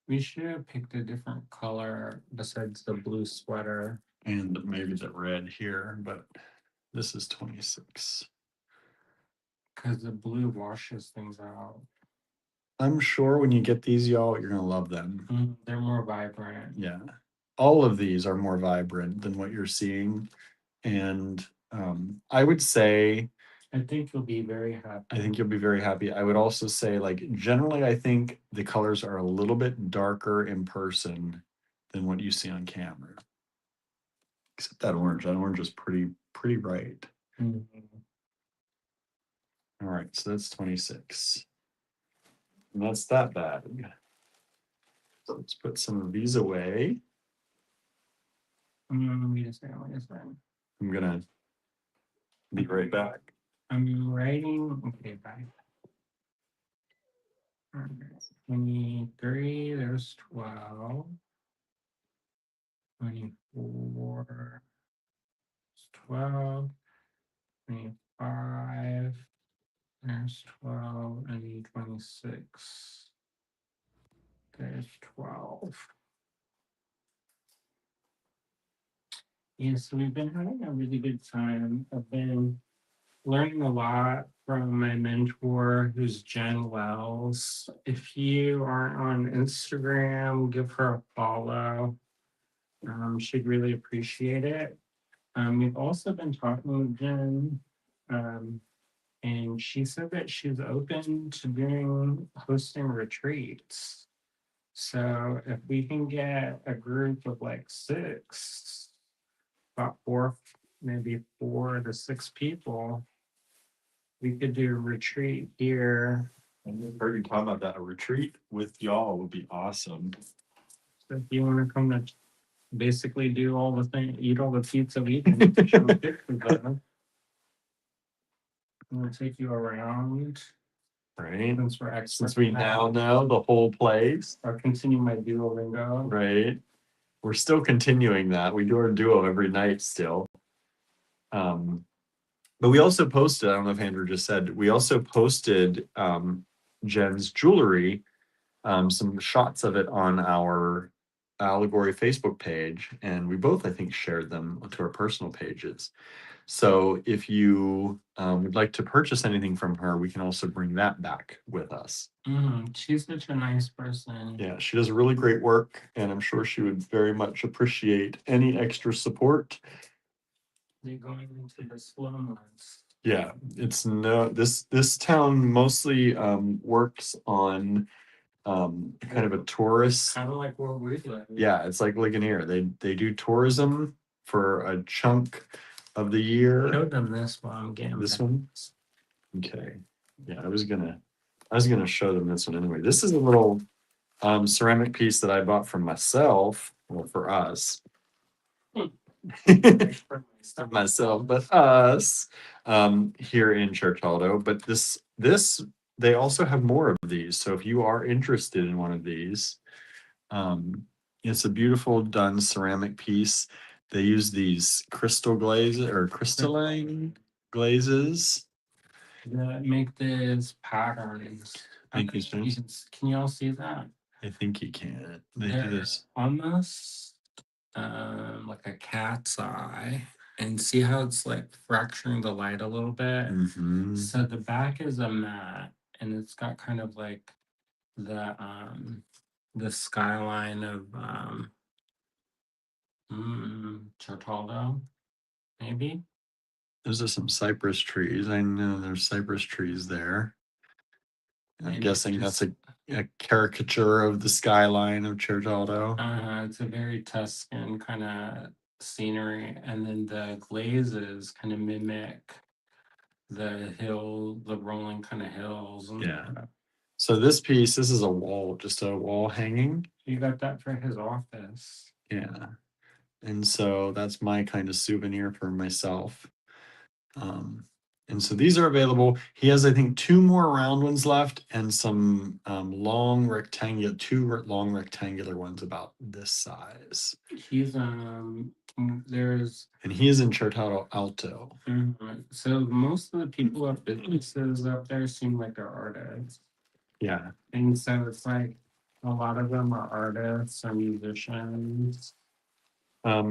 We should have picked a different color besides the blue sweater. And maybe the red here, but this is 26. Because the blue washes things out. I'm sure when you get these, y'all, you're going to love them. They're more vibrant. Yeah. All of these are more vibrant than what you're seeing. And I would say, I think you'll be very happy. I think you'll be very happy. I would also say, like, generally, I think the colors are a little bit darker in person than what you see on camera. Except that orange. That orange is pretty bright. Mhm. All right, so that's 26. And that's that bag. So let's put some of these away. Wait a second, wait a second. I'm gonna be right back. I'm writing. Okay, bye. 23, there's 12. 24, 12. 25, there's 12. I need 26. There's 12. Yeah, so we've been having a really good time. I've been learning a lot from my mentor, who's Jen Wells. If you aren't on Instagram, give her a follow. She'd really appreciate it. We've also been talking with Jen, and she said that she's open to doing hosting retreats. So if we can get a group of like 6, about 4, maybe 4 to 6 people, we could do a retreat here. I've heard you talk about that. A retreat with y'all would be awesome. So if you want to come to basically do all the things, eat all the pizza we can, show pictures of them. We'll take you around. Right. Since we're experts Since we in that, now know the whole place. I'll continue my Duolingo. Right. We're still continuing that. We do our duo every night still. But we also posted, I don't know if Andrew just said, we also posted Jen's jewelry, some shots of it on our Allegory Facebook page, and we both, I think, shared them to our personal pages. So if you would like to purchase anything from her, we can also bring that back with us. She's such a nice person. Yeah, she does really great work, and I'm sure she would very much appreciate any extra support. They're going into the slow months. Yeah, it's no this town mostly works on kind of a tourist. Kind of like where we live. Yeah, it's like Ligonier. They do tourism for a chunk of the year. Show them this while I'm getting This back. one? Okay. Yeah, I was gonna show them this one anyway. This is a little ceramic piece that I bought for myself, well, for us. Not myself, but us, here in Certaldo. But this they also have more of these. So if you are interested in one of these, it's a beautiful done ceramic piece. They use these crystal glazes or crystalline glazes. That make this patterns. Make these things? Can you all see that? I think you can. They do They're this. almost like a cat's eye. And see how it's like fracturing the light a little bit? So the back is a matte, and it's got kind of like the skyline of Certaldo, maybe. Those are some cypress trees. I know there's cypress trees there. I'm guessing that's a caricature of the skyline of Certaldo. It's a very Tuscan kind of scenery, and then the glazes kind of mimic the rolling kind of hills. Yeah. So this piece, this is a wall, just a wall hanging. You got that for his office. Yeah. And so that's my kind of souvenir for myself. And so these are available. He has, I think, 2 more round ones left and some two long rectangular ones about this size. He's there's And he is in Certaldo Alto. So most of the people who have businesses up there seem like they're artists. Yeah. And so it's like a lot of them are artists or musicians. I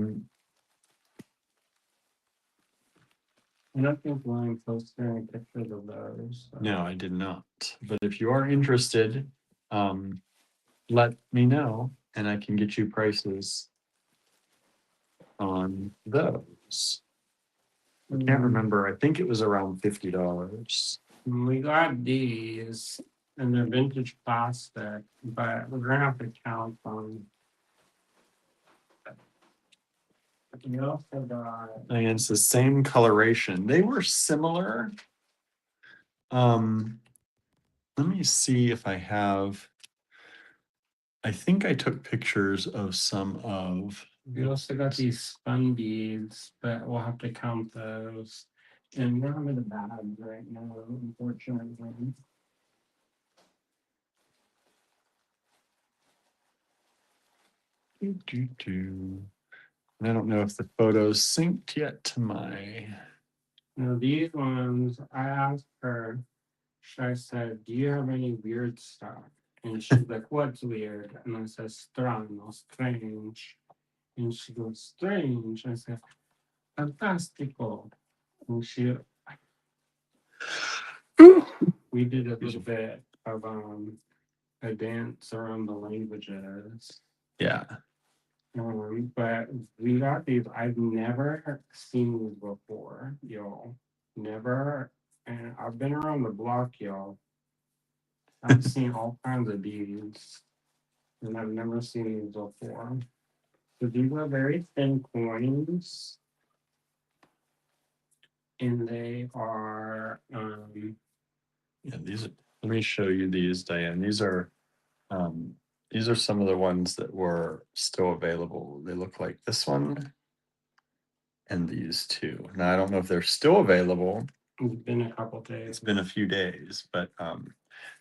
don't think Ryan posted any pictures of those. So. No, I did not. But if you are interested, let me know and I can get you prices on those. I can't remember. I think it was around $50. We got these and they're vintage plastic, but we're gonna have to count them. You also got And it's the same coloration. They were similar. Let me see if I have. I think I took pictures of some of. we also got these spun beads, but we'll have to count those. And we're having the bag right now, unfortunately. I don't know if the photos synced yet to my. Now these ones, I asked her, I said, do you have any weird stuff? And she's like, what's weird? And I said, strano, strange. And she goes, strange. I said, fantastico. And we did a little bit of a dance around the languages. Yeah. But we got these. I've never seen these before, y'all. Never. And I've been around the block, y'all. I've seen all kinds of these, and I've never seen these before. So these are very thin coins, and they are Yeah, let me show you these, Diane. These are some of the ones that were still available. They look like this one and these two. Now I don't know if they're still available. It's been a couple days. It's been a few days, but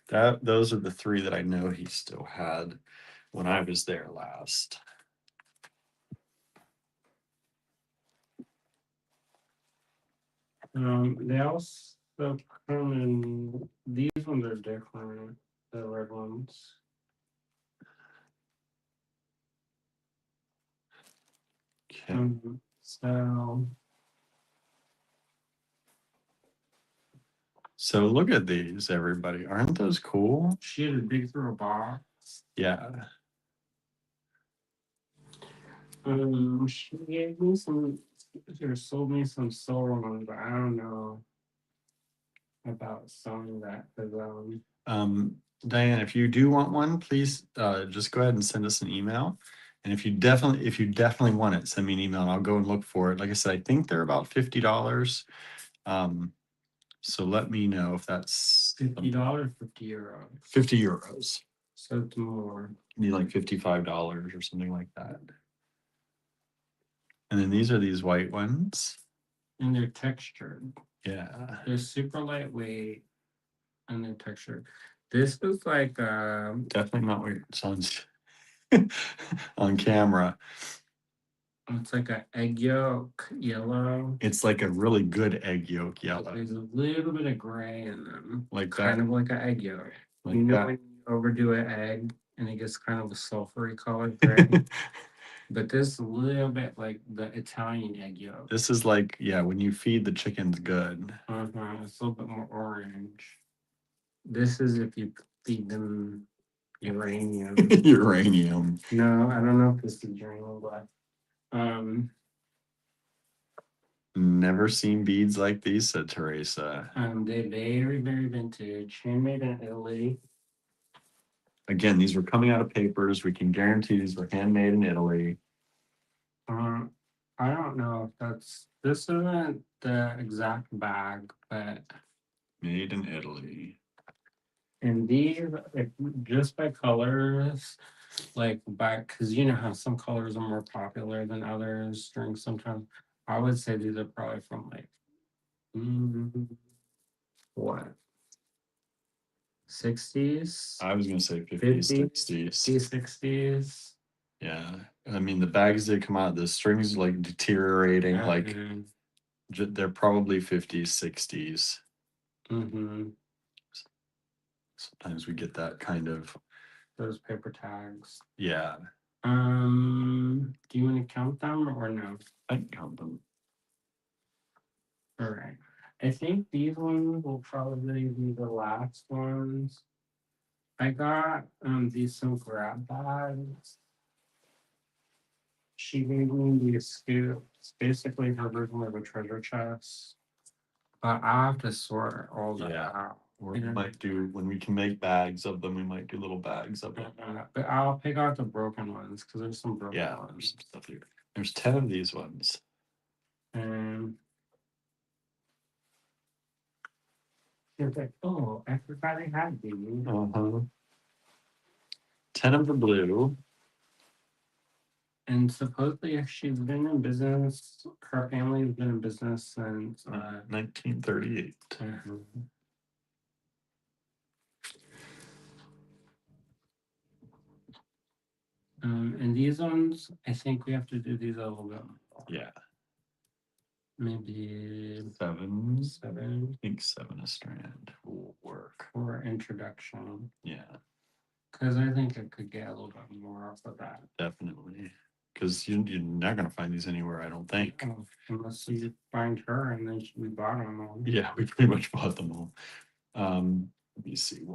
those are the 3 that I know he still had when I was there last. They also come in. These ones are different. The red ones. Okay. So look at these, everybody. Aren't those cool? She had a big throw box. Yeah. She gave me some. She sold me some solar ones, but I don't know about selling that because Diane, if you do want one, please just go ahead and send us an email. And if you definitely want it, send me an email and I'll go and look for it. Like I said, I think they're about $50. So let me know if that's $50, €50. 50 euros. So it's more. Need like $55 or something like that. And then these are these white ones. And they're textured. Yeah. They're super lightweight and they're textured. This was like definitely not what it sounds on camera. It's like an egg yolk yellow. It's like a really good egg yolk yellow. There's a little bit of gray in them. Like kind of like an egg yolk. Like you know that. when you overdo an egg and it gets kind of a sulfury colored gray? But this is a little bit like the Italian egg yolk. This is like, yeah, when you feed the chickens good. It's a little bit more orange. This is if you feed them uranium. Uranium. No, I don't know if this is uranium, but Never seen beads like these, said Teresa. They're very, very vintage, handmade in Italy. Again, these were coming out of papers. We can guarantee these were handmade in Italy. I don't know if this isn't the exact bag, but Made in Italy. and these, if, just by colors, like back, because you know how some colors are more popular than others during some time. I would say these are probably from like what 60s, I was gonna say 50s, 50s, 60s. 60s. Yeah. I mean, the bags that come out, the strings like deteriorating, like Mhm. they're probably 50s, 60s. Mhm. Sometimes we get that kind of, Those paper tags. yeah, Do you want to count them or no? I can count them. All right. I think these ones will probably be the last ones. I got these some grab bags. She gave me these scoops, basically her version of a treasure chest. But I have to sort all that Yeah. out. Or we might do, when we can make bags of them, we might do little bags of them. But I'll pick out the broken ones because there's some broken Yeah, there's ones. some stuff here. There's 10 of these ones. And it's like, oh, I forgot I had these. 10 of the blue. And supposedly she's been in business, her family's been in business since 1938. And these ones, I think we have to do these a little bit more. Yeah. Maybe 7. seven I think 7 a strand will work. for introduction. Yeah, Because I think it could get a little bit more off of that. definitely. Because you're not going to find these anywhere, I don't think. Unless you find her and then we bought them all. Yeah, we pretty much bought them all. Let me see.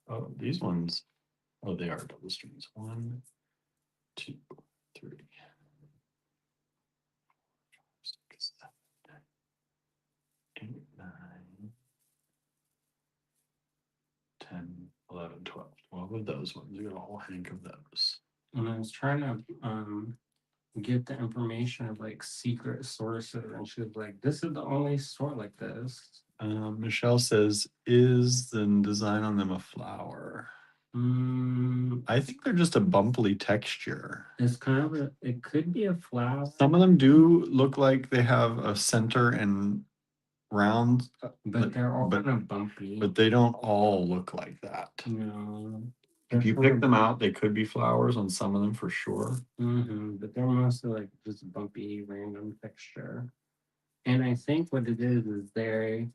Oh, these ones. Oh, they are double strings. 1, 2, 3, 6, 7, 8, 9, 10, 11, 12. 12 of those ones. You got a whole hank of those. And I was trying to get the information of like secret sources, and she was like, "This is the only store like this." Michelle says, "Is the design on them a flower?" I think they're just a bumpy texture. It's kind of it could be a flower. Some of them do look like they have a center and round, but they're all kind of bumpy. but they don't all look like that. No. If you pick them out, they could be flowers on some of them for sure. But they're mostly like just bumpy, random texture. And I think what it is they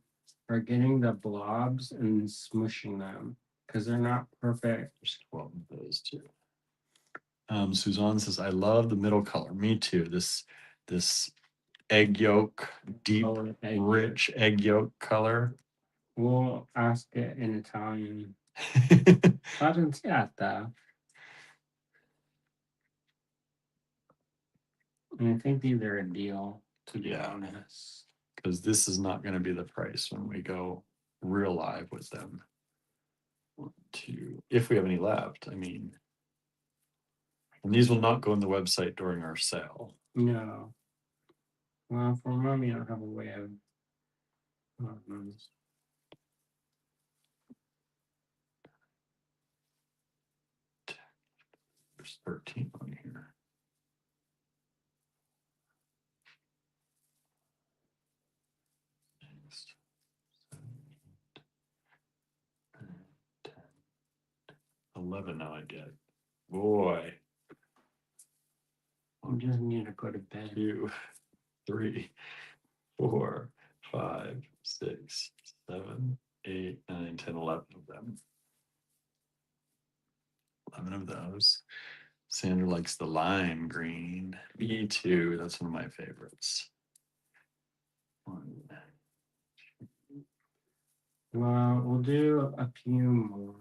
are getting the blobs and smushing them because they're not perfect. There's 12 of those too. Suzanne says, "I love the middle color." Me too. This egg yolk, deep, rich egg yolk color. We'll ask it in Italian. Pagenziata. And I think these are a deal, to be honest. Because this is not going to be the price when we go real live with them. 1, 2, if we have any left. I mean, and these will not go on the website during our sale. No. Well, for mommy, I don't have a way of. There's 13 on here. 6, 7, 8, 9, 10, 11 now I get. Boy. I just need to go to bed. 2, 3, 4, 5, 6, 7, 8, 9, 10, 11 of them. 11 of those. Sandra likes the lime green. Me too. That's one of my favorites. 1. Well, we'll do a few more.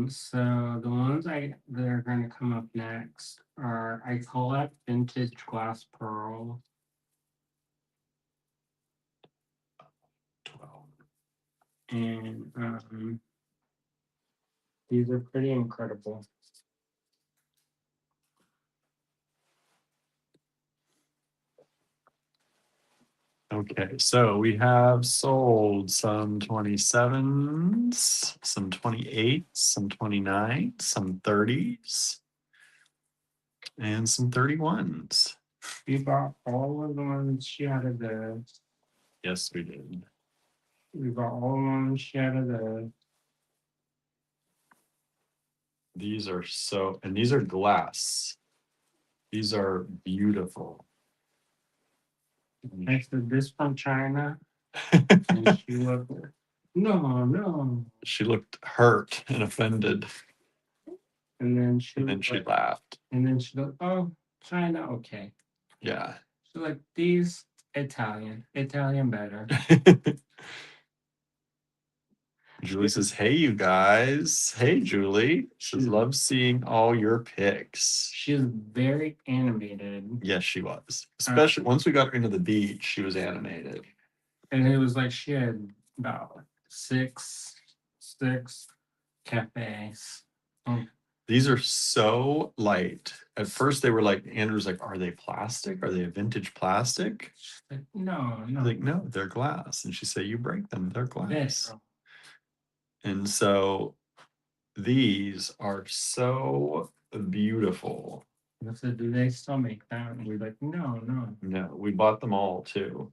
So the ones that are going to come up next are I collect vintage glass pearl. 12. And these are pretty incredible. Okay, so we have sold some 27s, some 28s, some 29s, some 30s, and some 31s. We bought all of the ones she had of the. Yes, we did. We bought all the ones she had of the. These are so, and these are glass. These are beautiful. I said this from China, and she looked. No, no. She looked hurt and offended, And then she and was then she like, laughed. and then she looked, oh, China, okay. Yeah. She's like, these Italian better. Julie says, "Hey, you guys. Hey, Julie. Says, love seeing all your pics." She was very animated. Yes, she was. Especially once we got her into the beach, she was animated. And it was like she had about six cafes. These are so light. At first, they were like, Andrew's like, "Are they plastic? Are they a vintage plastic?" She's like, no, He's like, "No, they're glass." And she said, "You break them, they're glass." Vero. And so these are so beautiful. I said, do they still make that? And we're like, no. No, we bought them all too.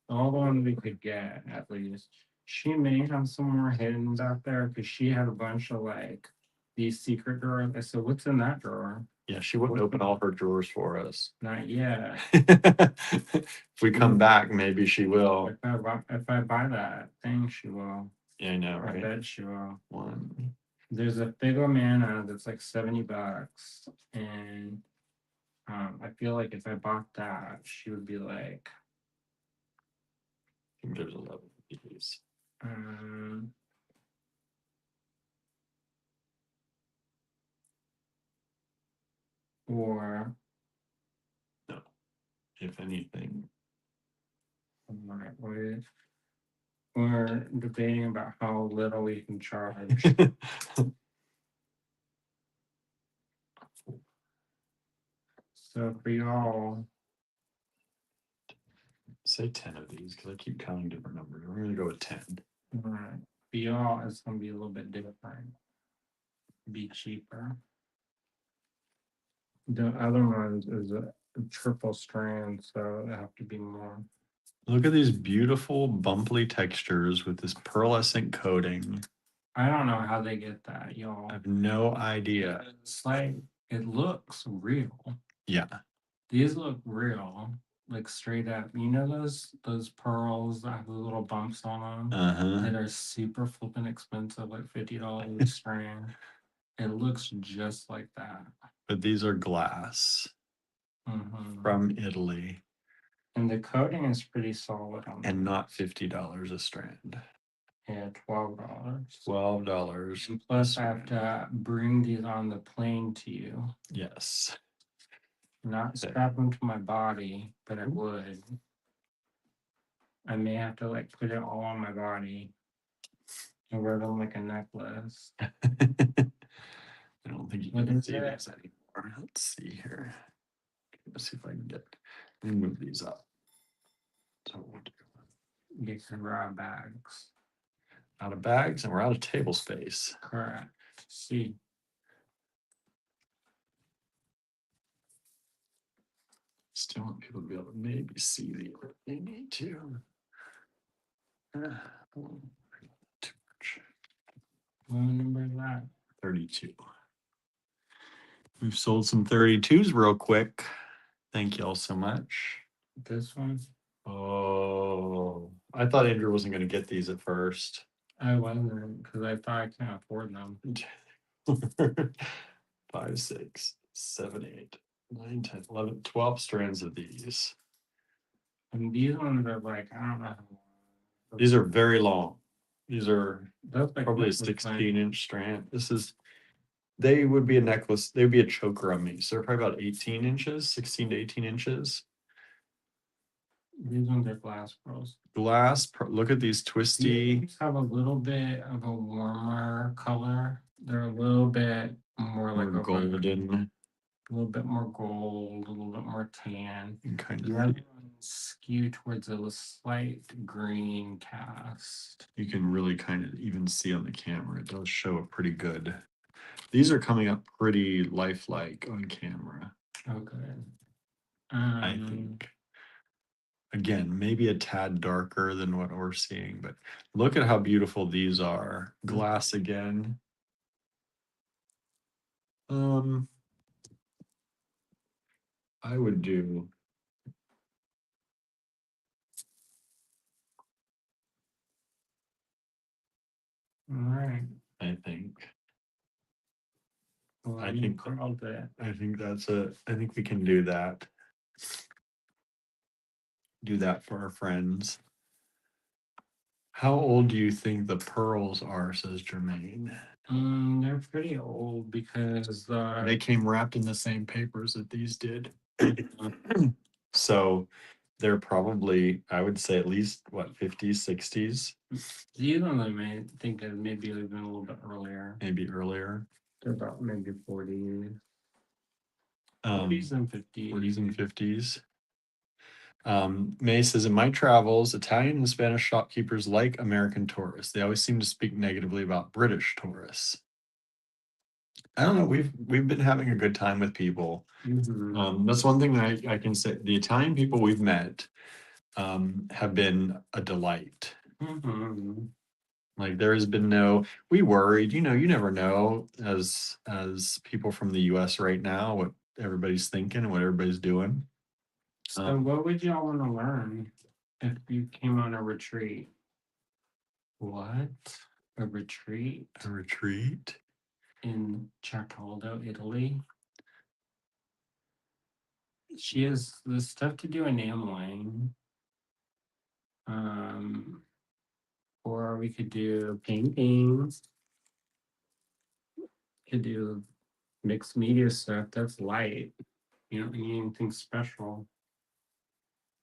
All the ones we could get, at least. She may have some more hidden out there because she had a bunch of like these secret drawers. I said, what's in that drawer? Yeah, she wouldn't open all her drawers for us. Not yet. If we come back, maybe she will. If I buy that thing, she will. Yeah, I know, I right? bet she will. One. There's a Fig Mana that's like $70, and I feel like if I bought that, she would be like, I think there's 11 of these. Or no, if anything. We're debating about how little we can charge. So for y'all, say 10 of these because I keep counting different numbers. We're going to go with 10. All right. For y'all, it's going to be a little bit different. Be cheaper. The other ones is a triple strand, so they have to be more. Look at these beautiful bumply textures with this pearlescent coating. I don't know how they get that, y'all. I have no idea. It's like, it looks real. Yeah. These look real, like straight up. You know those pearls that have the little bumps on them that are super flipping expensive, like $50 a strand. It looks just like that. But these are glass from Italy. And the coating is pretty solid on them. And not $50 a strand. Yeah, $12. $12. And plus, I have to bring these on the plane to you. Yes. Not strap them to my body, but I would. I may have to like put it all on my body and wear them like a necklace. I don't think you can see these anymore. Let's see here. Let's see if I can let me move these up. So we'll get some raw bags. Out of bags, and we're out of table space. Correct. See. Still want people to be able to maybe see the if they need to. Too much. What number is that? 32. We've sold some 32s real quick. Thank you all so much. This one? Oh, I thought Andrew wasn't going to get these at first. I wasn't because I thought I can't afford them. 5, 6, 7, 8, 9, 10, 11, 12 strands of these. And these ones are like, I don't know. These are very long. These are Those like probably a necklace type. 16-inch strand. They would be a necklace. They would be a choker on me. So they're probably about 18 inches, 16 to 18 inches. These ones are glass pearls. Look at these twisty. These have a little bit of a warmer color. They're a little bit more like More golden. a little bit more gold, a little bit more tan. You can kind The of other ones skew towards a slight green cast. you can really kind of even see on the camera. It does show it pretty good. These are coming up pretty lifelike on camera, Okay. I think. Again, maybe a tad darker than what we're seeing, but look at how beautiful these are. Glass again. I would do All right. I think. Well, I you think called it. I think we can do that. Do that for our friends. How old do you think the pearls are, says Jermaine? They're pretty old because They came wrapped in the same papers that these did. So they're probably, I would say, at least what, 50s, 60s, these ones I may think of maybe even a little bit earlier. maybe earlier. They're about maybe 40s. 40s and 50s. 40s and 50s. May says, in my travels, Italian and Spanish shopkeepers like American tourists. They always seem to speak negatively about British tourists. I don't know. We've been having a good time with people. That's one thing that I can say. The Italian people we've met have been a delight. Like there has been no, we worried, you never know as people from the US right now, what everybody's thinking and what everybody's doing. So what would y'all want to learn if you came on a retreat? What? A retreat? A retreat? In Certaldo, Italy. She has the stuff to do enameling. Or we could do paintings. Could do mixed media stuff. That's light. You don't need anything special.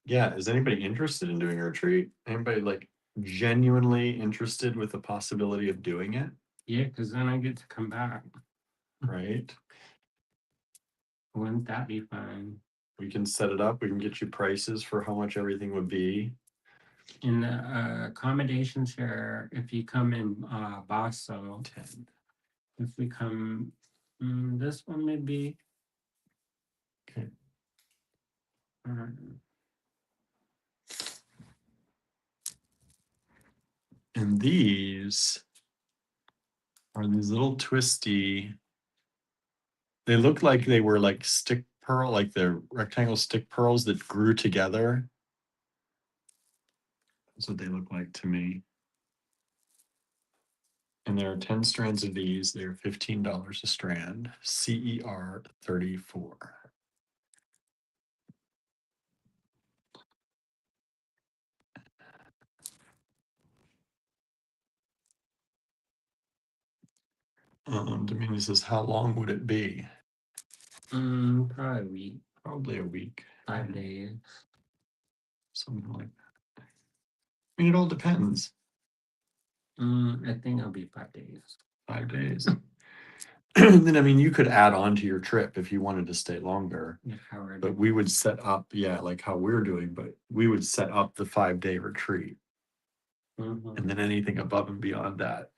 Yeah. Is anybody interested in doing a retreat? Anybody like genuinely interested with the possibility of doing it? Yeah, because then I get to come back. Right. Wouldn't that be fun? We can set it up. We can get you prices for how much everything would be. In the accommodation share, if you come in Basso, 10. if we come, this one may be. Okay. And these are these little twisty. They look like they were like stick pearl, like the rectangle stick pearls that grew together. That's what they look like to me. And there are 10 strands of these. They're $15 a strand, CER 34. Dominion says, how long would it be? Probably a week. Probably a week. 5 days. Something like that. I mean, it all depends. I think it'll be 5 days. 5 days. Then, I mean, you could add on to your trip if you wanted to stay longer. But we would set up, like how we're doing, but we would set up the 5-day retreat. And then anything above and beyond that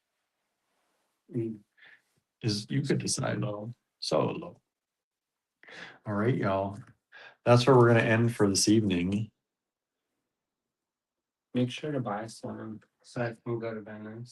is you could decide. Solo. All right, y'all. That's where we're going to end for this evening. Make sure to buy some so I can go to Venice.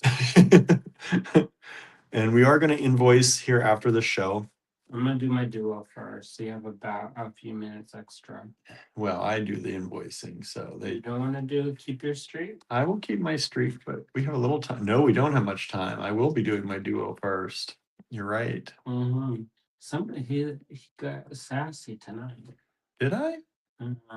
And we are going to invoice here after the show. I'm going to do my duo first, so you have about a few minutes extra. Well, I do the invoicing, so they. You don't want to keep your streak? I will keep my streak, but we have a little time. No, we don't have much time. I will be doing my duo first. You're right. Somebody he got sassy tonight. Did I?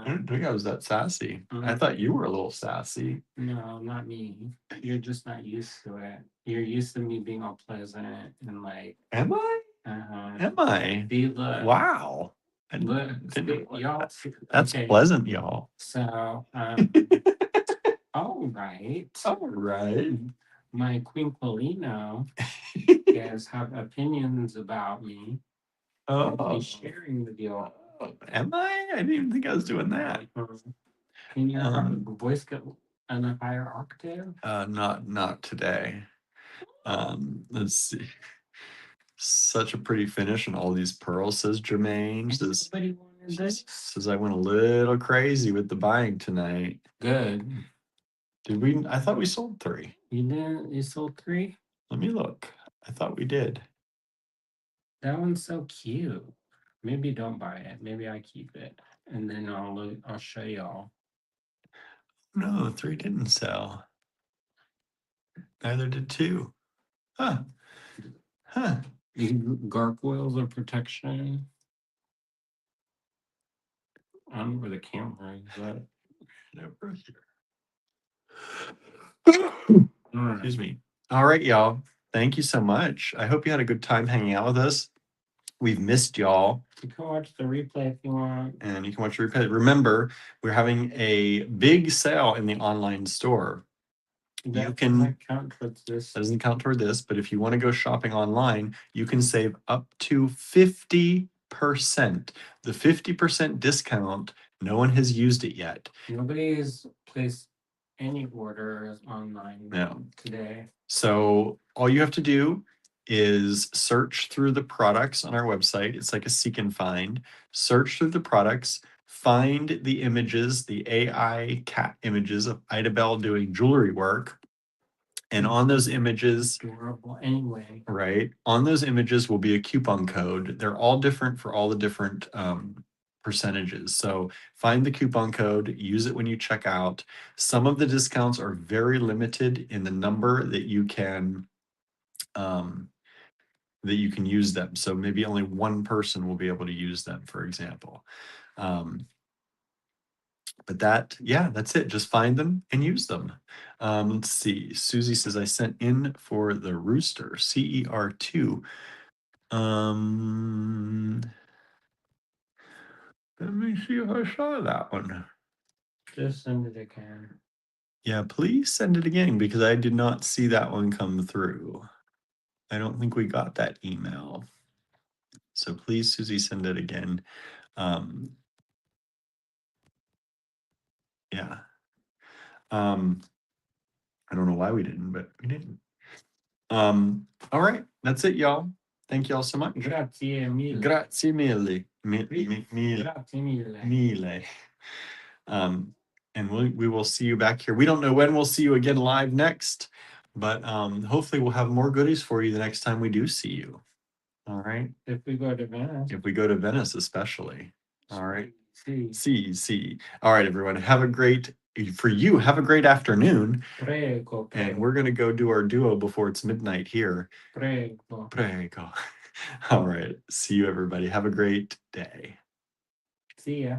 I didn't think I was that sassy. I thought you were a little sassy. No, not me. You're just not used to it. You're used to me being all pleasant and like. Am I? Am I? See, look. Wow. Look, y'all. That's Okay. pleasant, y'all. So, all right. All right. My Queen Polino has have opinions about me. Oh, He's sharing with you. am I? I didn't even think I was doing that. Can your voice get on a higher octave? Not today. Let's see. Such a pretty finish and all these pearls, says Jermaine. Says I went a little crazy with the buying tonight. Good. Did we? I thought we sold 3. You didn't? You sold 3? Let me look. I thought we did. That one's so cute. Maybe don't buy it. Maybe I keep it, and then I'll show y'all. No, 3 didn't sell. Neither did 2. Huh. Huh. Gargoyles of protection. I don't know where the camera is, but Never here. Excuse me. All right, y'all. Thank you so much. I hope you had a good time hanging out with us. We've missed y'all. You can watch the replay if you want. And you can watch the replay. Remember, we're having a big sale in the online store. That doesn't count towards this. Doesn't count toward this, but if you want to go shopping online, you can save up to 50%. The 50% discount, no one has used it yet. Nobody has placed any orders online today. So all you have to do is search through the products on our website. It's like a seek and find. Search through the products, find the images, the AI cat images of Ida Bell doing jewelry work. And on those images, adorable anyway. Right. On those images will be a coupon code. They're all different for all the different percentages. So find the coupon code, use it when you check out. Some of the discounts are very limited in the number that you can use them. So maybe only one person will be able to use them, for example. But that's it. Just find them and use them. Let's see. Susie says I sent in for the Rooster CER2. Let me see if I saw that one. Just send it again. Yeah, please send it again because I did not see that one come through. I don't think we got that email. So please, Susie, send it again. Yeah. I don't know why we didn't, but we didn't. All right, that's it, y'all. Thank y'all so much. Grazie mille. Grazie mille. Grazie mille. Mille. And we will see you back here. We don't know when we'll see you again live next, but hopefully we'll have more goodies for you the next time we do see you. All right. If we go to Venice. If we go to Venice, especially. All right. See. All right, everyone. Have a great afternoon. Prego. And we're gonna go do our duo before it's midnight here. Prego. All right. See you, everybody. Have a great day. See ya.